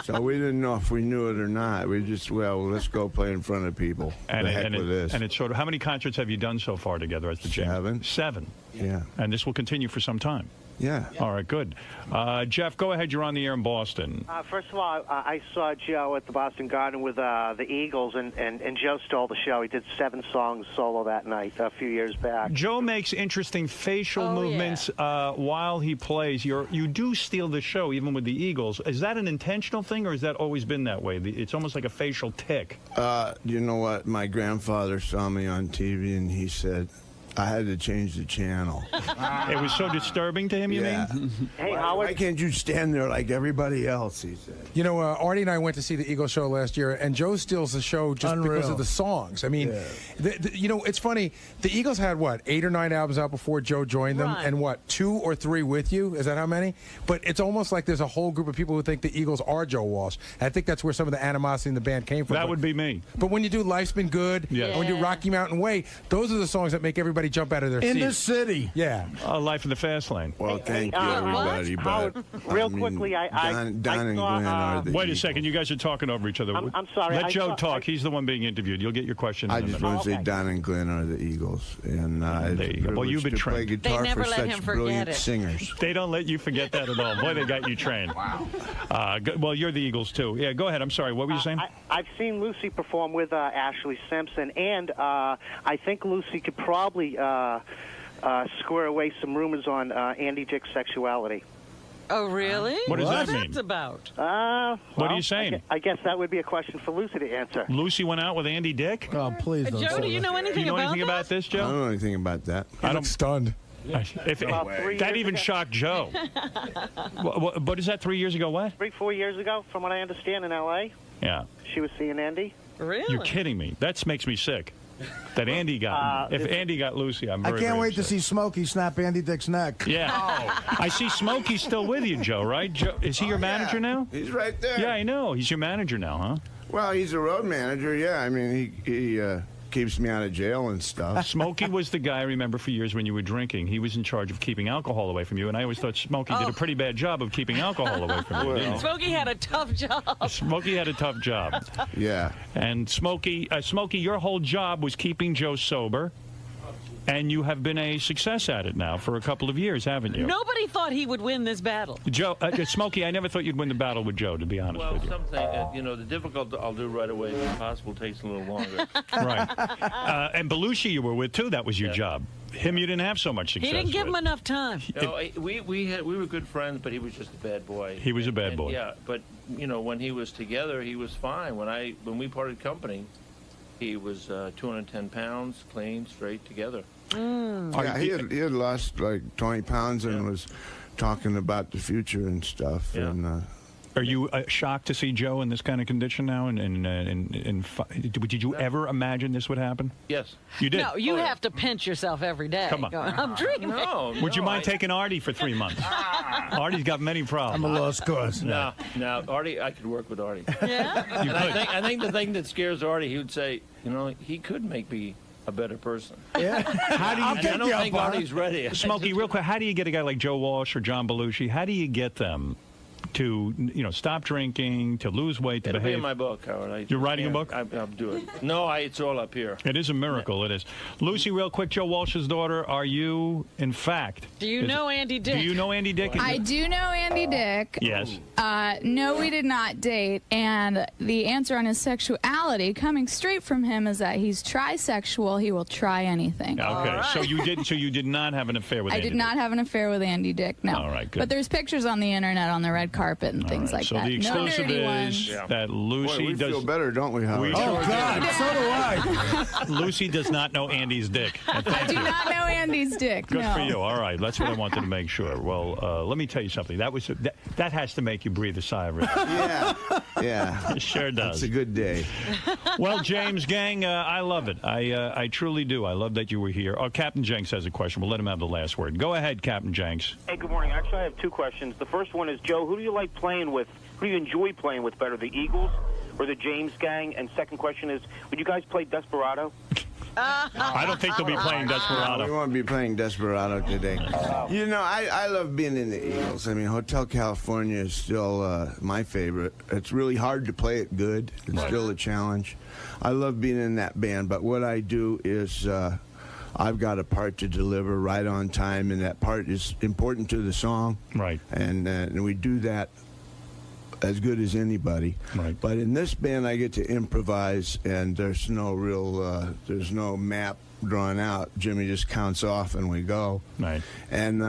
So we didn't know if we knew it or not. We just, let's go play in front of people. And the heck with this. And it's sort of, how many concerts have you done so far together as the James? 7. 7. Yeah. And this will continue for some time. Yeah. All right, good. Jeff, go ahead. You're on the air in Boston. First of all, I saw Joe at the Boston Garden with the Eagles, and Joe stole the show. He did 7 songs solo that night a few years back. Joe makes interesting facial movements while he plays. You do steal the show, even with the Eagles. Is that an intentional thing, or has that always been that way? It's almost like a facial tick. You know what? My grandfather saw me on TV, and he said, I had to change the channel. It was so disturbing to him, you mean? Hey, why can't you stand there like everybody else, he said. You know, Artie and I went to see the Eagles show last year, and Joe steals the show just because Unreal. of the songs. I mean, you know, it's funny. The Eagles had, what, 8 or 9 albums out before Joe joined them, and what, 2 or 3 with you? Is that how many? But it's almost like there's a whole group of people who think the Eagles are Joe Walsh. And I think that's where some of the animosity in the band came from. That would be me. But when you do Life's Been Good, Yes. and when you do Rocky Mountain Way, those are the songs that make everybody everybody jump out of their In seats. this city. Yeah. Life in the fast lane. Well, thank you, everybody. Howard, But real I mean, quickly, Don and Glenn are the Wait a second. You guys are talking over each other. I'm sorry, Let I Joe saw- talk. He's the one being interviewed. You'll get your question. I in a just minute. want to say Don and Glenn are the Eagles, and There you go. Well, you've been to play trained. guitar They never for let such him forget brilliant it. singers. They don't let you forget that at all. Boy, they got you trained. Wow. Well, you're the Eagles too. Yeah, go ahead. I'm sorry. What were you saying? I've seen Lucy perform with Ashley Simpson, and I think Lucy could probably square away some rumors on Andy Dick's sexuality. Oh, really? What does that mean? What's about? What are Well, you saying? I guess that would be a question for Lucy to answer. Lucy went out with Andy Dick? Oh, please don't. Joe, do you know anything You know about anything that? about this, I Joe? don't know anything about that. I don't. Stunned. If, About 3 that years even ago. shocked Joe. What is that? 3 years ago? What? 3-4 years ago, from what I understand, in L.A., Yeah. she was seeing Andy. Really? You're kidding me. That makes me sick. That Andy got. If Andy got Lucy, I'm I very. can't very wait to upset. see Smokey snap Andy Dick's neck. Yeah. I see Smokey's still with you, Joe, right? Joe, is he your manager now? He's right there. Yeah, I know. He's your manager now, huh? Well, he's a road manager. Yeah, I mean, he keeps me out of jail and stuff. Smokey was the guy I remember for years when you were drinking. He was in charge of keeping alcohol away from you, and I always thought Smokey did a pretty bad job of keeping alcohol away from you. didn't he? Smokey had a tough job. Smokey had a tough job. Yeah. And Smokey, your whole job was keeping Joe sober, and you have been a success at it now for a couple of years, haven't you? Nobody thought he would win this battle. Joe, Smokey, I never thought you'd win the battle with Joe, to be honest Well, with you. something, the difficult I'll do right away. The impossible takes a little longer. Right. And Belushi you were with, too. That was your job. Him you didn't have so much success He didn't give him with. enough time. We were good friends, but he was just a bad boy. He was a bad boy. Yeah, but when he was together, he was fine. When we parted company, he was 210 pounds, clean, straight, together. Yeah, he had lost like 20 pounds and was talking about the future and stuff. Yeah. And Are you shocked to see Joe in this kind of condition now? Did you ever imagine this would happen? Yes. You did? No, you have to pinch yourself every day. Come on. Going, I'm dreaming. No. Would you mind taking Artie for 3 months? Artie's got many problems. I'm a lost cause. No, Artie, I could work with Artie. Yeah? You And could. I think the thing that scares Artie, he would say, he could make me a better person. Yeah. How do you I don't think Artie's ready. Smokey, real quick, how do you get a guy like Joe Walsh or John Belushi? How do you get them to stop drinking, to lose weight, to It'll be behave? in my book, Howard. You're writing a book? I'll do it. No, it's all up here. It is a miracle. It is. Lucy, real quick, Joe Walsh's daughter. Are you, in fact? Do you know Andy Dick? Do you know Andy Dick? I do know Andy Dick. Yes. No, we did not date, and the answer on his sexuality, coming straight from him, is that he's trisexual. He will try anything. Okay. right. So you did not have an affair with I Andy did not have an affair with Andy Dick. No. All right, good. But there's pictures on the internet on the red carpet and things like so that. the exclusive no dirty is ones. that Lucy boy, we does. feel better, don't we, Howard? Oh, God, so do I. Lucy does not know Andy's dick. And I thank do you. not know Andy's dick. Good no. for you. All right, that's what I wanted to make sure. Well, let me tell you something. That has to make you breathe a sigh of relief. Yeah. It sure does. It's a good day. Well, James, gang, I love it. I truly do. I love that you were here. Oh, Captain Jenks has a question. We'll let him have the last word. Go ahead, Captain Jenks. Hey, good morning. Actually, I have two questions. The first one is, Joe, who do you like playing with? Who do you enjoy playing with better, the Eagles or the James Gang? And second question is, would you guys play Desperado? I don't think they'll be playing Desperado. We won't be playing Desperado today. I love being in the Eagles. I mean, Hotel California is still my favorite. It's really hard to play it good. It's still a challenge. I love being in that band, but what I do is I've got a part to deliver right on time, and that part is important to the song. Right. And we do that as good as anybody. Right. But in this band, I get to improvise, and there's no real, there's no map drawn out. Jimmy just counts off, and we go. Right. And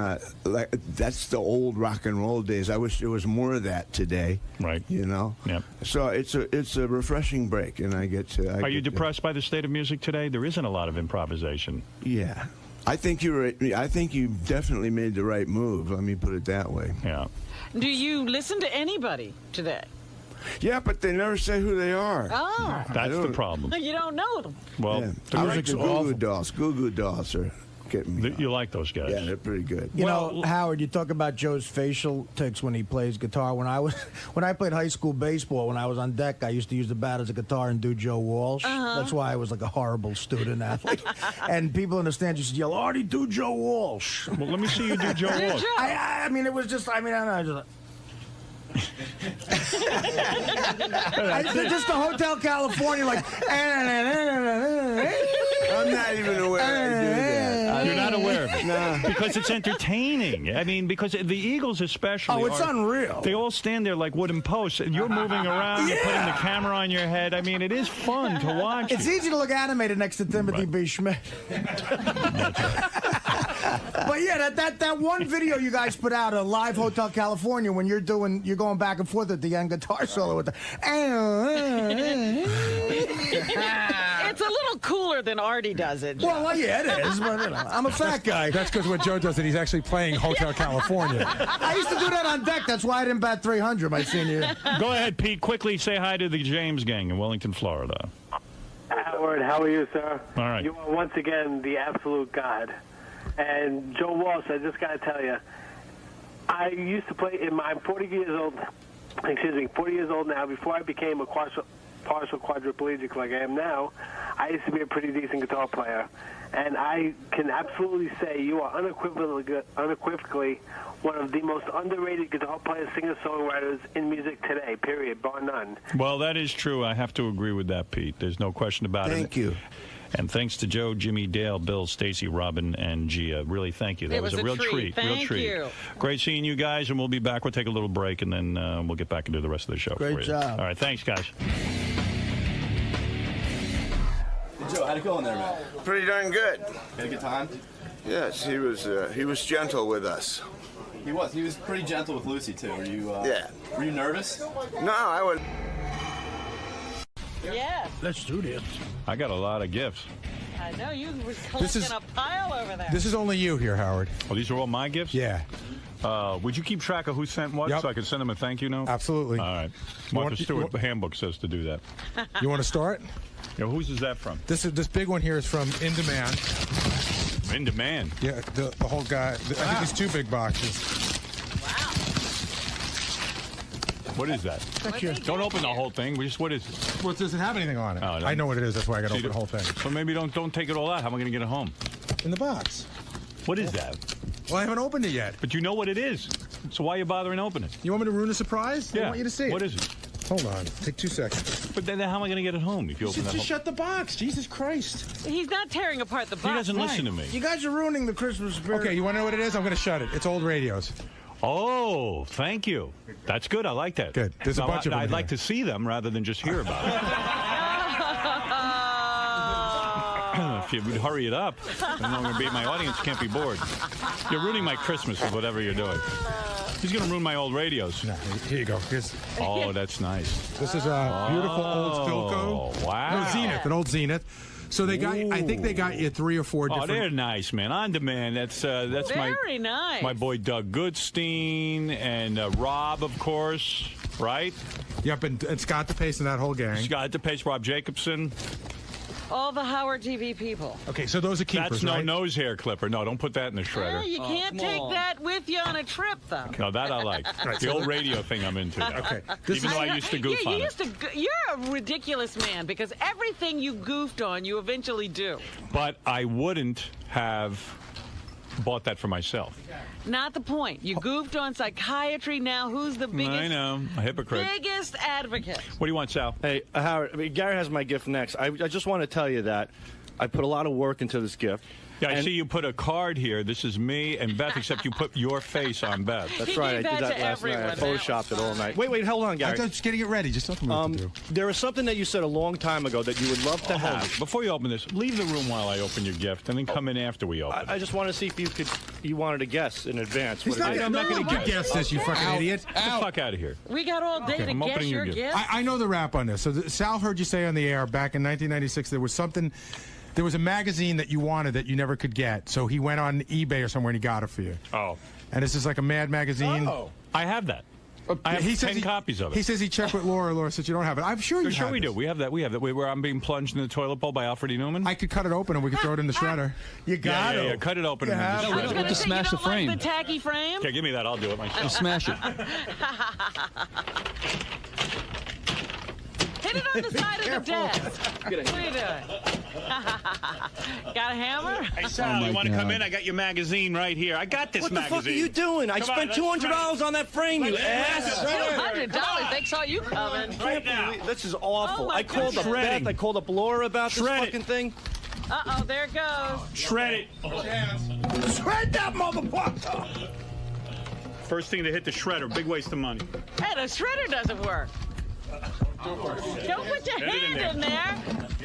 that's the old rock and roll days. I wish there was more of that today. Right. Yep. So it's a refreshing break, and I get to. Are you depressed by the state of music today? There isn't a lot of improvisation. Yeah. I think I think you definitely made the right move. Let me put it that way. Yeah. Do you listen to anybody today? Yeah, but they never say who they are. Oh. That's the problem. You don't know them. Well, I like the Goo Goo Dolls. Goo Goo Dolls are getting me. You like those guys? Yeah, they're pretty good. You know, Howard, you talk about Joe's facial tics when he plays guitar. When I played high school baseball, when I was on deck, I used to use the bat as a guitar and do Joe Walsh. That's why I was like a horrible student athlete. And people in the stands used to yell, "Artie, do Joe Walsh." Well, let me see you do Joe Walsh. I mean, it was just, I don't know, just the Hotel California, like. I'm not even aware I do that. You're not aware of it? No. Because it's entertaining. I mean, because the Eagles especially. Oh, it's unreal. They all stand there like wooden posts, and you're moving around, you're putting the camera on your head. I mean, it is fun to watch. It's easy to look animated next to Timothy B. Schmidt. But yeah, that one video you guys put out, a live Hotel California, when you're going back and forth at the end guitar solo with the. It's a little cooler than Artie does it. Well, yeah, it is. But I'm a fat guy. That's because when Joe does it, he's actually playing Hotel California. I used to do that on deck. That's why I didn't bat 300 my senior year. Go ahead, Pete. Quickly say hi to the James gang in Wellington, Florida. Howard, how are you, sir? All right. You are once again the absolute god. And Joe Walsh, I just got to tell you, I used to play. I'm 40 years old. 40 years old now. Before I became a partial quadriplegic like I am now, I used to be a pretty decent guitar player. And I can absolutely say you are unequivocally one of the most underrated guitar players, singer-songwriters in music today, period, bar none. Well, that is true. I have to agree with that, Pete. There's no question about it. Thank you. And thanks to Joe, Jimmy, Dale, Bill, Stacy, Robin, and Gia. Really, thank you. That was a real treat. Thank you. Great seeing you guys, and we'll be back. We'll take a little break, and then we'll get back and do the rest of the show. Great for you. job. All right, thanks, guys. Joe, how'd it go in there, man? Pretty darn good. Had a good time? Yes, he was gentle with us. He was pretty gentle with Lucy, too. Were you, Were you nervous? No, I was. Yes. Let's do this. I got a lot of gifts. I know you were collecting a pile over there. This is only you here, Howard. Oh, these are all my gifts? Yeah. Would you keep track of who sent what so I can send them a thank you note? Absolutely. All right. Martha Stewart handbook says to do that. You want to start? Yeah, whose is that from? This big one here is from In Demand. In Demand? Yeah, the whole guy. I think it's 2 big boxes. What is that? Don't open the whole thing. What is it? Well, it doesn't have anything on it. Oh, I know what it is. That's why I got to open the whole thing. So maybe don't take it all out. How am I going to get it home? In the box. What is that? Well, I haven't opened it yet. But you know what it is. So why are you bothering opening it? You want me to ruin the surprise? Yeah. I want you to see it. What is it? Hold on. Take 2 seconds. But then how am I going to get it home if you open that? Just shut the box. Jesus Christ. He's not tearing apart the box. He doesn't listen to me. You guys are ruining the Christmas spirit. Okay, you want to know what it is? I'm going to shut it. It's old radios. Oh, thank you. That's good. I like that. Good. There's a bunch of them. I'd like to see them rather than just hear about it. If you would hurry it up, then I'm going to be my audience can't be bored. You're ruining my Christmas with whatever you're doing. He's going to ruin my old radios. No, here you go. Oh, that's nice. This is a beautiful old Philco. Wow. No, Zenith, an old Zenith. So they got. I think they got you 3 or 4 different. Oh, they're nice, man. On demand. That's very nice. My boy Doug Goodstein and Rob, of course. Right. Yep, and Scott DePace and that whole gang. Scott DePace, Rob Jacobson. All the Howard TV people. Okay, so those are keepers. That's no right? nose hair clipper. No, don't put that in the shredder. You can't take that with you on a trip, though. No, that I like. The old radio thing I'm into. Okay. Even though I used to goof on it. You're a ridiculous man because everything you goofed on, you eventually do. But I wouldn't have bought that for myself. Not the point. You goofed on psychiatry. Now who's the biggest? I know. A hypocrite. Biggest advocate. What do you want, Sal? Hey, Howard, Gary has my gift next. I just want to tell you that I put a lot of work into this gift. Yeah, I see you put a card here. This is me and Beth, except you put your face on Beth. That's right. I did that last night. I photoshopped it all night. Wait, hold on, Gary. I'm just getting it ready. Just tell me what to do. There is something that you said a long time ago that you would love to have. Before you open this, leave the room while I open your gift, and then come in after we open. I just want to see if you wanted to guess in advance. I'm not going to guess this, you fucking idiot. Get the fuck out of here. We got all day to guess your gift. I know the rap on this. So Sal heard you say on the air back in 1996 there was something. There was a magazine that you wanted that you never could get, so he went on eBay or somewhere and he got it for you. Oh. And this is like a Mad magazine. Oh. I have that. I have he 10 copies of it. He says he checked with Laura. Laura said you don't have it. I'm sure you Sure have we it. do. We have that. Where I'm being plunged in the toilet bowl by Alfred E. Newman. I could cut it open and we could throw it in the shredder. You got yeah. Cut it open. I And was just gonna shred it. say, you don't like the tacky frame? Okay, give me that. I'll do it myself. Just smash it. Hit it on the side of the desk. What are you doing? Got a hammer? Hey, Sal, you want to come in? I got your magazine right here. I got this What the magazine. fuck are you doing? I spent $200 on that frame, you ass. $200. They saw you coming. Can't believe this is awful. Oh my I called up Shredding. Beth. I called up Laura about this fucking thing. Uh-oh, there it goes. Shred it. Shred that motherfucker. First thing to hit the shredder. Big waste of money. Hey, the shredder doesn't work. Don't put your hand in there.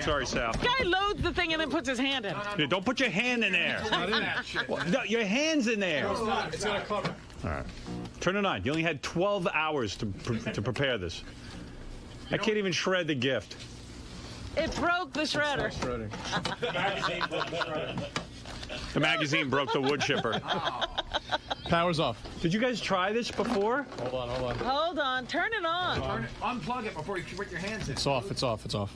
Sorry, Sal. Guy loads the thing and then puts his hand in. Yeah, don't put your hand in there. It's not in that shit. Well, no, your hand's in there. No, it's not. It's got a cover. All right. Turn it on. You only had 12 hours to prepare this. I can't even shred the gift. It broke the shredder. The magazine broke the wood chipper. Power's off. Did you guys try this before? Hold on, hold on. Hold on. Turn it on. Unplug it before you put your hands in. It's off, it's off, it's off.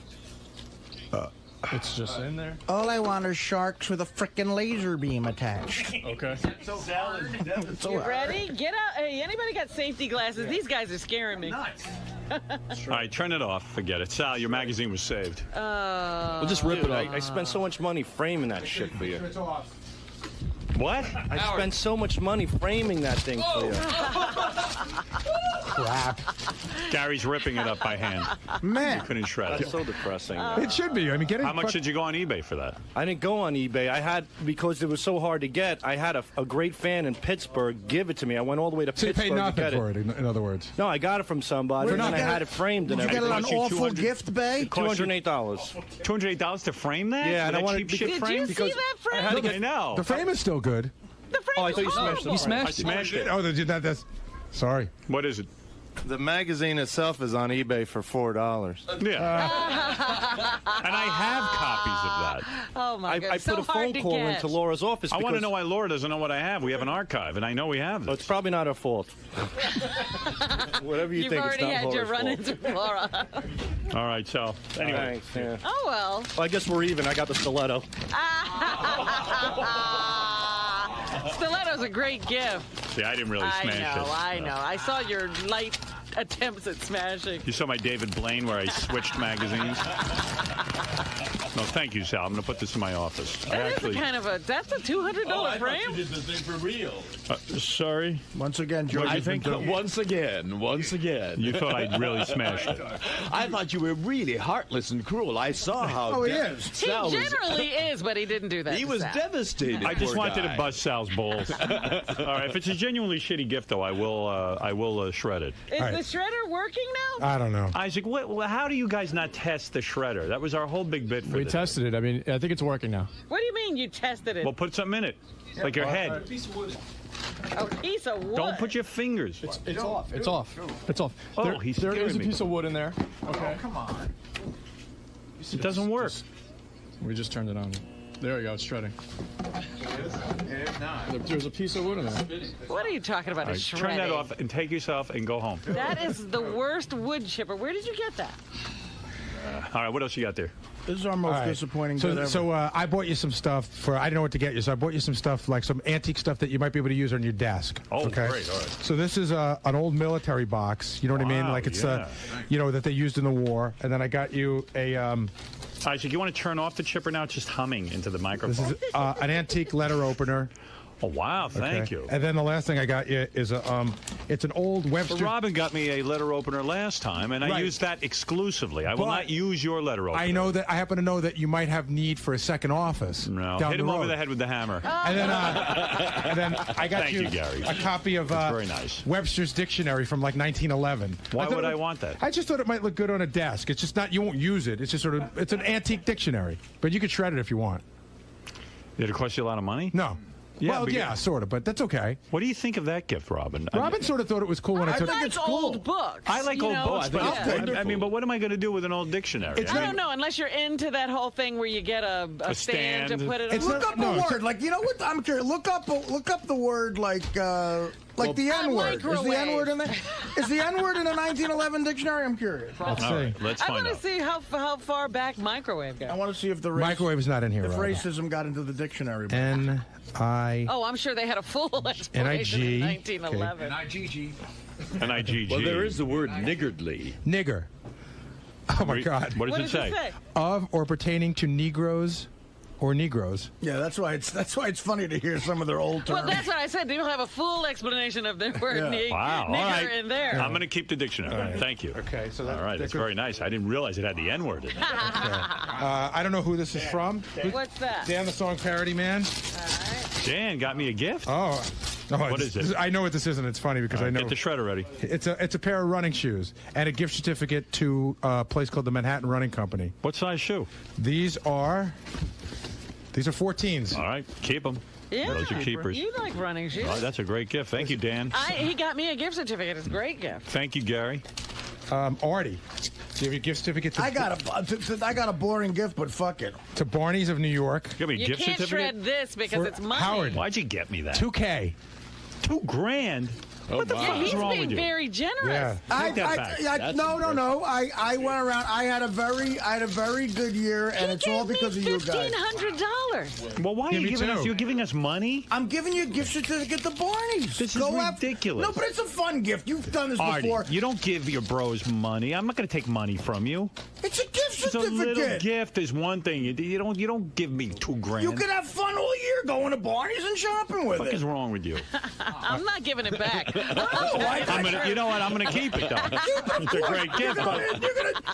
It's just in there. All I want are sharks with a frickin' laser beam attached. Okay. You ready? Get out. Hey, anybody got safety glasses? These guys are scaring me. All right, turn it off. Forget it. Sal, your magazine was saved. We'll just rip it off. I spent so much money framing that shit for you. It's off. What? I spent so much money framing that thing for you. Crap. Gary's ripping it up by hand. Man. You couldn't shred That's it. so depressing. It should be. I mean, get it. How much did you go on eBay for that? I didn't go on eBay. I had, because it was so hard to get, I had a great fan in Pittsburgh give it to me. I went all the way to So you Pittsburgh paid to nothing get for it, in other words. No, I got it from somebody, and Where'd then you I get had it? it framed and Did you get everything. it on cost you awful 200 gift, Bay? $208. $208 to frame that? Yeah, With and I that wanted cheap shit Did frame? you see that frame? I had to I get. know. The frame is still good. The frame Oh, I thought you is smashed horrible. it. smashed I smashed it. Oh, that's. Sorry. What is it? The magazine itself is on eBay for $4. Yeah. And I have copies of that. Oh my God! I so put a hard phone to call get. into Laura's office. I want to because- know why Laura doesn't know what I have. We have an archive, and I know we have Well, this. it's probably not her fault. Whatever you You've think, already it's not had your Laura's run-ins fault. with Laura. All right, so anyway. Thanks, yeah. Oh well. Well, I guess we're even. I got the stiletto. Stiletto's a great gift. See, I didn't really smash it. I know. I saw your light attempts at smashing. You saw my David Blaine where I switched magazines? No, thank you, Sal. I'm going to put this in my office. That's a $200 frame. did the thing for real. Sorry? Once again, George. What do you think? Once again. You thought I'd really smashed it. I thought you were really heartless and cruel. I saw how. Oh, he is. He generally is, but he didn't do that. He to was Sal. devastated. I just poor wanted guy. to bust Sal's balls. All right, if it's a genuinely shitty gift, though, I will shred it. Is All right. the shredder working now? I don't know. Isaac, how do you guys not test the shredder? That was our whole big bit for We this. tested it. I mean, I think it's working now. What do you mean you tested it? Well, put something in it, like your head. A piece of wood. Don't put your fingers. It's off. It's off. It's off. Oh, there, he's there is scaring a me. piece of wood in there. Okay. Come on. It doesn't work. We just turned it on. There we go. It's shredding. There's a piece of wood in there. What are you talking about? All right, It's turn shredding. that off and take yourself and go home. That is the worst wood chipper. Where did you get that? All right, what else you got there? This is our most All right. disappointing bit ever. So I bought you some stuff for. I didn't know what to get you, so I bought you some stuff like some antique stuff that you might be able to use on your desk. Oh, okay? great! All right. So this is an old military box. You know what I mean? Wow, Like it's yeah. that they used in the war. And then I got you a. Isaac, you want to turn off the chipper now? It's just humming into the microphone. This is an antique letter opener. Oh wow! Thank Okay. you. And then the last thing I got you is it's an old Webster. But Robin got me a letter opener last time, and I Right. used that exclusively. I will But not use your letter opener. I know that I happen to know that you might have need for a second office. No, down hit him the over road. the head with the hammer. And then I got Thank you, Gary. a copy of That's very nice. Webster's Dictionary from like 1911. Why thought would it I want that? I just thought it might look good on a desk. It's just not. You won't use it. It's just sort of. It's an antique dictionary, but you could shred it if you want. Did it cost you a lot of money? No. Yeah, well, but yeah, sort of, but that's okay. What do you think of that gift, Robin? Robin sort of thought it was cool when I took like it. old books. I like you old know? books, but Yeah. I mean, but what am I going to do with an old dictionary? I don't know, unless you're into that whole thing where you get a stand to stand. put it Look on. up a word. Like, you know what? I'm curious. Look up the word like Like the N-word. Is the microwave. N-word in the Is the N-word in the 1911 dictionary? I'm curious. Let's All right, see. let's I find want out. to see how far back microwave goes. I want to see if the Microwave is not in here. if Rob. racism got into the dictionary. N-I. Oh, I'm sure they had a full explanation in N-I-G. 1911. N-I-G-G. Well, there is the word niggardly. Nigger. Oh my God. What does it say? Of or pertaining to Negroes or Negroes. Yeah, that's why it's funny to hear some of their old terms. Well, that's what I said. They don't have a full explanation of the word Wow. All nigger right. in there. I'm going to keep the dictionary. All right. Thank you. Okay, so all right, that's very nice. I didn't realize it had the N-word in it. I don't know who this is from. What's that? Dan the Song Parody Man. Dan got me a gift. Oh. What is it? I know what this is, and it's funny because I know. Get the shredder ready. It's a pair of running shoes and a gift certificate to a place called the Manhattan Running Company. What size shoe? These are 14s. All right, keep them. Yeah, Those are keepers. you like running shoes. Oh, that's a great gift. Thank you, Dan. He got me a gift certificate. It's a great gift. Thank you, Gary. Artie, do you have a gift certificate? I got a boring gift, but fuck it. To Barney's of New York. Give me a You gift can't certificate. shred this because it's money. Howard. Why'd you get me that? $2,000. $2,000. What the fuck is He's wrong being with you? very generous. Take that back. No. I went around. I had a very good year, and it's all because of you guys. $1,500. Well, why are you giving us? You're giving us money? I'm giving you a gift certificate to Barney's. This is ridiculous. No, but it's a fun gift. You've done this Artie, before. you don't give your bros money. I'm not going to take money from you. It's a gift It's a certificate. little gift is one thing. You don't give me $2,000. You can have fun all year going to Barney's and shopping with What the fuck it. is wrong with you? I'm not giving it back. You know what? I'm going to keep it, though. It's a great gift, but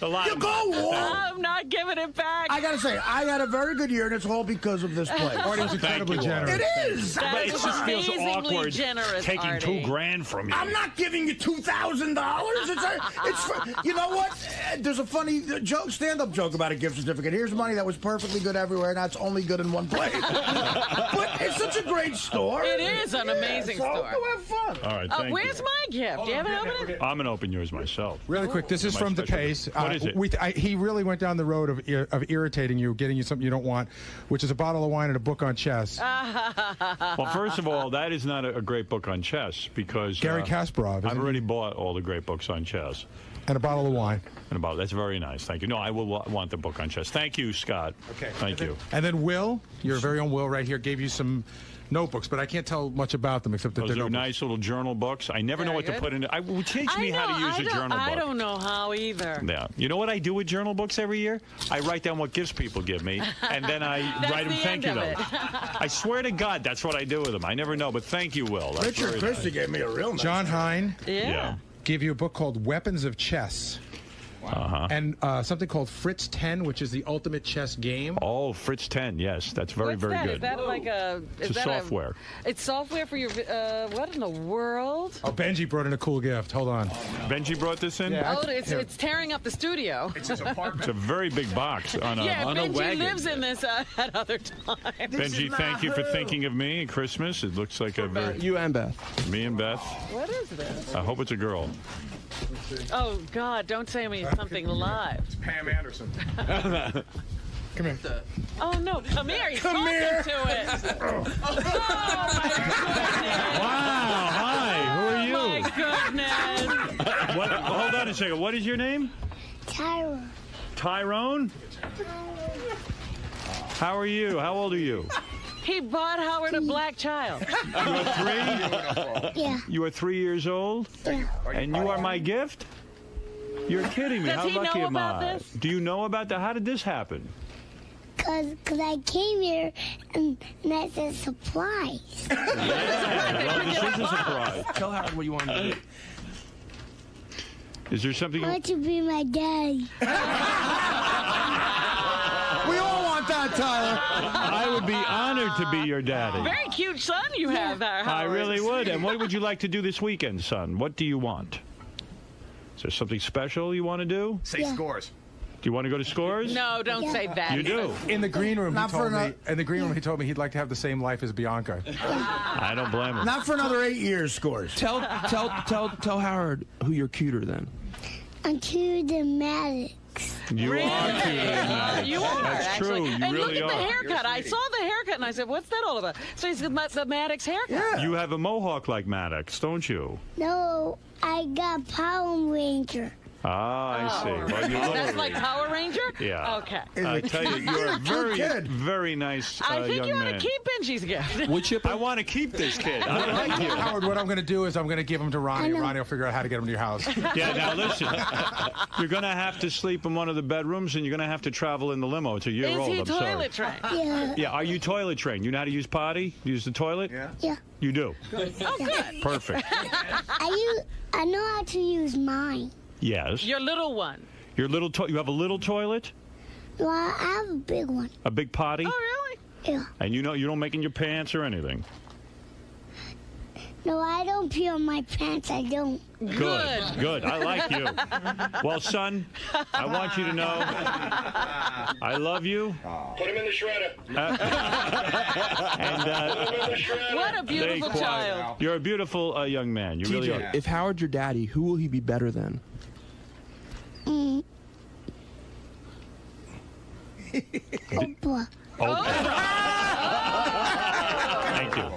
a lot of money. I'm not giving it back. I gotta say, I had a very good year, and it's all because of this place. Artie's incredibly generous. It is. That But it is just feels amazingly awkward generous, taking Artie. $2,000 from you. I'm not giving you $2,000. You know what? There's a funny joke, stand-up joke about a gift certificate. Here's money that was perfectly good everywhere, and that's only good in one place. But it's such a great store. It is an amazing so store. Go have fun. All right, thank Where's you. my gift? Do you have it open? I'm going to open yours myself. Really quick, this is My from special DePace. gift. What is it? He really went down the road of irritating you, getting you something you don't want, which is a bottle of wine and a book on chess. Well, first of all, that is not a great book on chess because Gary Kasparov. I've already bought all the great books on chess. And a bottle of wine. That's very nice. Thank you. No, I will want the book on chess. Thank you, Scott. Okay. Thank you. And then Will, your very own Will right here, gave you some notebooks, but I can't tell much about them except that Those they're are notebooks. nice little journal books. I never know Very what to good. put in it. Teach me how to use a journal book. I don't know how either. Yeah. You know what I do with journal books every year? I write down what gifts people give me, and then I write them the thank you end of notes. it. I swear to God, that's what I do with them. I never know, but thank you, Will. That's Richard very Christie nice. gave me a real nice John Hine Yeah. gave you a book called Weapons of Chess. And something called Fritz 10, which is the ultimate chess game. Oh, Fritz 10, yes. That's very, What's very that? good. Is that like a... It's is a that software. It's software for your... what in the world? Oh, Benji brought in a cool gift. Hold on. Benji brought this in? Yeah, It's tearing up the studio. It's a very big box on a, yeah, on a Benji wagon. lives in this at other times. Benji, thank you for thinking of me at Christmas. It looks like a very... You and Beth. Me and Beth. What is this? I hope it's a girl. Oh, God, don't say me something live. It's Pam Anderson. Come here. Oh, no, come here. He's Come talking here. to it. Oh, my goodness. Wow, hi. Who are you? Oh, my goodness. What, hold on a second. What is your name? Tyrone. Tyrone? How are you? How old are you? He bought Howard a black child. You are 3? Yeah. You are 3 years old? Yeah. And you are my gift? You're kidding me. Does How he lucky know am about I? this? Do you know about that? How did this happen? Cause I came here and that's a surprise. Yeah, well, this is a surprise. Tell Howard what you want to do. Is there something I want to be my daddy. We all want that, Tyler. I would be honored to be your daddy. Very cute son you have there, I Howard. really would. And what would you like to do this weekend, son? What do you want? Is there something special you want to do? Say scores. Do you want to go to Scores? No, don't say that. You do. In the green room, Not he told for me. In the green room, he told me he'd like to have the same life as Bianca. I don't blame him. Not for another 8 years, Scores. Tell Howard who you're cuter than. I'm cuter than Maddox. You Really? are cuter than Maddox. You are. That's actually. true. You and really look at are. the haircut. I saw the haircut and I said, "What's that all about?" So he's got the Maddox haircut. You have a mohawk like Maddox, don't you? No, I got Power Ranger. Ah, I see. Well, you That's look- like Power Ranger? Yeah. Okay. I tell you, you're a very, very nice I think young you ought man. to keep Benji's gift. I want to keep this kid. I like you. Howard, what I'm going to do is I'm going to give him to Ronnie, and Ronnie will figure out how to get him to your house. Yeah, now listen. You're going to have to sleep in one of the bedrooms, and you're going to have to travel in the limo. It's a year Is old. he I'm sorry. toilet trained? Yeah. Yeah, are you toilet trained? You know how to use potty? Use the toilet? Yeah. You do? Oh, good. Perfect. I know how to use mine. Yes. Your little one. Your little you have a little toilet? Well, I have a big one. A big potty? Oh, really? Yeah. And you don't make in your pants or anything? No, I don't pee on my pants. I don't. Good. I like you. Well, son, I want you to know I love you. Put him in the shredder. What a beautiful Stay quiet. child. You're a beautiful young man. You really are. If Howard's your daddy, who will he be better than? Oprah.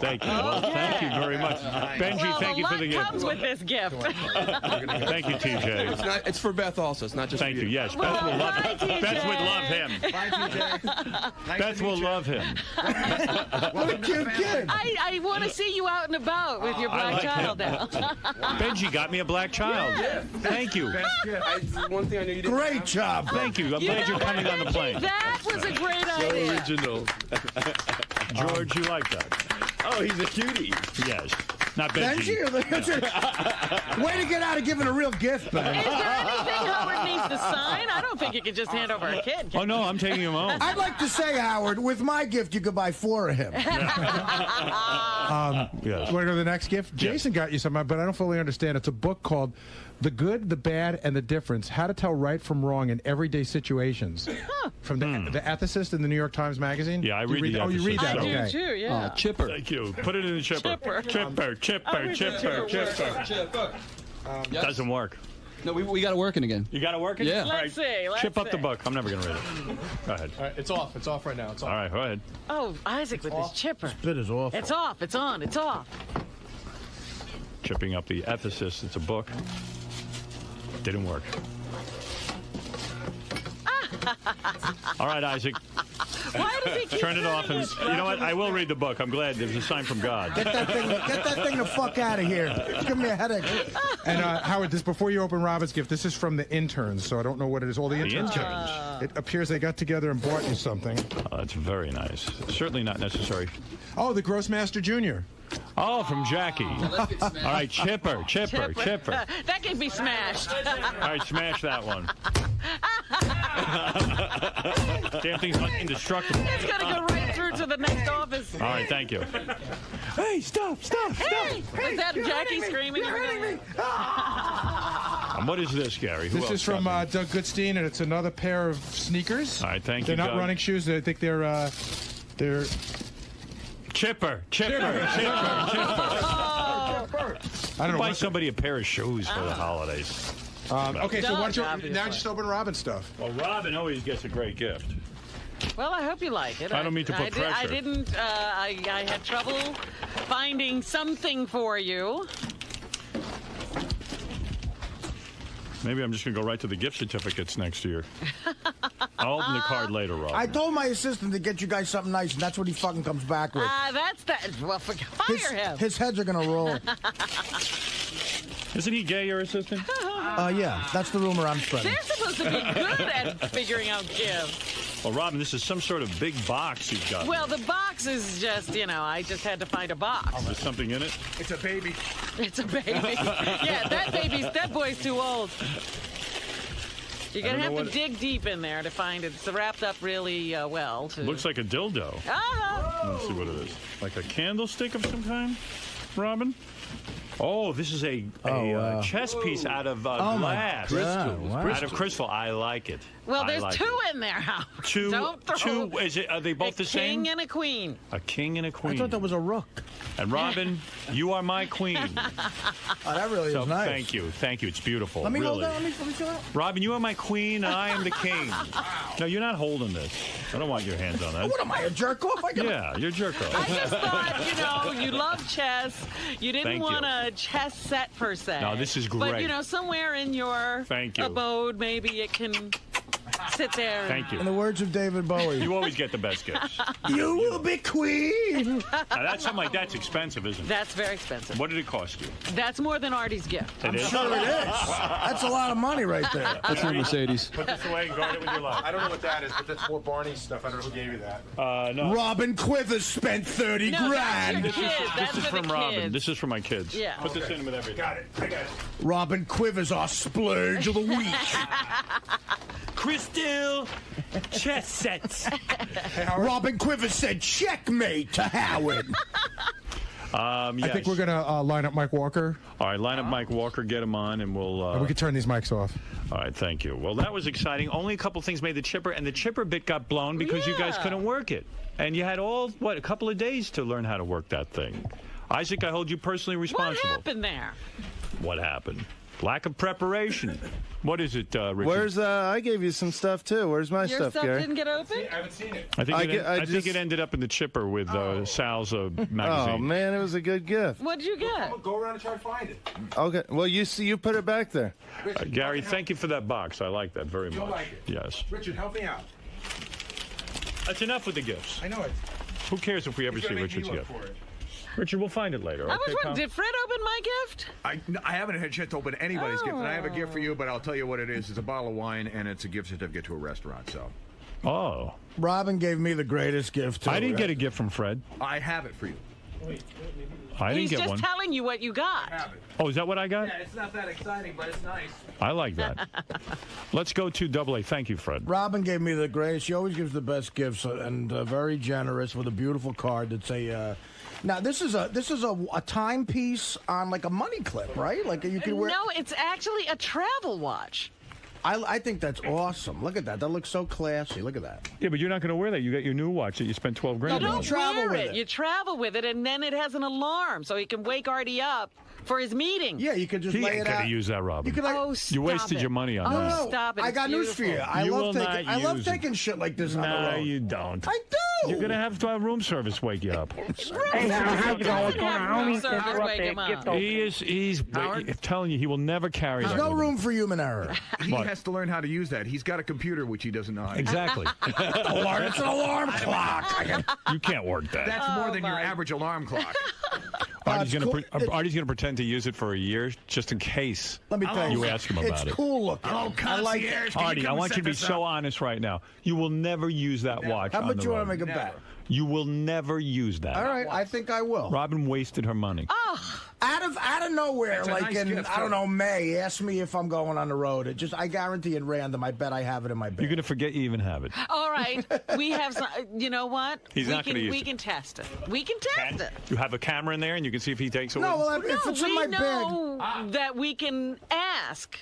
Thank you. Well, thank you very much. Benji, Well, thank you for the a gift. lot comes with this gift. Thank you, TJ. It's for Beth also. It's not just Thank for you. you. Yes, Beth will love Bye, him. TJ. Beth would love him. Bye, TJ. Beth will love him. What a cute kid. I want to see you out and about with your black like child him. now. Benji got me a black child. Thank you. One thing I know you didn't Great job. Thank you. I'm glad you're coming on the plane. That was a great idea. Original. George, you like that? Oh, he's a cutie. Yes. Not Benji. Benji? Way to get out of giving a real gift, man. Is there anything Howard needs to sign? I don't think you can just hand over a kid. Oh, no, I'm taking him home. I'd like to say, Howard, with my gift, you could buy 4 of him. Yes. Want to go to the next gift? Jason got you something, but I don't fully understand. It's a book called The Good, the Bad, and the Difference: How to Tell Right from Wrong in Everyday Situations. From the ethicist in the New York Times Magazine. Yeah, I read the Oh, you read that? I Okay. do too, yeah. Chipper. Thank you. Put it in the chipper. Chipper. Doesn't work. No, we got it working again. You got it working? Yeah. Let's see. Chip up the book. I'm never going to read it. Go ahead. All right, it's off. It's off right now. It's off. All right, go ahead. Oh, Isaac with his chipper. Bit is awful. It's off. It's on. It's off. Chipping up the ethicist. It's a book. Didn't work. All right, Isaac. Why does he keep Turn it off. And this? you know what? I will read the book. I'm glad. There's a sign from God. Get that thing the fuck out of here. It's giving me a headache. And Howard, this before you open Robin's gift, this is from the interns, so I don't know what it is. All the interns. It appears they got together and bought you something. Oh, that's very nice. Certainly not necessary. Oh, the Grossmaster Jr. Oh, from Jackie. All right, Chipper. That can be smashed. All right, smash that one. Damn thing's like indestructible. It's going to go right through to the next office. All right, thank you. Hey, stop. Hey! Is that Jackie screaming? You're hurting me. And what is this, Gary? Who This else is from got me? Doug Goodstein, and it's another pair of sneakers. All right, thank They're you, not Doug. running shoes. I think they're Chipper. I don't know. Buy somebody a pair of shoes for the holidays. Okay, so why don't you Obviously. now just open Robin stuff? Well, Robin always gets a great gift. Well, I hope you like it. I don't mean to put I pressure. didn't. I had trouble finding something for you. Maybe I'm just going to go right to the gift certificates next year. I'll open the card later, Robin. I told my assistant to get you guys something nice, and that's what he fucking comes back with. That's that. Well, fire him. His heads are gonna roll. Isn't he gay, your assistant? Yeah, that's the rumor I'm spreading. They're supposed to be good at figuring out gifts. Well, Robin, this is some sort of big box you've got. Well, the box is just, I just had to find a box. There's something in it? It's a baby. It's a baby. Yeah, that boy's too old. You're going to have to dig deep in there to find it. It's wrapped up really well. Looks like a dildo. Ah! Let's see what it is. Like a candlestick of some kind, Robin? Oh, this is a chess piece out of glass. Out of crystal. I like it. Well, I there's like two it. in there, Howard. Two. Is it? Are they both the same? A king and a queen. A king and a queen. I thought that was a rook. And Robin, you are my queen. That really is nice. Thank you. It's beautiful. Let me really. hold that. Let me feel that. Robin, you are my queen, and I am the king. No, you're not holding this. I don't want your hands on that. What am I, a jerk off? Yeah, you're a jerk off. I just thought, you love chess. You didn't Thank want you. a chess set per se. No, this is But, great. somewhere in your abode, maybe it can sit there. Thank you. In the words of David Bowie. You always get the best gifts. You will be queen. Now, that's something like that's expensive, isn't it? That's very expensive. What did it cost you? That's more than Artie's gift. It is? Sure it is. That's a lot of money right there. What's your Mercedes? Put this away and guard it with your life. I don't know what that is, but that's more Barney's stuff. I don't know who gave you that. No. Robin Quivers spent 30 grand. This is from Robin. This is for my kids. Yeah. Put this in with everything. Got it. I got it. Robin Quivers, our splurge of the week. Crystal chess sets. Robin Quivers said checkmate to Howard. I think we're going to line up Mike Walker. All right, line up Mike Walker, get him on, and we'll... we can turn these mics off. All right, thank you. Well, that was exciting. Only a couple things made the chipper, and the chipper bit got blown because you guys couldn't work it. And you had a couple of days to learn how to work that thing. Isaac, I hold you personally responsible. What happened there? What happened? Lack of preparation. What is it, Richard? Where's I gave you some stuff too. Where's my Your stuff Gary? didn't get open? I haven't seen it. I think it ended up in the chipper with Sal's magazine. Oh man, it was a good gift. What'd you get? Go around and try to find it. Okay, well you put it back there. Gary, thank you for that box. I like that very You'll much. like it. Yes. Richard, help me out. That's enough with the gifts. I know it. Who cares if we ever see Richard's gift? Richard, we'll find it later. I Okay, was Tom? wondering, did Fred open my gift? I haven't had a chance to open anybody's gift, and I have a gift for you, but I'll tell you what it is. It's a bottle of wine, and it's a gift certificate to a restaurant, so. Oh. Robin gave me the greatest gift, too. I didn't get a gift from Fred. I have it for you. I didn't He's get just one. telling you what you got. Oh, is that what I got? Yeah, it's not that exciting, but it's nice. I like that. Let's go to Double A. Thank you, Fred. Robin gave me the greatest. She always gives the best gifts and very generous with a beautiful card that say. Now this is a timepiece on like a money clip, right? Like you can wear. No, it's actually a travel watch. I think that's awesome. Look at that. That looks so classy. Look at that. Yeah, but you're not going to wear that. You got your new watch that you spent 12 grand You on. don't travel wear with it. it. You travel with it, and then it has an alarm, so he can wake Artie up for his meeting. Yeah, you could just He lay ain't it going out. to use that, Robin. You could like. Oh, You stop wasted it. your money on Oh, that. stop it. I It's got news for you. beautiful. I You love will taking. not I love use it. taking shit like this on the No, road. you don't. I do. You're going to have room service wake you up. Hey, how's it going? What's going on, homie? Service, wake him up. He's telling you he will never carry There's that. no with him. room for human error. He has to learn how to use that. He's got a computer which he doesn't know how to use. Exactly. It's an alarm clock. You can't work that. That's more than your average alarm clock. Artie's it's going cool. to pretend to use it for a year just in case Let me tell you ask him about it's it. cool looking. Oh, I like concierge, it. can Artie, I come want you to be set this so up? honest right now. You will never use that watch How on much the you want road. to make a bet? You will never use that. All right, I think I will. Robin wasted her money. Out of nowhere, That's a like nice in gift, I don't too. know May. Ask me if I'm going on the road. I guarantee at random. I bet I have it in my bed. You're going to forget you even have it. All right, we have some. You know what? He's not gonna use We it. can test it. We can test it. You have a camera in there and you can see if he takes it No, with well, if it's in we my bag. know that we can ask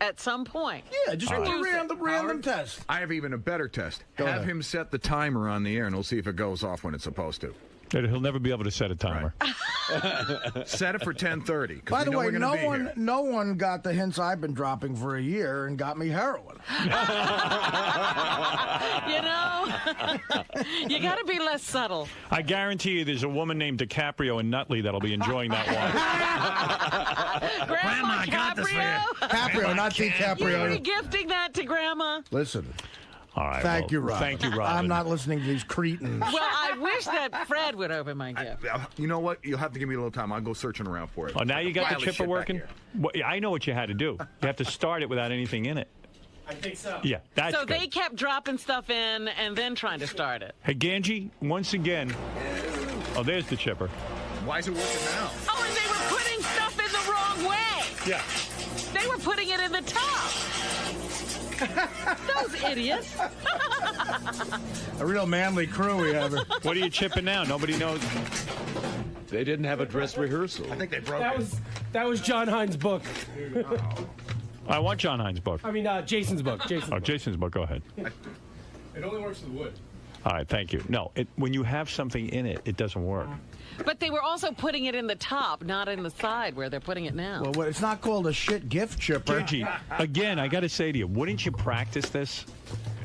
at some point. Yeah, just do a random test. I have even a better test. Go Have ahead. him set the timer on the air, and we'll see if it goes off when it's supposed to. that he'll never be able to set a timer. Set it for 10:30. By the way, no one got the hints I've been dropping for a year and got me heroin. You know, you got to be less subtle. I guarantee you there's a woman named DiCaprio in Nutley that'll be enjoying that watch. Grandma DiCaprio. Caprio, not You DiCaprio. regifting that to Grandma? Listen. All right. Thank you, Robin. Thank you, Robin. I'm not listening to these cretins. Well, I wish that Fred would open my gift. You know what? You'll have to give me a little time. I'll go searching around for it. Oh, now you got File the this chipper shit back working? here. Well, I know what you had to do. You have to start it without anything in it. I think so. Yeah, that's So good. they kept dropping stuff in and then trying to start it. Hey, Ganji, once again. Oh, there's the chipper. Why is it working now? Oh, and they were putting stuff in the wrong way. Yeah. They were putting it in the top. Those idiots. A real manly crew we have. What are you chipping now? Nobody knows. They didn't have a dress rehearsal. I think they broke That was John Hines' book. I want John Hines' book. I mean, Jason's book. Jason's book. Go ahead. It only works with wood. All right, thank you. No, when you have something in it, it doesn't work. But they were also putting it in the top, not in the side where they're putting it now. Well, it's not called a shit gift chipper. Genji, again, I got to say to you, wouldn't you practice this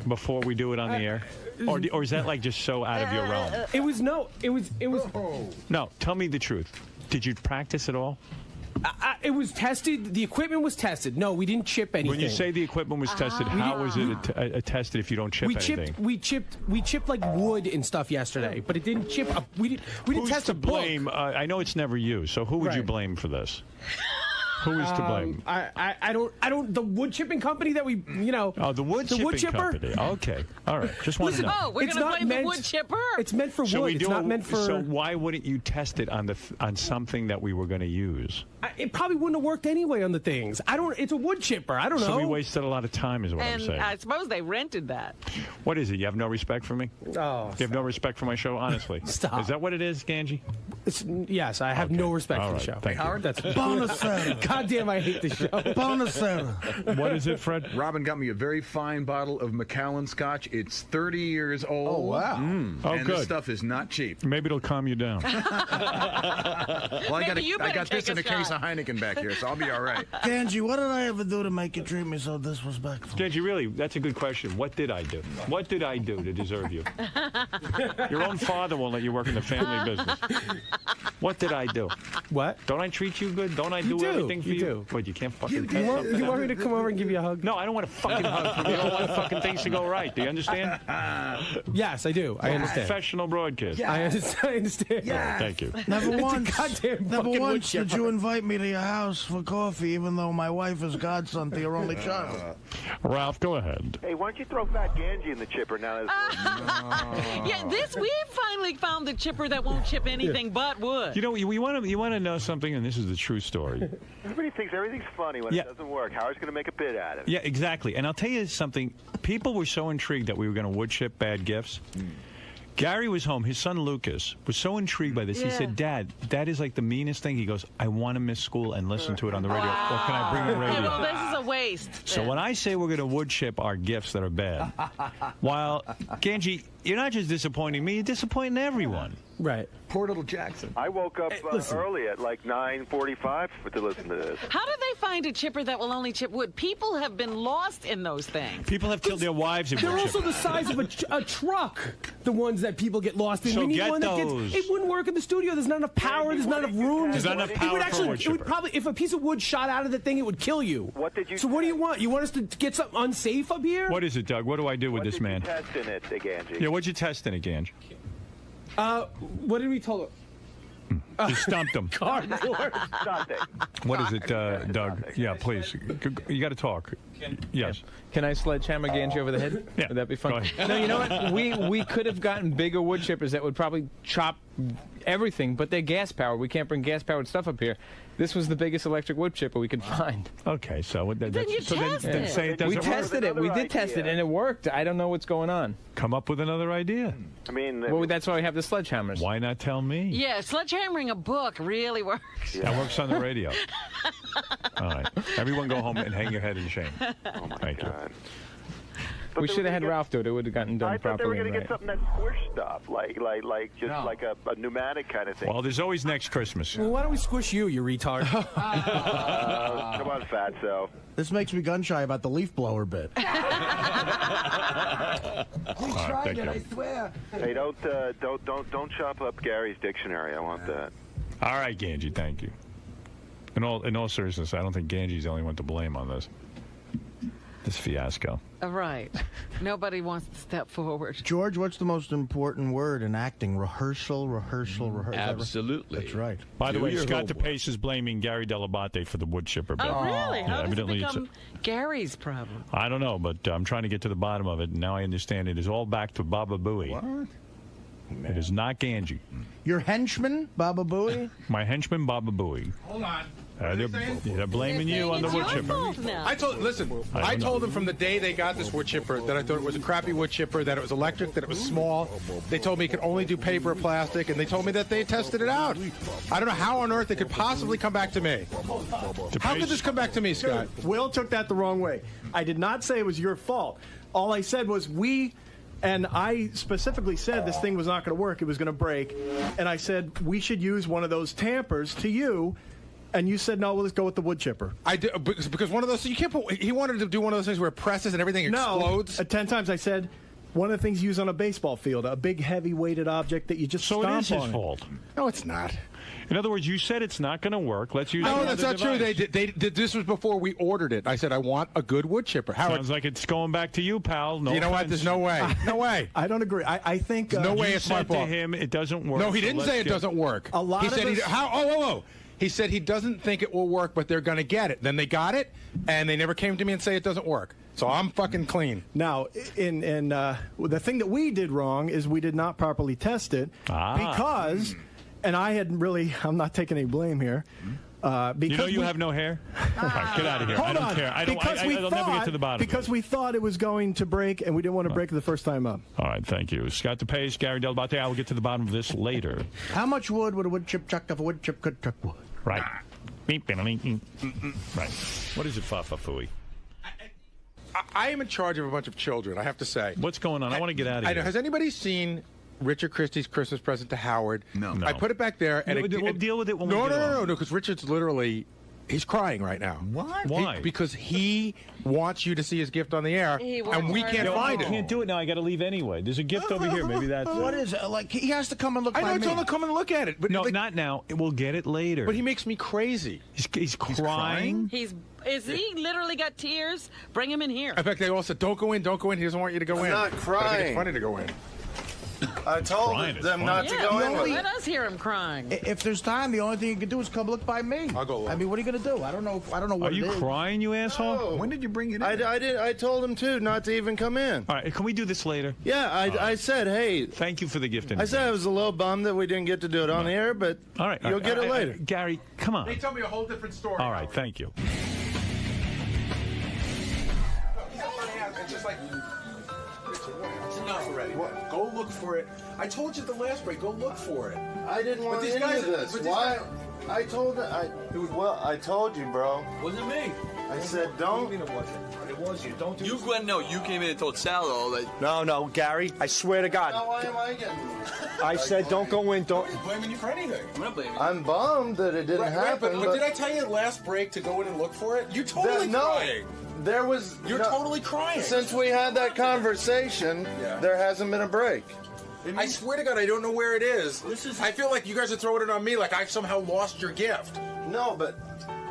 before we do it on the air? Or is that like just so out of your realm? It was. No, tell me the truth. Did you practice at all? It was tested. The equipment was tested. No, we didn't chip anything. When you say the equipment was tested, how was it tested if you don't chip anything? We chipped like wood and stuff yesterday, but it didn't chip. We didn't test to blame? I know it's never you. So who would you blame for this? Who is to blame? I don't. The wood chipping company that we, Oh, the wood chipper. Company. Okay, all right. Just want to know. Oh, we're going to blame the wood chipper? It's meant for wood. It's not meant for. So why wouldn't you test it on something that we were going to use? It probably wouldn't have worked anyway on the things. It's a wood chipper. I don't know. So we wasted a lot of time, is what I'm saying. And I suppose they rented that. What is it? You have no respect for me? Oh, you have no respect for my show, honestly. Stop. Is that what it is, Ganji? Yes, I have no respect for the show. Thank you. Howard, that's Bonacera. God damn, I hate the show. Bonacera. What is it, Fred? Robin got me a very fine bottle of Macallan Scotch. It's 30 years old. Oh, wow. Oh, and good. This stuff is not cheap. Maybe it'll calm you down. Well, I got this in a case of Heineken back here, so I'll be all right. Ganji, what did I ever do to make you treat me so disrespectful? Ganji, really, that's a good question. What did I do? What did I do to deserve you? Your own father won't let you work in the family business. What did I do? What? Don't I treat you good? Don't I do everything for you? Do. What, you can't fucking You want me to come over and give you a hug? No, I don't want a fucking hug from you. I don't want fucking things to go right. Do you understand? Yes, I do. I understand. Professional broadcast. Yeah. I understand. Yeah. Thank you. Never once did you invite me to your house for coffee, even though my wife is godson to your only child. Ralph, go ahead. Hey, why don't you throw Fat Ganji in the chipper now? Yeah, we finally found the chipper that won't chip anything but wood. You know, you want to know something, and this is the true story. Everybody thinks everything's funny when it doesn't work. Howard's going to make a bit out of it. Yeah, exactly. And I'll tell you something. People were so intrigued that we were going to wood chip bad gifts. Gary was home. His son Lucas was so intrigued by this. He said, "Dad, that is like the meanest thing." He goes, "I want to miss school and listen to it on the radio. Or can I bring the radio?" Well, this is a waste. So when I say we're going to wood chip our gifts that are bad, while Ganji, you're not just disappointing me, you're disappointing everyone. Right. Poor little Jackson. I woke up early at like 9:45 to listen to this. How do they find a chipper that will only chip wood? People have been lost in those things. People have killed their wives in wood They're also chipping. the size of a truck. The ones that people get lost in. So we need get one that those. It wouldn't work in the studio. There's not enough power. There's not enough room. There's not enough power for a wood It would chipper. probably, if a piece of wood shot out of the thing, it would kill you. What did you? So what do you want? You want us to get something unsafe up here? What is it, Doug? What do I do with this man? Test in it, Ganji. Yeah, what'd you test in it, Ganj? What did we tell her? You stumped him. Cardboard. Nothing. What is it, Doug? Yeah, please. You got to talk. Yes. Can I sledgehammer Ganji over the head? Yeah. Would that be fun? Go ahead. No, you know what? We could have gotten bigger wood chippers that would probably chop everything, but they're gas powered. We can't bring gas powered stuff up here. This was the biggest electric wood chipper we could find. Okay, so Then you test it. say it doesn't We work. tested it. We did test it, and it worked. I don't know what's going on. Come up with another idea. I mean, Well, that's why we have the sledgehammers. Why not tell me? Yeah, sledgehammering a book really works. That works on the radio. All right. Everyone go home and hang your head in shame. oh my Thank you. God. We should have had Ralph do it. It would have gotten done I thought they were properly. going to get something that squish stuff, like like a pneumatic kind of thing. Well, there's always next Christmas. Well, why don't we squish you, you retard? Come on, Fatso. This makes me gun shy about the leaf blower bit. All right, thank you. swear. Hey, don't chop up Gary's dictionary. I want that. All right, Ganji, thank you. In all seriousness, I don't think Ganji's the only one to blame on this fiasco. Right. Nobody wants to step forward. George, what's the most important word in acting? Rehearsal. Absolutely. That's right. By the Do way, your Scott homework. DePace is blaming Gary Delabate for the wood chipper bill. Oh, really? How does it evidently become Gary's problem? I don't know, but I'm trying to get to the bottom of it, and now I understand it is all back to Baba Booey. What? It is not Ganji. Your henchman, Baba Booey? My henchman, Baba Booey. Hold on. They're blaming you on the wood chipper. I told them from the day they got this wood chipper that I thought it was a crappy wood chipper, that it was electric, that it was small. They told me it could only do paper or plastic, and they told me that they tested it out. I don't know how on earth it could possibly come back to me. How could this come back to me, Scott? Will took that the wrong way. I did not say it was your fault. All I said was and I specifically said this thing was not going to work. It was going to break. And I said we should use one of those tampers to you. And you said, no, well, let's go with the wood chipper. I did, because one of those, you can't put, he wanted to do one of those things where it presses and everything explodes. 10 times I said, one of the things used on a baseball field, a big heavy-weighted object that you just stomp on. So it is his fault. No, it's not. In other words, you said it's not going to work. Let's use No, that's not device. true. They did. This was before we ordered it. I said, I want a good wood chipper. Howard, sounds like it's going back to you, pal. No you know what? offense. There's no way. No way. I don't agree. I think... no way it's my fault. fault. To him, it doesn't work. No, he didn't say it doesn't work. A lot he of said us... He said he doesn't think it will work, but they're going to get it. Then they got it, and they never came to me and say it doesn't work. So I'm fucking clean. Now, the thing that we did wrong is we did not properly test it because, and I'm not taking any blame here. Because you have no hair? Right, get out of here. I don't care. I'll never get to the bottom. Because we thought it was going to break, and we didn't want to break it the first time up. All right, thank you. Scott DePace, Gary Delabate. I will get to the bottom of this later. How much wood would a wood chip chuck if a wood chip could chuck wood? Right. Right. What is it, Fafa Fooey? I am in charge of a bunch of children, I have to say. What's going on? I want to get out of here. Has anybody seen Richard Christie's Christmas present to Howard? No. I put it back there. And we'll deal with it when we get No, because Richard's literally... He's crying right now. What? Why? Because he wants you to see his gift on the air, and we can't find it. I can't do it now. I got to leave anyway. There's a gift over here. Maybe that's what is it? Like he has to come and look. I know. I told him to come and look at it, but no, not now. We'll get it later. But he makes me crazy. He's crying. Is he literally got tears? Bring him in here. In fact, they all said, "Don't go in. Don't go in." He doesn't want you to go in. I'm not crying. I think it's funny to go in. I told them not to go in. Let us hear him crying. If there's time, the only thing you can do is come look by me. I'll go look. I mean, what are you going to do? I don't know. What Are you crying, you asshole? No. When did you bring it in? I did. I told him too not to even come in. All right, can we do this later? Yeah, I said, hey. Thank you for the gift. I said I was a little bummed that we didn't get to do it on the air, but all right, you'll get it later. Gary, come on. They tell me a whole different story. All right, thank you. It's just like... It's enough already. What? Go look for it. I told you at the last break, go look for it. I didn't want any of this. Why? I told I told you, bro. Wasn't me. I said don't. It was you. Don't do you, Glenn, no. You came in and told Sal all that. No, Gary. I swear to God. Now why am I getting... I said don't go in. Don't. I'm blaming you for anything. I'm not blaming you. I'm bummed that it didn't happen. But did I tell you last break to go in and look for it? You totally crying. There was... You're totally crying. Since we had that conversation, there hasn't been a break. I swear to God, I don't know where it is. I feel like you guys are throwing it on me like I somehow lost your gift. No, but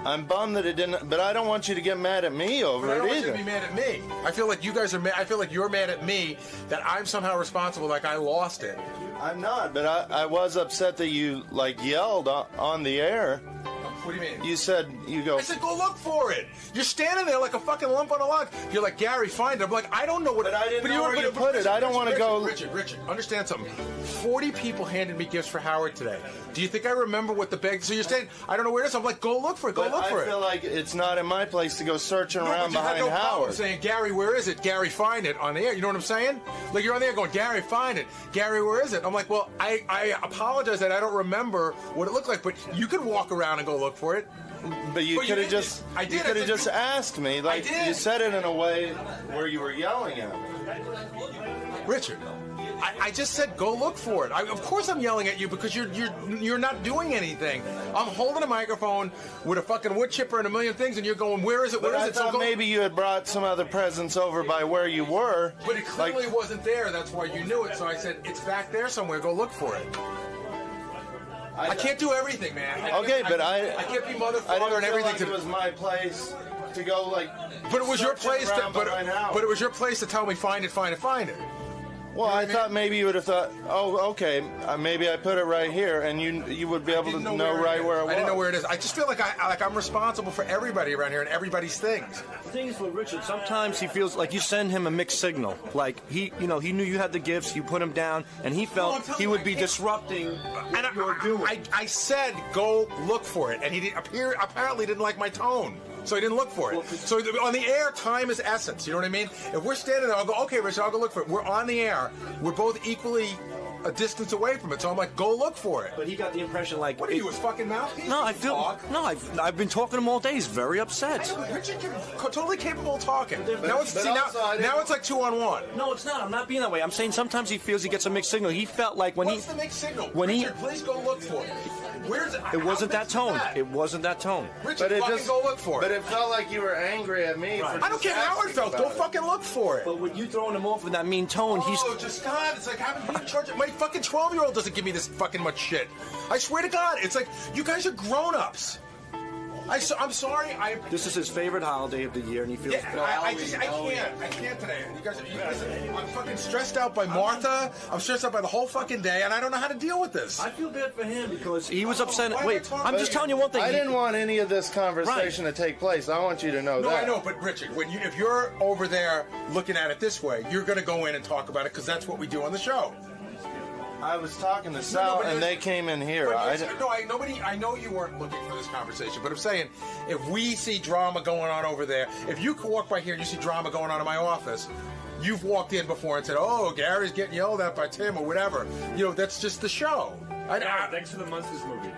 I'm bummed that it didn't. But I don't want you to get mad at me over it either. I don't want you to be mad at me. I feel like you guys are. I feel like you're mad at me that I'm somehow responsible, like I lost it. I'm not, but I was upset that you yelled on the air. What do you mean? You said, I said, go look for it. You're standing there like a fucking lump on a log. You're like, Gary, find it. I'm like, I don't know what. But I didn't know where you put it. I don't want to go. Richard, understand something. 40 people handed me gifts for Howard today. Do you think I remember what the bag? So you're saying I don't know where it is? I'm like, go look for it. Go look for it. I feel like it's not in my place to go searching around behind Howard. Saying, Gary, where is it? Gary, find it on the air. You know what I'm saying? Like you're on the air going, Gary, find it. Gary, where is it? I'm like, well, I apologize that I don't remember what it looked like, but you could walk around and go look for it. But you could have just asked me. Like you said it in a way where you were yelling at me. Richard, I just said go look for it. Of course I'm yelling at you because you're not doing anything. I'm holding a microphone with a fucking wood chipper and a million things, and you're going, where is it? Where is it? I thought maybe you had brought some other presents over by where you were. But it clearly wasn't there. That's why you knew it. So I said it's back there somewhere. Go look for it. I can't do everything, man. I can't be mother, father, and everything. It was my place to go But it was your place. But it was your place to tell me find it. Well, I thought maybe you would have thought, oh, okay, maybe I put it right here, and you would be able to know right where it was. I didn't know where it is. I just feel like I'm responsible for everybody around here and everybody's things. The thing is with Richard, sometimes he feels like you send him a mixed signal. Like he knew you had the gifts, you put him down, and he felt he would be disrupting what you're doing. I said go look for it, and he apparently didn't like my tone. So he didn't look for it. So on the air, time is essence. You know what I mean? If we're standing there, I'll go, okay, Richard, I'll go look for it. We're on the air. We're both equally a distance away from it. So I'm like, go look for it. But he got the impression like... What are you, his fucking mouthpiece? No, I feel... No, I've been talking to him all day. He's very upset. Richard, totally capable of talking. Now it's like 2-on-1. No, it's not. I'm not being that way. I'm saying sometimes he feels he gets a mixed signal. He felt like when What's the mixed signal? Richard, please go look for it. Where's it? It wasn't that tone. It wasn't that tone. Richard, go look for it. But it felt like you were angry at me. Right. For I don't care how it felt. Go fucking look for it. But with you throwing him off with that mean tone, just God, it's like having me in charge. My fucking 12-year-old doesn't give me this fucking much shit. I swear to God, it's like you guys are grown-ups. I'm sorry. This is his favorite holiday of the year, and he feels. Yeah, I can't today. You guys, I'm fucking stressed out by Martha. I'm stressed out by the whole fucking day, and I don't know how to deal with this. I feel bad for him because he was upset. Wait, I'm just telling you one thing. I didn't want any of this conversation to take place. I want you to know that. No, I know, but Richard, if you're over there looking at it this way, you're going to go in and talk about it because that's what we do on the show. I was talking to Sal, and they came in here. I know you weren't looking for this conversation, but I'm saying, if we see drama going on over there, if you can walk by here and you see drama going on in my office, you've walked in before and said, "Oh, Gary's getting yelled at by Tim," or whatever. You know, that's just the show. Thanks for the Munsters movie.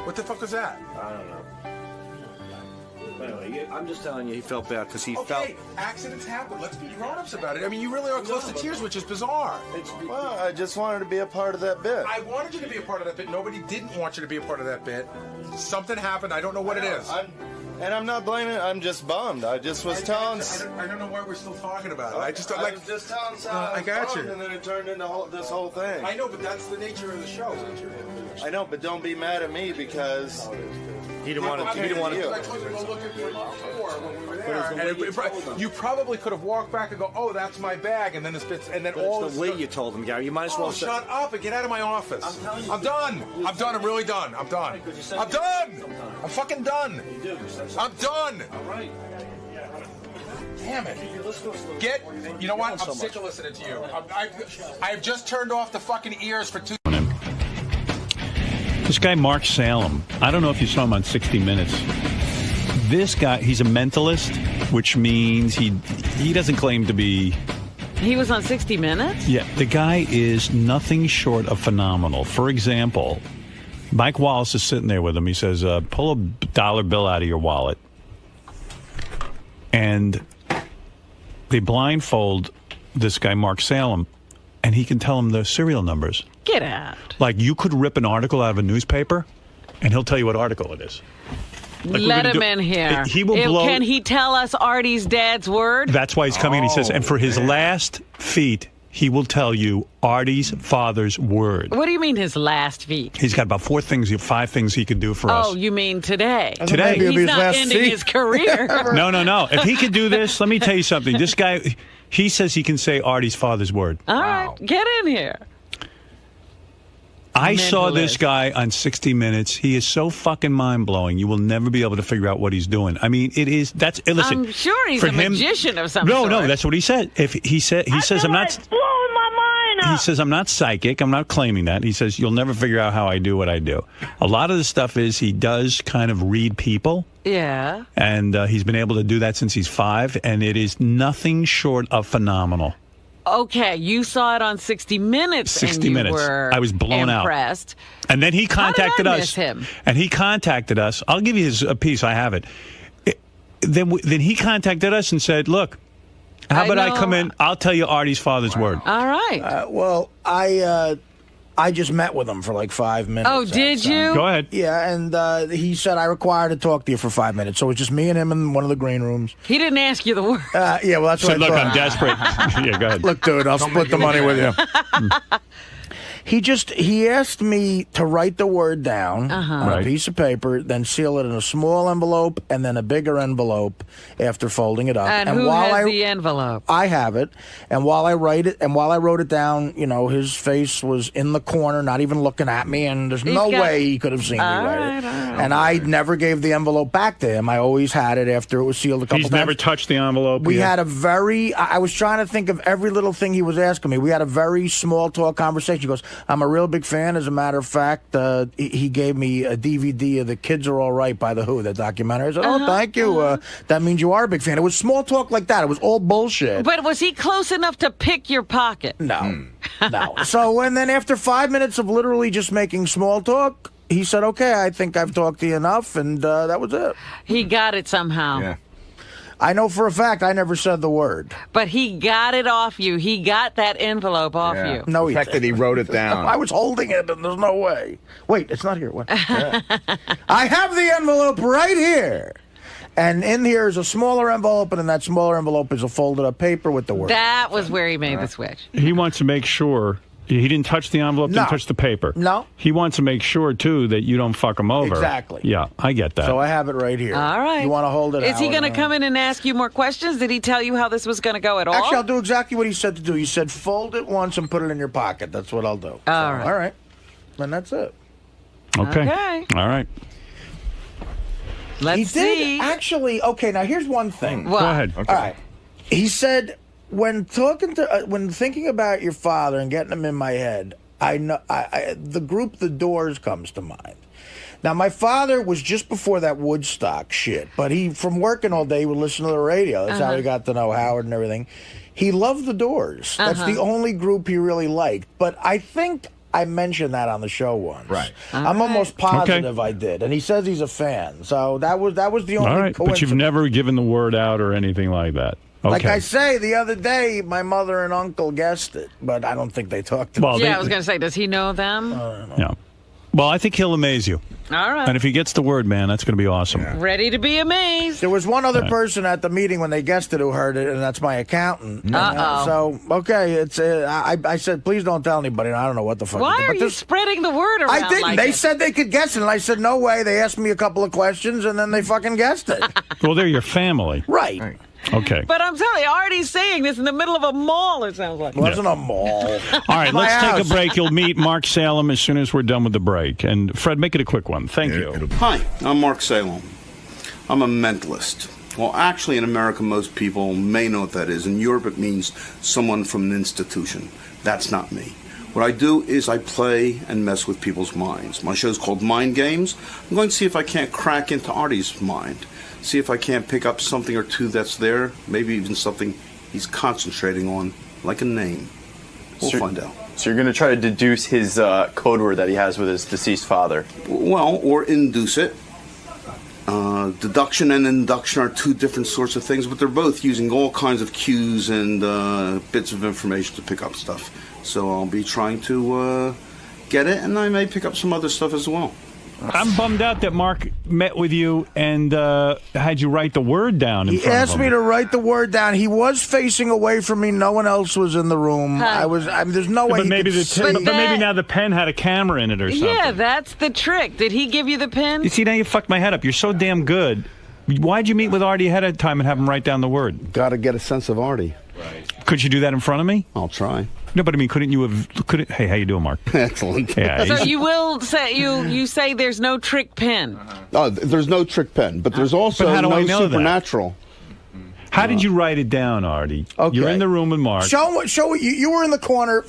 What the fuck was that? I don't know. Anyway, I'm just telling you, he felt bad because he felt. Accidents happen. Let's be grown-ups about it. I mean, you really are close to tears, which is bizarre. Well, I just wanted to be a part of that bit. I wanted you to be a part of that bit. Nobody didn't want you to be a part of that bit. Something happened. I don't know what it is. And I'm not blaming it. I'm just bummed. I just was telling. I don't know why we're still talking about it. I just I was just telling Sal. I got you. And then it turned into this whole thing. I know, but that's the nature of the show. I know, but don't be mad at me because he didn't want to. He didn't want to. I told you to go look at the floor when we were there, and you probably could have walked back and go, "Oh, that's my bag," and then this bits, and then all the way you told him, Gary. You might as well. Shut up and get out of my office. I'm done. I'm done. I'm really done. I'm done. I'm done. I'm fucking done. I'm done. All right. Damn it. You know what? I'm sick of listening to you. I've just turned off the fucking ears for 2. This guy, Mark Salem, I don't know if you saw him on 60 Minutes. This guy, he's a mentalist, which means he doesn't claim to be... He was on 60 Minutes? Yeah, the guy is nothing short of phenomenal. For example, Mike Wallace is sitting there with him. He says, pull a dollar bill out of your wallet. And they blindfold this guy, Mark Salem, and he can tell him the serial numbers. Get out. Like, you could rip an article out of a newspaper, and he'll tell you what article it is. Like, let him in here. He will blow. Can he tell us Artie's dad's word? That's why he's coming in. He says, and for his last feat, he will tell you Artie's father's word. What do you mean his last feat? He's got about 5 things he could do for us. Oh, you mean today? Today. He's not ending his career. No. If he could do this, let me tell you something. This guy, he says he can say Artie's father's word. All right, get in here. I saw this guy on 60 Minutes. He is so fucking mind-blowing. You will never be able to figure out what he's doing. I mean, listen. I'm sure he's a magician of some sort. No, that's what he said. He says I'm not blowing my mind up. He says I'm not psychic. I'm not claiming that. He says you'll never figure out how I do what I do. A lot of the stuff is he does kind of read people. Yeah. And he's been able to do that since he's 5, and it is nothing short of phenomenal. Okay, you saw it on 60 Minutes. 60 and Minutes. Were I was blown impressed. out. And then he contacted How did I us. miss him? And he contacted us. I'll give you a piece. I have it. Then he contacted us and said, "Look, how about I come in? I'll tell you Artie's father's word." All right. Well, I just met with him for like 5 minutes. Oh, did you? Go ahead. Yeah, and he said I require to talk to you for 5 minutes. So it was just me and him in one of the green rooms. He didn't ask you the word. Yeah, well, that's what I look, thought. I'm desperate. Yeah, go ahead. Look, dude, I'll split the money with you. He asked me to write the word down on a Right. piece of paper, then seal it in a small envelope and then a bigger envelope after folding it up. And who has the envelope? I have it. And while I wrote it down, you know, his face was in the corner, not even looking at me, and there's no way he could have seen me write it. And I never gave the envelope back to him. I always had it after it was sealed a couple He's times. never touched the envelope. We yet? had a very, I was trying to think of every little thing he was asking me. We had a very small talk conversation. He goes, I'm a real big fan. As a matter of fact, he gave me a DVD of The Kids Are All Right by The Who, the documentary. I said, oh, thank you. That means you are a big fan. It was small talk like that. It was all bullshit. But was he close enough to pick your pocket? No. No. So, and then after 5 minutes of literally just making small talk, he said, okay, I think I've talked to you enough, and that was it. He got it somehow. Yeah. I know for a fact I never said the word. But he got it off you. He got that envelope off you. No, the fact that he wrote it down. I was holding it, and there's no way. Wait, it's not here. What? I have the envelope right here. And in here is a smaller envelope, and in that smaller envelope is a folded up paper with the word. That was where he made the switch. He wants to make sure he didn't touch the envelope, didn't touch the paper. No. He wants to make sure, too, that you don't fuck him over. Exactly. Yeah, I get that. So I have it right here. All right. You want to hold it? Is he Howard? going to come in and ask you more questions? Did he tell you how this was going to go at all? Actually, I'll do exactly what he said to do. He said, fold it once and put it in your pocket. That's what I'll do. All right. All right. And that's it. Okay. Okay. All right. Let's he see. did actually. Okay, now here's one thing. What? Go ahead. All right. He said, when thinking about your father and getting him in my head, I know the group The Doors comes to mind. Now, my father was just before that Woodstock shit, but from working all day, he would listen to the radio. That's how he got to know Howard and everything. He loved The Doors. That's the only group he really liked. But I think I mentioned that on the show once. Right. I'm almost positive I did. And he says he's a fan. So that was the only All right, coincidence. but you've never given the word out or anything like that. Okay. Like I say, the other day, my mother and uncle guessed it, but I don't think they talked to I was going to say, does he know them? Yeah. Well, I think he'll amaze you. All right. And if he gets the word, man, that's going to be awesome. Ready to be amazed. There was one other Right. person at the meeting when they guessed it who heard it, and that's my accountant. Uh-oh. So, okay, it's. I said, please don't tell anybody. And I don't know what the fuck. Why but are you spreading the word around I didn't. like They this? said they could guess it, and I said, no way. They asked me a couple of questions, and then they fucking guessed it. Well, they're your family. Right. Okay. But I'm telling you, Artie's saying this in the middle of a mall, it sounds like. It wasn't a mall. All right, My let's take house. a break. You'll meet Mark Salem as soon as we're done with the break. And Fred, make it a quick one. Thank you. Hi, I'm Mark Salem. I'm a mentalist. Well, actually, in America, most people may know what that is. In Europe, it means someone from an institution. That's not me. What I do is I play and mess with people's minds. My show's called Mind Games. I'm going to see if I can't crack into Artie's mind. See if I can't pick up something or two that's there, maybe even something he's concentrating on, like a name. We'll find out. So you're going to try to deduce his code word that he has with his deceased father? Well, or induce it. Deduction and induction are two different sorts of things, but they're both using all kinds of cues and bits of information to pick up stuff. So I'll be trying to get it, and I may pick up some other stuff as well. I'm bummed out that Mark met with you and had you write the word down in He front asked of him. me to write the word down. He was facing away from me. No one else was in the room. There's no way But he maybe, could see. but maybe now the pen had a camera in it or something. Yeah, that's the trick. Did he give you the pen? You see, now you fucked my head up. You're so damn good. Why'd you meet with Artie ahead of time and have him write down the word? Got to get a sense of Artie. Could you do that in front of me? I'll try. No, but I mean, couldn't you have? Hey, how you doing, Mark? Excellent. Yeah. So he's- you will say you say there's no trick pen. There's no trick pen, but there's also But how do no I know that? supernatural. How did you write it down, Artie? Okay. You're in the room with Mark. Show what you were in the corner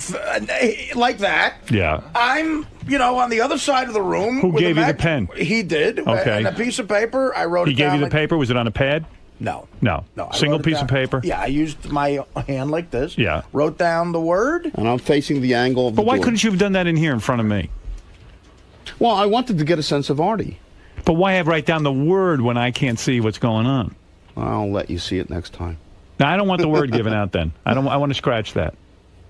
like that. Yeah. I'm, on the other side of the room. Who with gave you the Mac- pen? He did. Okay. And a piece of paper. I wrote He it gave down. you the like- paper. Was it on a pad? No. No. I Single wrote it piece of down. paper? Yeah, I used my hand like this. Yeah. Wrote down the word. And I'm facing the angle of But the why door. couldn't you have done that in here in front of me? Well, I wanted to get a sense of Artie. But why have write down the word when I can't see what's going on? I'll let you see it next time. Now, I don't want the word given out then. I want to scratch that.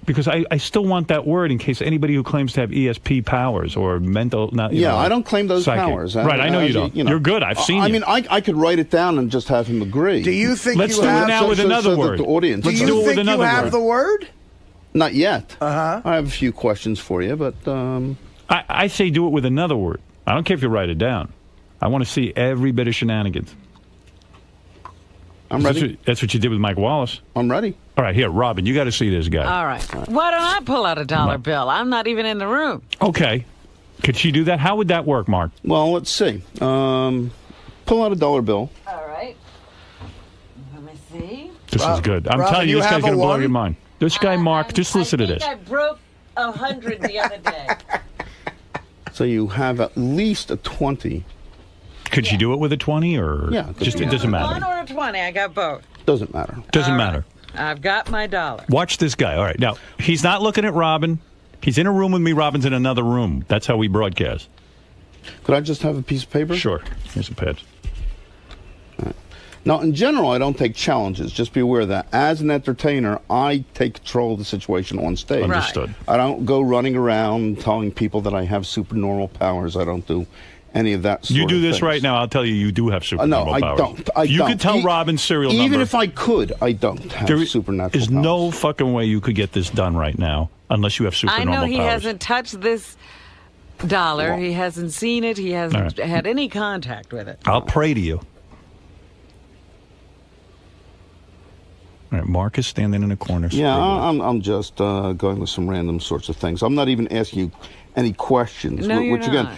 Because I still want that word in case anybody who claims to have ESP powers or mental... I don't claim those psychic. powers. Right, I know you don't. You're good. I've seen you. I mean, I could write it down and just have him agree. Do you think Let's you do have... it now with another that word. the audience Do Let's you do it with think you another have word. the word? Not yet. Uh-huh. I have a few questions for you, but... I say do it with another word. I don't care if you write it down. I want to see every bit of shenanigans. I'm ready. That's what you did with Mike Wallace. I'm ready. All right, here, Robin, you got to see this guy. All right. Why don't I pull out a dollar bill? I'm not even in the room. Okay. Could she do that? How would that work, Mark? Well, let's see. Pull out a dollar bill. All right. Let me see. This is good. I'm telling you, this guy's going to blow your mind. This guy, Mark, just listen to this. I broke 100 the other day. So you have at least a 20. Could she do it with a 20 or Yeah, just it doesn't matter? 1 or a 20? I got both. Doesn't matter. Doesn't matter. I've got my dollar. Watch this guy. All right. Now, he's not looking at Robin. He's in a room with me. Robin's in another room. That's how we broadcast. Could I just have a piece of paper? Sure. Here's some pads. Now, in general, I don't take challenges. Just be aware of that. As an entertainer, I take control of the situation on stage. Understood. I don't go running around telling people that I have supernormal powers. I don't do any of that sort You do of this things. right now. I'll tell you, you do have supernormal powers. No, I don't. I you don't. could tell Robin's serial number. Even if I could, I don't have supernatural There's powers. no fucking way you could get this done right now unless you have I supernormal know he powers. hasn't touched this dollar. Well, he hasn't seen it. He hasn't had any contact with it. I'll pray to you. All right, Mark is standing in a corner. Yeah, I'm just going with some random sorts of things. I'm not even asking you any questions. No, you're which again, not.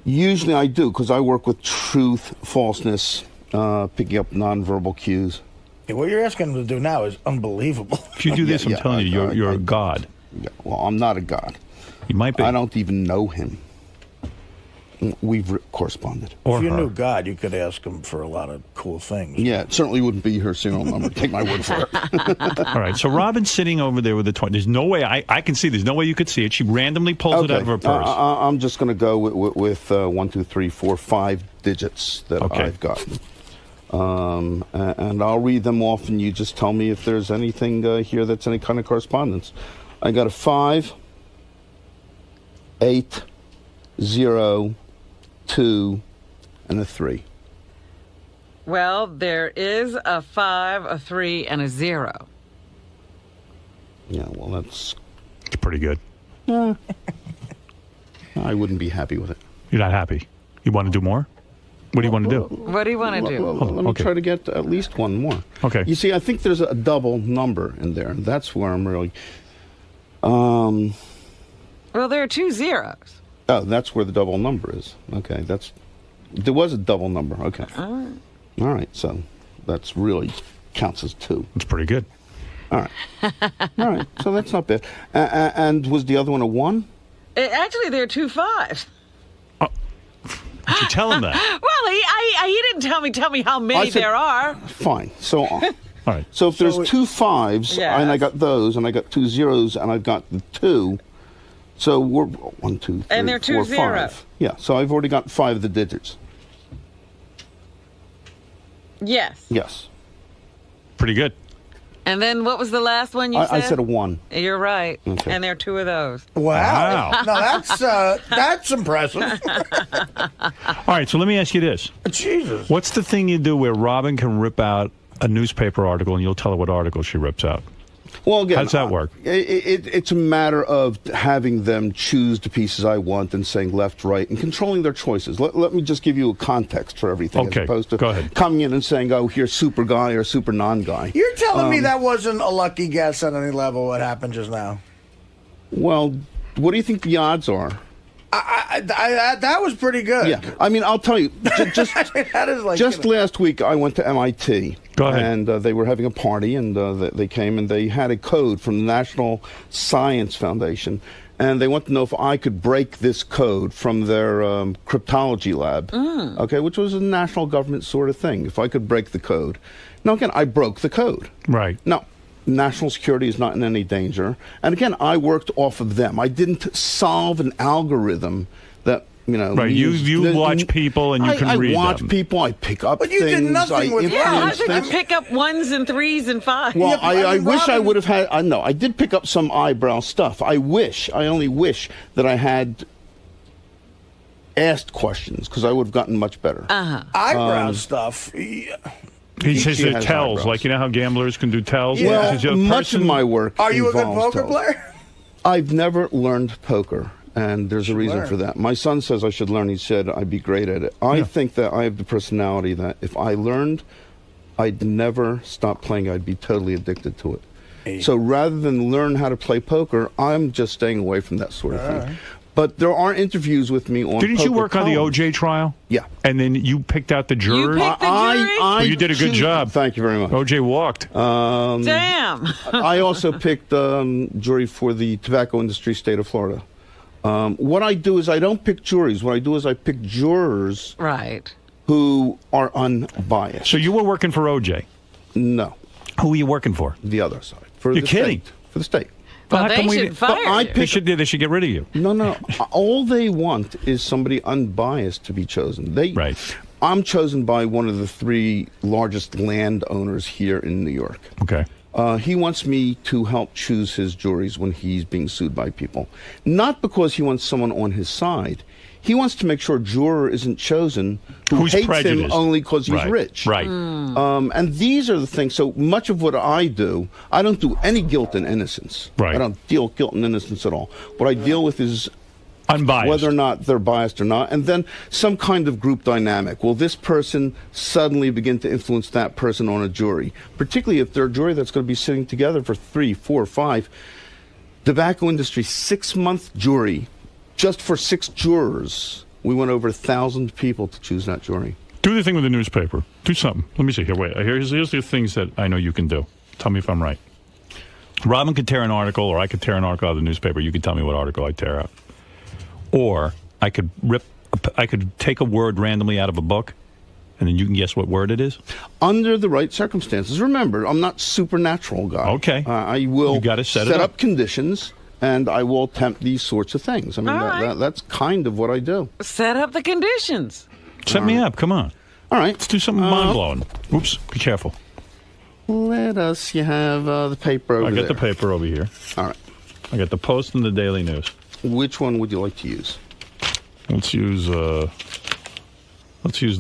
usually I do because I work with truth, falseness, picking up nonverbal cues. Yeah, what you're asking him to do now is unbelievable. If you do this, I'm telling you, you're a god. Yeah, well, I'm not a god. You might be. I don't even know him. We've corresponded. If you knew God, you could ask him for a lot of cool things. Yeah, it certainly wouldn't be her serial number. Take my word for it. All right, so Robin's sitting over there with the 20. There's no way, I can see, there's no way you could see it. She randomly pulls it out of her purse. I'm just going to go with 1, 2, 3, 4, 5 digits that I've gotten. And I'll read them off, and you just tell me if there's anything here that's any kind of correspondence. I got a 5, 8, 0, 2, and a 3. Well, there is a 5, a 3, and a 0. Yeah, well, that's pretty good. I wouldn't be happy with it. You're not happy? You want to do more? What do you want to do? What do you want to do? Let me try to get at least one more. Okay. You see, I think there's a double number in there. That's where I'm really... Well, there are 2 zeros. Oh, that's where the double number is. Okay, there was a double number. Okay. All right, so that's really counts as 2. That's pretty good. All right. All right, so that's not bad. And was the other one a 1? Actually, there are 2 5s. Did you tell him that? Well, he didn't tell me how many there are. Fine. So, all right. So if there's 2 5s, and I got those, and I got 2 zeros, and I've got the 2. So we're 1, 2, 3, and they're 2 4, zeros. 5. Yeah, so I've already got 5 of the digits. Yes. Yes. Pretty good. And then what was the last one you said? I said a 1. You're right. Okay. And there are 2 of those. Wow. No, that's impressive. All right, so let me ask you this. Jesus. What's the thing you do where Robin can rip out a newspaper article and you'll tell her what article she rips out? Well, again, how does that work? It's a matter of having them choose the pieces I want and saying left, right, and controlling their choices. Let me just give you a context for everything, Okay, as opposed to go ahead. coming in and saying, "Oh, here's super guy or super non-guy." You're telling me that wasn't a lucky guess on any level, what happened just now? Well, what do you think the odds are? That was pretty good. Yeah, I mean, I'll tell you. Just that is like just last week, I went to MIT. Go ahead. And they were having a party, and they came, and they had a code from the National Science Foundation, and they wanted to know if I could break this code from their cryptology lab, okay, which was a national government sort of thing, if I could break the code. Now, again, I broke the code. Right. Now, national security is not in any danger. And again, I worked off of them. I didn't solve an algorithm that, you know... Right, you watch people and you can read them. I watch people, I pick up But you things. did nothing with How influence did you things. pick up 1s and 3s and 5s? Well, I wish I Robin- would have had... I know, I did pick up some eyebrow stuff. I only wish that I had asked questions, because I would have gotten much better. Eyebrow stuff. He says She they're has tells, eyebrows. like you know how gamblers can do tells. Well, Is it a much of person- my work. Are you a good involves poker tells. player? I've never learned poker, and there's a reason learn. for that. My son says I should learn. He said I'd be great at it. I think that I have the personality that if I learned, I'd never stop playing. I'd be totally addicted to it. So rather than learn how to play poker, I'm just staying away from that sort of thing. Alright. But there are interviews with me on. Didn't you poker work on the television. OJ trial? Yeah. And then you picked out the jurors? Well, you did a good job. Thank you very much. OJ walked. Damn. I also picked jury for the tobacco industry, state of Florida. What I do is I don't pick juries. What I do is I pick jurors Right. who are unbiased. So you were working for OJ? No. Who were you working for? The other side. For You're the kidding. State. For the state. Well, how they come we should didn't- fire I you. pick- They should get rid of you. No. All they want is somebody unbiased to be chosen. Right. I'm chosen by one of the 3 largest landowners here in New York. Okay. He wants me to help choose his juries when he's being sued by people. Not because he wants someone on his side. He wants to make sure a juror isn't chosen who Who's hates him prejudiced. only because he's Right, rich. right. And these are the things. So much of what I do, I don't do any guilt and innocence. Right. I don't deal with guilt and innocence at all. What I deal with is unbiased, whether or not they're biased or not, and then some kind of group dynamic. Will this person suddenly begin to influence that person on a jury? Particularly if they're a jury that's going to be sitting together for 3, 4, 5. Tobacco industry 6-month jury, just for 6 jurors. We went over 1,000 people to choose that jury. Do the thing with the newspaper. Do something. Let me see here. Wait. Here's the things that I know you can do. Tell me if I'm right. Robin could tear an article, or I could tear an article out of the newspaper. You could tell me what article I tear out. Or I could take a word randomly out of a book, and then you can guess what word it is? Under the right circumstances. Remember, I'm not supernatural guy. Okay. I will You gotta set it up up. conditions, and I will attempt these sorts of things. I mean, All right. that's kind of what I do. Set up the conditions. Set me up. Come on. All right. Let's do something mind-blowing. Oops. Be careful. Let us. You have the paper over I got there. the paper over here. All right. I got the Post and the Daily News. Which one would you like to use? Let's use the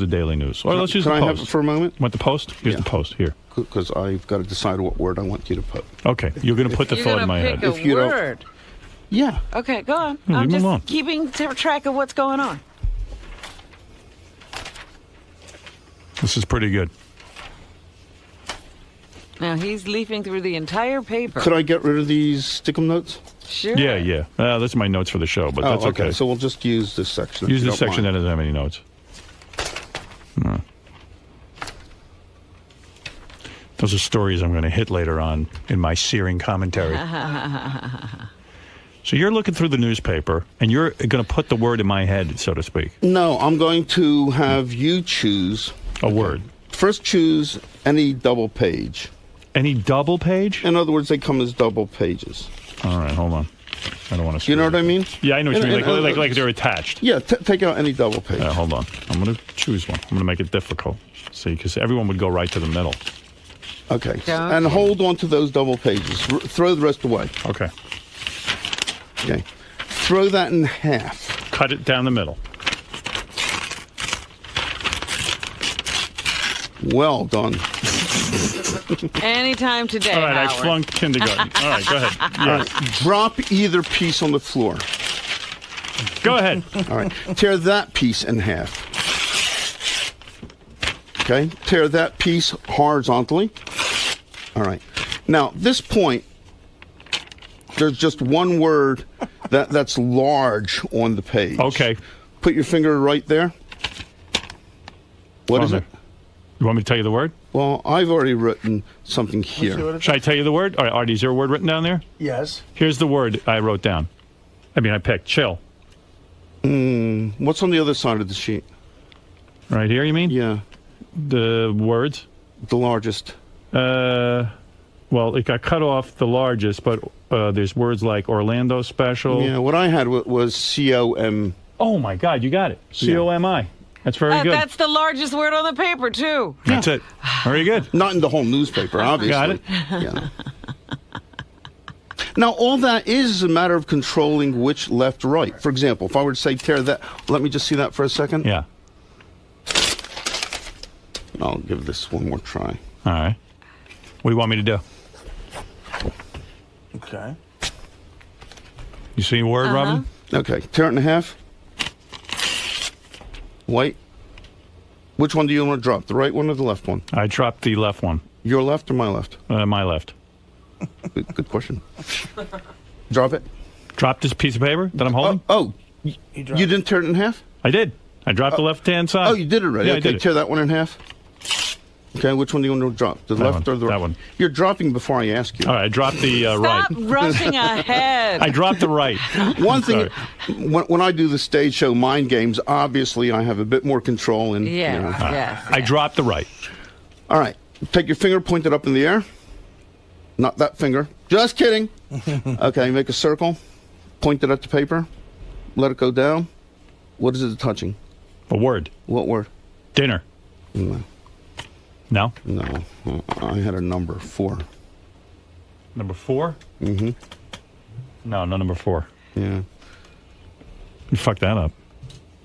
Daily News. Or let's use Can the I Post. have it for a moment? Want the Post? Here's the Post. Here. Because I've got to decide what word I want you to put. Okay. You're going to put the You're thought gonna in my pick head. a word. Yeah. Okay, go on. Yeah, I'm leave 'em just alone. keeping track of what's going on. This is pretty good. Now he's leafing through the entire paper. Could I get rid of these stick-em notes? Sure. Yeah. That's my notes for the show, but Oh, that's okay. So we'll just use this section. if Use you this don't section mind. that doesn't have any notes. No. Those are stories I'm going to hit later on in my searing commentary. So you're looking through the newspaper, and you're going to put the word in my head, so to speak. No, I'm going to have you choose a word. First, choose any double page. Any double page? In other words, they come as double pages. All right, hold on. I don't want to. You know what I mean? Yeah, I know what you mean. And- Like they're attached. Yeah, take out any double page. Hold on. I'm going to choose one. I'm going to make it difficult. See, because everyone would go right to the middle. Okay. And hold on to those double pages. Throw the rest away. Okay. Okay. Throw that in half. Cut it down the middle. Well done. Anytime today. All right, I Howard. flunked kindergarten. All right, go ahead. All right. Drop either piece on the floor. Go ahead. All right. Tear that piece in half. Okay. Tear that piece horizontally. All right. Now, this point, there's just one word that's large on the page. Okay. Put your finger right there. What is it? You want me to tell you the word? Well, I've already written something here. Should I tell you the word? All right, Artie, is there a word written down there? Yes. Here's the word I wrote down. I picked. Chill. What's on the other side of the sheet? Right here, you mean? Yeah. The words? The largest. Well, it got cut off the largest, but there's words like Orlando Special. Yeah, what I had was C-O-M. Oh, my God, you got it. C-O-M-I. That's very good. That's the largest word on the paper, too. That's it. Very good. Not in the whole newspaper, obviously. Got it. Yeah. Now, all that is a matter of controlling which left, right. For example, if I were to say tear that, let me just see that for a second. Yeah. I'll give this one more try. All right. What do you want me to do? Okay. You see a word, Robin? Okay. Tear it in half. White. Which one do you want to drop? The right one or the left one? I dropped the left one. Your left or my left? My left. Good question. Drop it. Drop this piece of paper that I'm holding? You didn't tear it in half? I did. I dropped the left-hand side. Oh, you did it already? Yeah, okay, I did it. Tear that one in half. Okay, which one do you want to drop? The left or the right? That one. You're dropping before I ask you. All right, I dropped the right. Stop rushing ahead. I dropped the right. One thing, when I do the stage show mind games, obviously I have a bit more control. And, Yes. I dropped the right. All right, take your finger, point it up in the air. Not that finger. Just kidding. Okay, make a circle. Point it at the paper. Let it go down. What is it touching? A word. What word? Dinner. No. No? No. I had a number 4. Number 4? Mm-hmm. No, no number 4. Yeah. You fucked that up.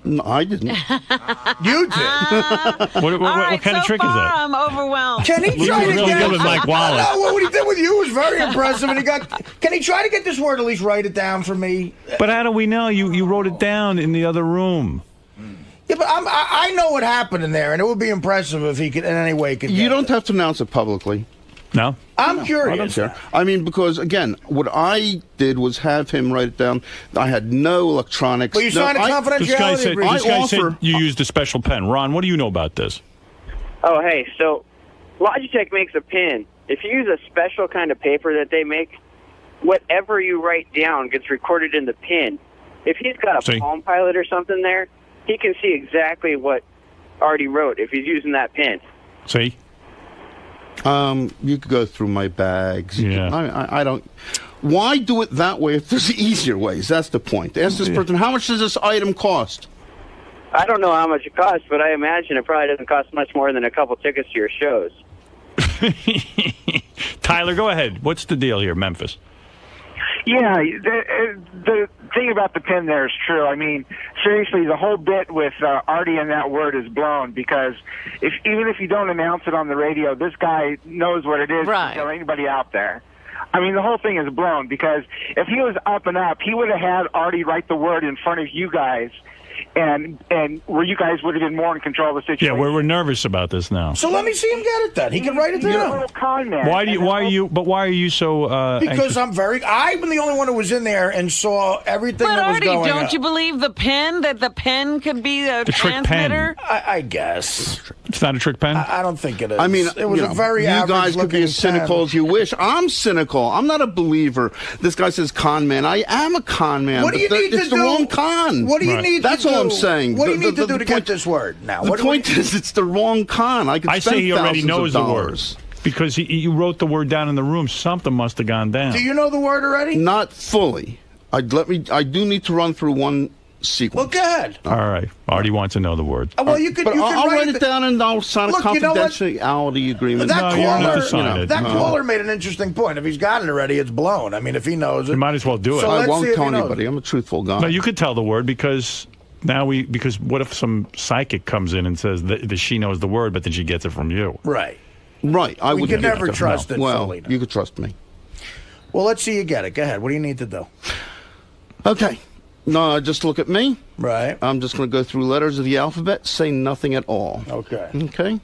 No, I didn't. You did. What kind of trick is that? I'm overwhelmed. Can he try to really get good with Mike Wallace. No, what he did with you was very impressive, and he got. Can he try to get this word? At least write it down for me. But how do we know? You wrote it down in the other room. Yeah, but I know what happened in there, and it would be impressive if he could in any way could. You don't have to announce it publicly. No? I'm I don't curious. care. I mean, because, again, what I did was have him write it down. I had no electronics. Well, you signed a confidentiality This guy said, agreement. you used a special pen. Ron, what do you know about this? Oh, hey, so Logitech makes a pin. If you use a special kind of paper that they make, whatever you write down gets recorded in the pin. If he's got a Palm Pilot or something there, he can see exactly what Artie wrote if he's using that pen. See? You could go through my bags. Yeah. I don't. Why do it that way if there's easier ways? That's the point. Ask this person, how much does this item cost? I don't know how much it costs, but I imagine it probably doesn't cost much more than a couple tickets to your shows. Tyler, go ahead. What's the deal here, Memphis? Yeah, the thing about the pin there is true. I mean, seriously, the whole bit with Artie and that word is blown because even if you don't announce it on the radio, this guy knows what it is to tell anybody out there. I mean, the whole thing is blown because if he was up and up, he would have had Artie write the word in front of you guys, and where you guys would have been more in control of the situation. Yeah, we're nervous about this now. So let me see him get it then. He can write it down. Con man. Why are you so Because anxious? I'm the only one who was in there and saw everything But that was Artie, going on. don't you believe the pen, that the pen could be the trick pen. transmitter? I guess. It's not a trick pen? I don't think it is. I mean, it was a very you average guys could be as cynical pen. as you wish. I'm cynical. I'm not a believer. This guy says con man. I am a con man. What do you need to It's the do? wrong con. What do you need to That's do? all I'm saying. What do you need to do to get this word now? The point is, it's the wrong con. I could I spend say he already thousands knows of the dollars. word. Because you wrote the word down in the room. Something must have gone down. Do you know the word already? Not fully. I do need to run through one sequence. Well, go ahead. All right. Artie wants to know the word. Well, you could. But you I'll could write it down and I'll sign Look, a you know what? confidentiality agreement. That No. caller made an interesting point. If he's got it already, it's blown. I mean, if he knows it, You might as well do it. So I let's won't see if tell he knows. anybody. I'm a truthful guy. No, you could tell the word because because what if some psychic comes in and says that she knows the word, but then she gets it from you? Right. Right. I We would can never trust it Well, fully, no. you could trust me. Well, let's see you get it. Go ahead. What do you need to do? Okay. No, just look at me. Right. I'm just going to go through letters of the alphabet, say nothing at all. Okay. Okay.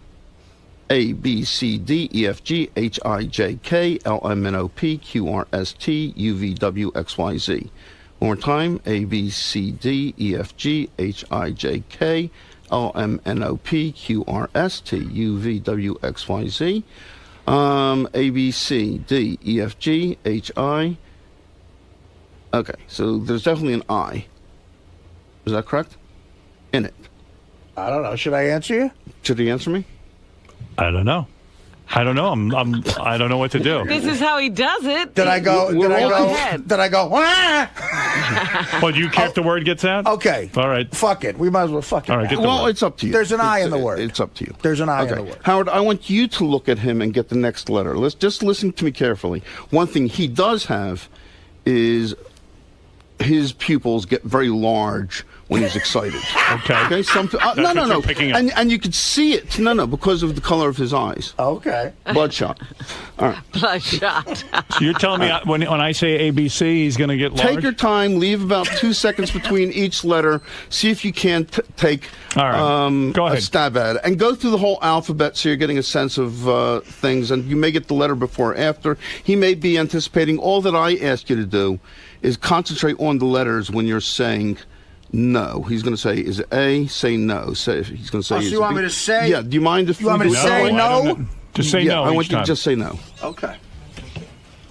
A, B, C, D, E, F, G, H, I, J, K, L, M, N, O, P, Q, R, S, T, U, V, W, X, Y, Z. One more time. A, B, C, D, E, F, G, H, I, J, K, L, M, N, O, P, Q, R, S, T, U, V, W, X, Y, Z. A, B, C, D, E, F, G, H, I. Okay, so there's definitely an I. Is that correct? In it. I don't know. Should I answer you? Should he answer me? I don't know. I don't know. I don't know what to do. This is how he does it. Did I go? Did I go? ahead. Did I go? Ah! Well, do you care if the word gets out? Okay. All right. Fuck it. We might as well fuck it. All right, get the Well, word. it's up to you. There's an I in the word. It's up to you. There's an I Okay. in the word. Howard, I want you to look at him and get the next letter. Let's just listen to me carefully. One thing he does have is his pupils get very large when he's excited. Okay. Okay. No. what you're picking up. And you could see it. No, because of the color of his eyes. Okay. Bloodshot. All right. Bloodshot. So you're telling me when I say ABC, he's going to get large? Take your time. Leave about 2 seconds between each letter. See if you can take All right. Go ahead. a stab at it. And go through the whole alphabet so you're getting a sense of things. And you may get the letter before or after. He may be anticipating. All that I ask you to do is concentrate on the letters when you're saying no. He's going to say, is it A? Say no. He's going to say, so you want me to say? Yeah. Do you mind if you want me to say no? Just say no. I want each you time. to just say no. Okay.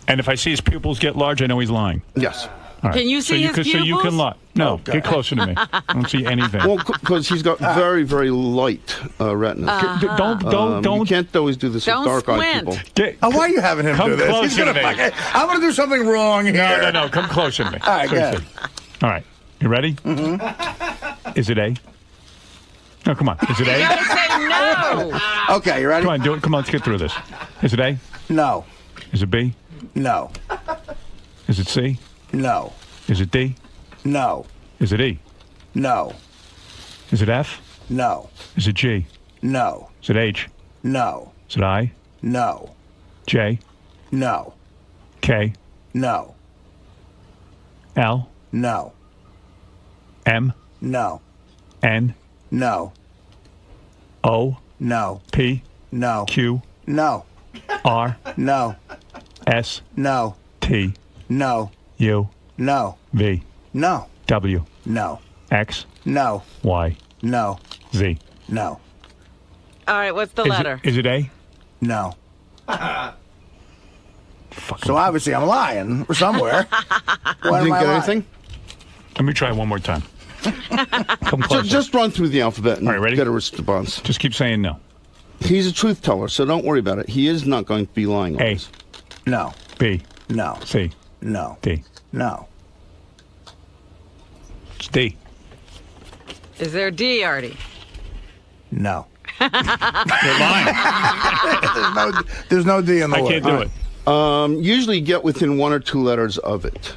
And if I see his pupils get large, I know he's lying. Yes. All right. Can you see his So you pupils? can lie. No, Okay. get closer to me. I don't see anything. Well, because he's got very, very light retina. Don't. You can't always do this with Don't dark-eyed squint. people. Why are you having him Come do this? closer He's gonna to me. I'm going to do something wrong here. No. Come closer to me. All right, go ahead. All right. You ready? Mm-hmm. Is it A? No, come on. Is it You A? gotta say no. Okay, you ready? Come on, do it. Come on, let's get through this. Is it A? No. Is it B? No. Is it C? No. Is it D? No. Is it E? No. Is it F? No. Is it G? No. Is it H? No. Is it I? No. J? No. K? No. L? No. M? No. N? No. O? No. P? No. Q? No. R? No. S? No. T? No. U? No. V? No. W? No. X? No. Y? No. Z? No. All right, what's the letter? Is it A? No. So obviously I'm lying somewhere. You didn't get anything? Let me try one more time. Come closer. Just run through the alphabet and All right, ready? get a response. Just keep saying no. He's a truth teller, so don't worry about it. He is not going to be lying on A. us. No. B. No. C. No. D. No. It's D. Is there D, Artie? No. You're lying. There's no D in the I word. can't do it. Usually get within one or two letters of it.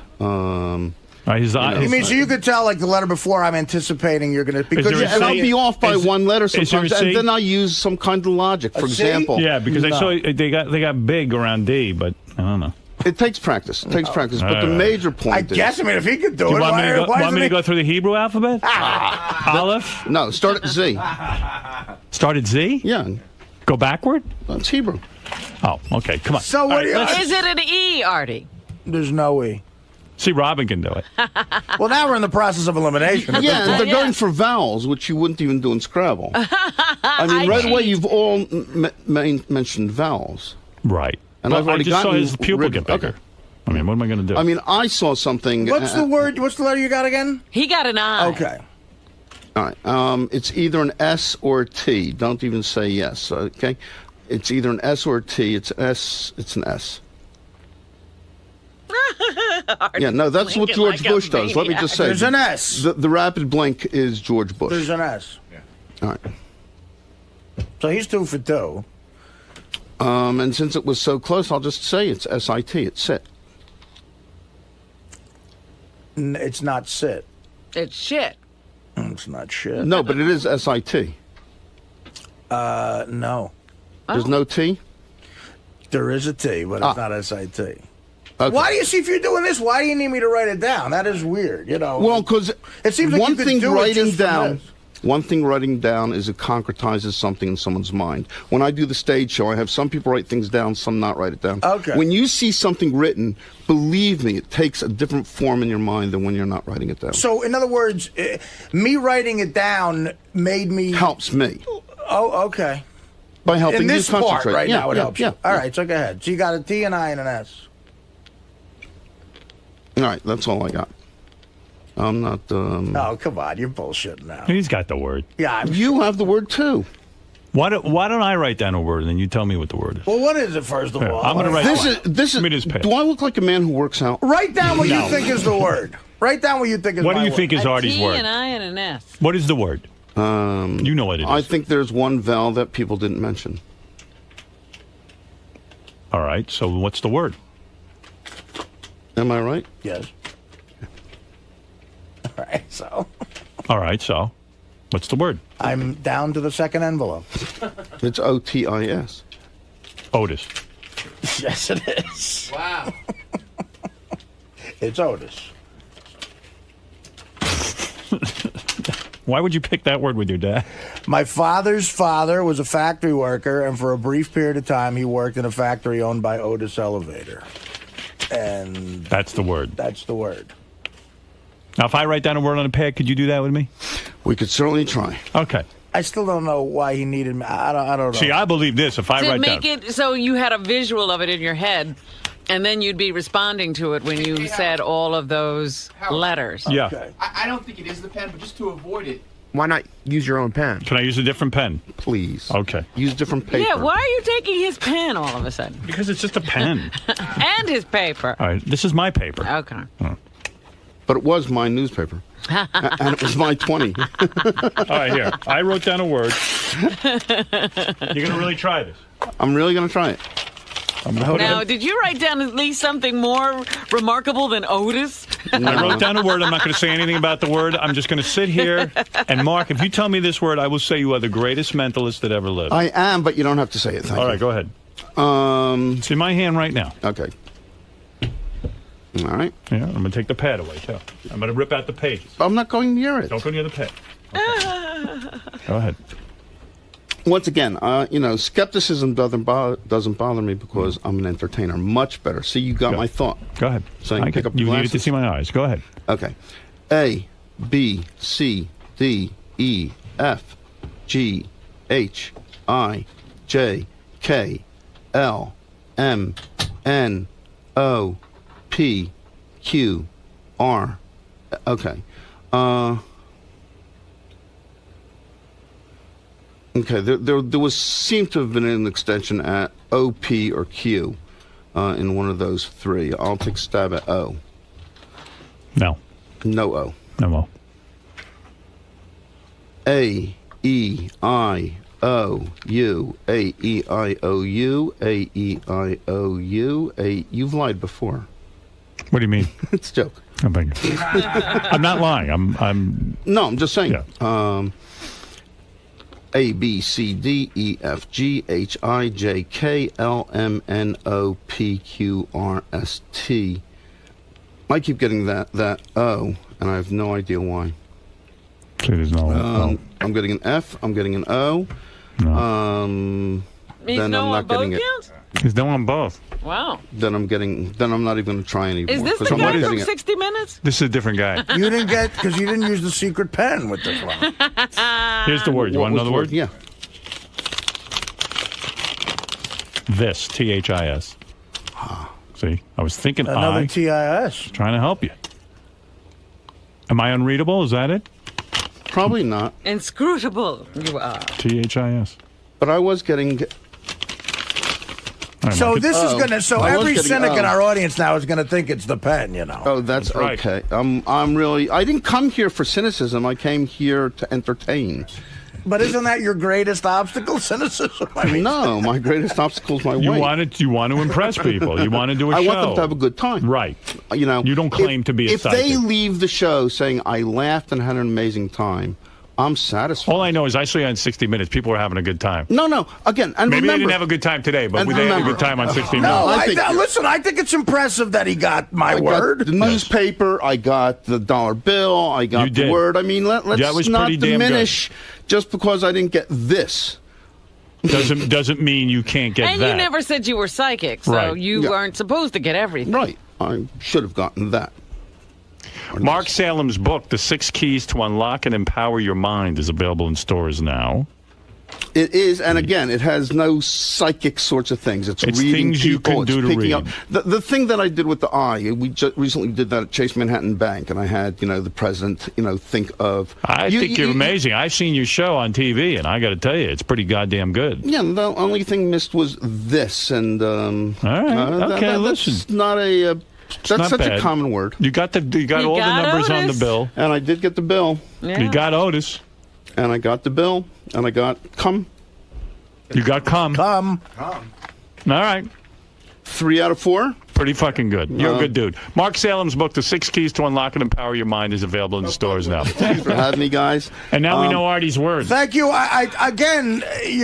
His eyes. You mean so you could tell like the letter before I'm anticipating you're going to because there a And I'll C? be off by Is- one letter is there a sometimes, C? and then I'll use some kind of logic. For A C? example, Yeah, because I No. saw they got big around D, but I don't know. it takes practice. It takes practice. But the major point I is... guess. I mean, if he could do Do you it, want me to go, why want me to isn't go through the Hebrew alphabet? Aleph? No, start at Z. Start at Z? Yeah, Go backward? it's Hebrew. Oh, okay. Come on. So what All do you- let's- Is it an E, Artie? There's no E. See, Robin can do it. Well, now we're in the process of elimination. Yeah, and they're Yeah. going for vowels, which you wouldn't even do in Scrabble. I mean, right away, you've all mentioned vowels. Right. And But I've already I just saw gotten his pupil rid- get bigger. okay. I mean, what am I going to do? I mean, I saw something... What's the word? What's the letter you got again? He got an I. Okay. All right. It's either an S or a T. Don't even say yes, okay? It's either an S or a T. It's S. It's an S. Yeah, no, that's what blinking George like a Bush does. Let me just say. There's an S. The rapid blink is George Bush. There's an S. All right. So he's 2 for 2. And since it was so close, I'll just say it's SIT. It's sit. It's not sit. It's shit. It's not shit. No, but it is SIT. No. There's no T? There is a T, but it's not SIT. Okay. Why do you see if you're doing this? Why do you need me to write it down? That is weird. You know. Well, because it seems like one you could thing do it writing just from down. this. One thing writing down is it concretizes something in someone's mind. When I do the stage show, I have some people write things down, some not write it down. Okay. When you see something written, believe me, it takes a different form in your mind than when you're not writing it down. So, in other words, me writing it down made me Helps me. Oh, okay. By helping in this you concentrate. part right Yeah, now, it yeah, helps yeah, you. All yeah. right, so go ahead. So you got a T, an I, and an S. All right, that's all I got. I'm not... Oh, come on. You're bullshitting now. He's got the word. Yeah. You have the word, too. Why don't I write down a word and then you tell me what the word is? Well, what is it, first of Here, all? I'm going to write This is... Do I look like a man who works out? Write down what No. you think is the word. Write down what you think is What do my you word. think is Artie's T, word? an I, and an S. What is the word? You know what it is. I think there's one vowel that people didn't mention. All right, so what's the word? Am I right? Yes. All right, so... All right, so what's the word? I'm down to the second envelope. It's Otis. Otis. Yes, it is. Wow. It's Otis. Why would you pick that word with your dad? My father's father was a factory worker, and for a brief period of time, he worked in a factory owned by Otis Elevator. And that's the word. That's the word. Now, if I write down a word on a pad, could you do that with me? We could certainly try. Okay. I still don't know why he needed me. I don't know. See, I believe this. If I To write make down... it so you had a visual of it in your head, and then you'd be responding to it when you said all of those letters. Yeah. I don't think it is the pen, but just to avoid it, why not use your own pen? Can I use a different pen? Please. Okay. Use different paper. Yeah, why are you taking his pen all of a sudden? Because it's just a pen. And his paper. All right, this is my paper. Okay. But it was my newspaper. And it was my 20. All right, here. I wrote down a word. You're going to really try this? I'm really going to try it. Now, did you write down at least something more remarkable than Otis? I wrote down a word. I'm not going to say anything about the word. I'm just going to sit here. And, Mark, if you tell me this word, I will say you are the greatest mentalist that ever lived. I am, but you don't have to say it. Thank All you. right, go ahead. It's in my hand right now. Okay. All right. Yeah, I'm going to take the pad away, too. I'm going to rip out the pages. I'm not going near it. Don't go near the pad. Okay. Go ahead. Once again, skepticism doesn't bother me because I'm an entertainer. Much better. See, you got my thought. Go ahead. So you pick up you the needed to see my eyes. Go ahead. Okay. A, B, C, D, E, F, G, H, I, J, K, L, M, N, O, P, Q, R. Okay. Okay, there seemed to have been an extension at O, P, or Q in one of those three. I'll take a stab at O. No. No O. No O. A, E, I, O, U. A, E, I, O, U. A, E, I, O, U. A. You've lied before. What do you mean? It's a joke. I'm not lying. I'm. No, I'm just saying. Yeah. A, B, C, D, E, F, G, H, I, J, K, L, M, N, O, P, Q, R, S, T. I keep getting that O, and I have no idea why. See, there's no O. I'm getting an F. I'm getting an O. No. Means then no I'm on not both getting it. counts? There's no on both. Wow. Then I'm not even going to try anymore. Is this the I'm not guy from getting it. 60 Minutes? This is a different guy. You didn't get, because you didn't use the secret pen with this one. Here's the word. You want another word? Yeah. This. T-H-I-S. See, I was thinking Another T-I-S. Trying to help you. Am I unreadable? Is that it? Probably not. Inscrutable you are. T-H-I-S. But I was getting... So this is gonna. So I was every getting cynic in O. our audience now is gonna think it's the pen. You know. Oh, that's right. okay. I'm really... I didn't come here for cynicism. I came here to entertain. But isn't that your greatest obstacle, cynicism? I mean, No, my greatest obstacle is my weight. You want to impress people. You want to do a I show. want them to have a good time. Right. You know, You don't claim to be a If they psychic. leave the show saying I laughed and had an amazing time, I'm satisfied. All I know is I saw you on 60 Minutes. People were having a good time. No. Again, and Maybe they remember, didn't have a good time today, but and they had a remember- good time on 60 no. Minutes. Listen, I think it's impressive that he got my I word. got the newspaper. I got the dollar bill. I got You the did. word. I mean, let's That was not pretty damn good. diminish just because I didn't get this. Doesn't mean you can't get And that. you never said you were psychic, so Right. you aren't supposed to get everything. Right. I should have gotten that. Mark Salem's book, The 6 Keys to Unlock and Empower Your Mind, is available in stores now. It is, and again, it has no psychic sorts of things. It's reading things you people. can do it's to picking read. up. The thing that I did with the eye, we recently did that at Chase Manhattan Bank, and I had, the president, think of... I think you're amazing. I've seen your show on TV, and I got to tell you, it's pretty goddamn good. Yeah, the only thing missed was this, and... All right, okay, listen. That's not a... It's that's not such bad. a common word. You got all the numbers on the Otis. bill. And I did get the bill. Yeah. You got Otis. And I got the bill. And I got come. You got come. Come. All right. 3 out of 4. Pretty fucking good. You're a good dude. Mark Salem's book, The 6 Keys to Unlock and Empower Your Mind, is available in the stores now. Thanks for having me, guys. And now we know Artie's words. Thank you. Again,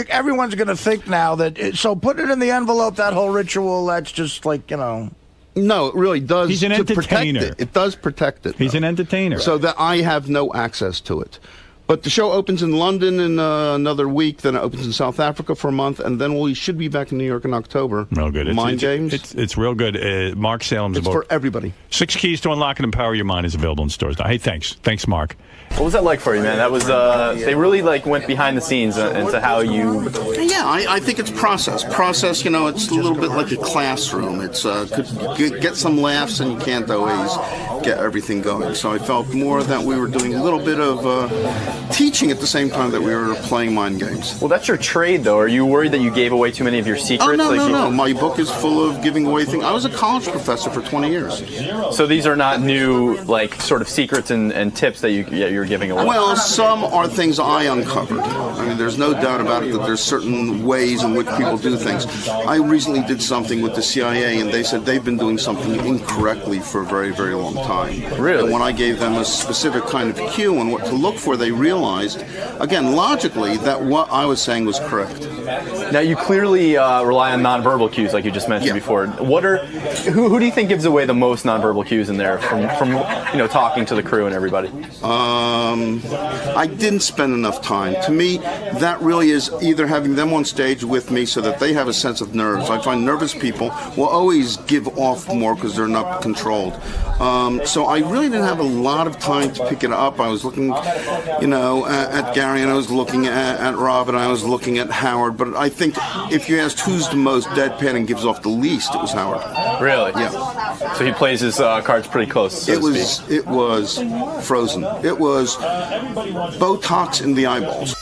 everyone's going to think now that, so put it in the envelope, that whole ritual, that's just like, No, it really does. He's an entertainer. It does protect it. He's an entertainer. So that I have no access to it. But the show opens in London in another week, then it opens in South Africa for a month, and then we should be back in New York in October. Real good. Mind Games. It's real good. Mark Salem's book. It's for everybody. 6 Keys to Unlock and Empower Your Mind is available in stores now. Hey, thanks. Thanks, Mark. What was that like for you, man? That was they really went behind the scenes into how you. Yeah, I think it's process. Process, it's a little bit like a classroom. It's could get some laughs, and you can't always get everything going. So I felt more that we were doing a little bit of teaching at the same time that we were playing mind games. Well, that's your trade, though. Are you worried that you gave away too many of your secrets? Oh, no. My book is full of giving away things. I was a college professor for 20 years. So these are not new, sort of secrets and tips that you're giving away? Well, some are things I uncovered. I mean, there's no doubt about it that there's certain ways in which people do things. I recently did something with the CIA, and they said they've been doing something incorrectly for a very, very long time. Really? And when I gave them a specific kind of cue and what to look for, they realized, again, logically, that what I was saying was correct. Now, you clearly rely on nonverbal cues, like you just mentioned before. Who do you think gives away the most nonverbal cues in there from talking to the crew and everybody? I didn't spend enough time. To me, that really is either having them on stage with me so that they have a sense of nerves. I find nervous people will always give off more because they're not controlled. So I really didn't have a lot of time to pick it up. I was looking, at Gary, and I was looking at Rob, and I was looking at Howard. But I think if you asked who's the most deadpan and gives off the least, it was Howard. Really? Yeah. So he plays his cards pretty close, so to speak. It was frozen. It was Botox in the eyeballs.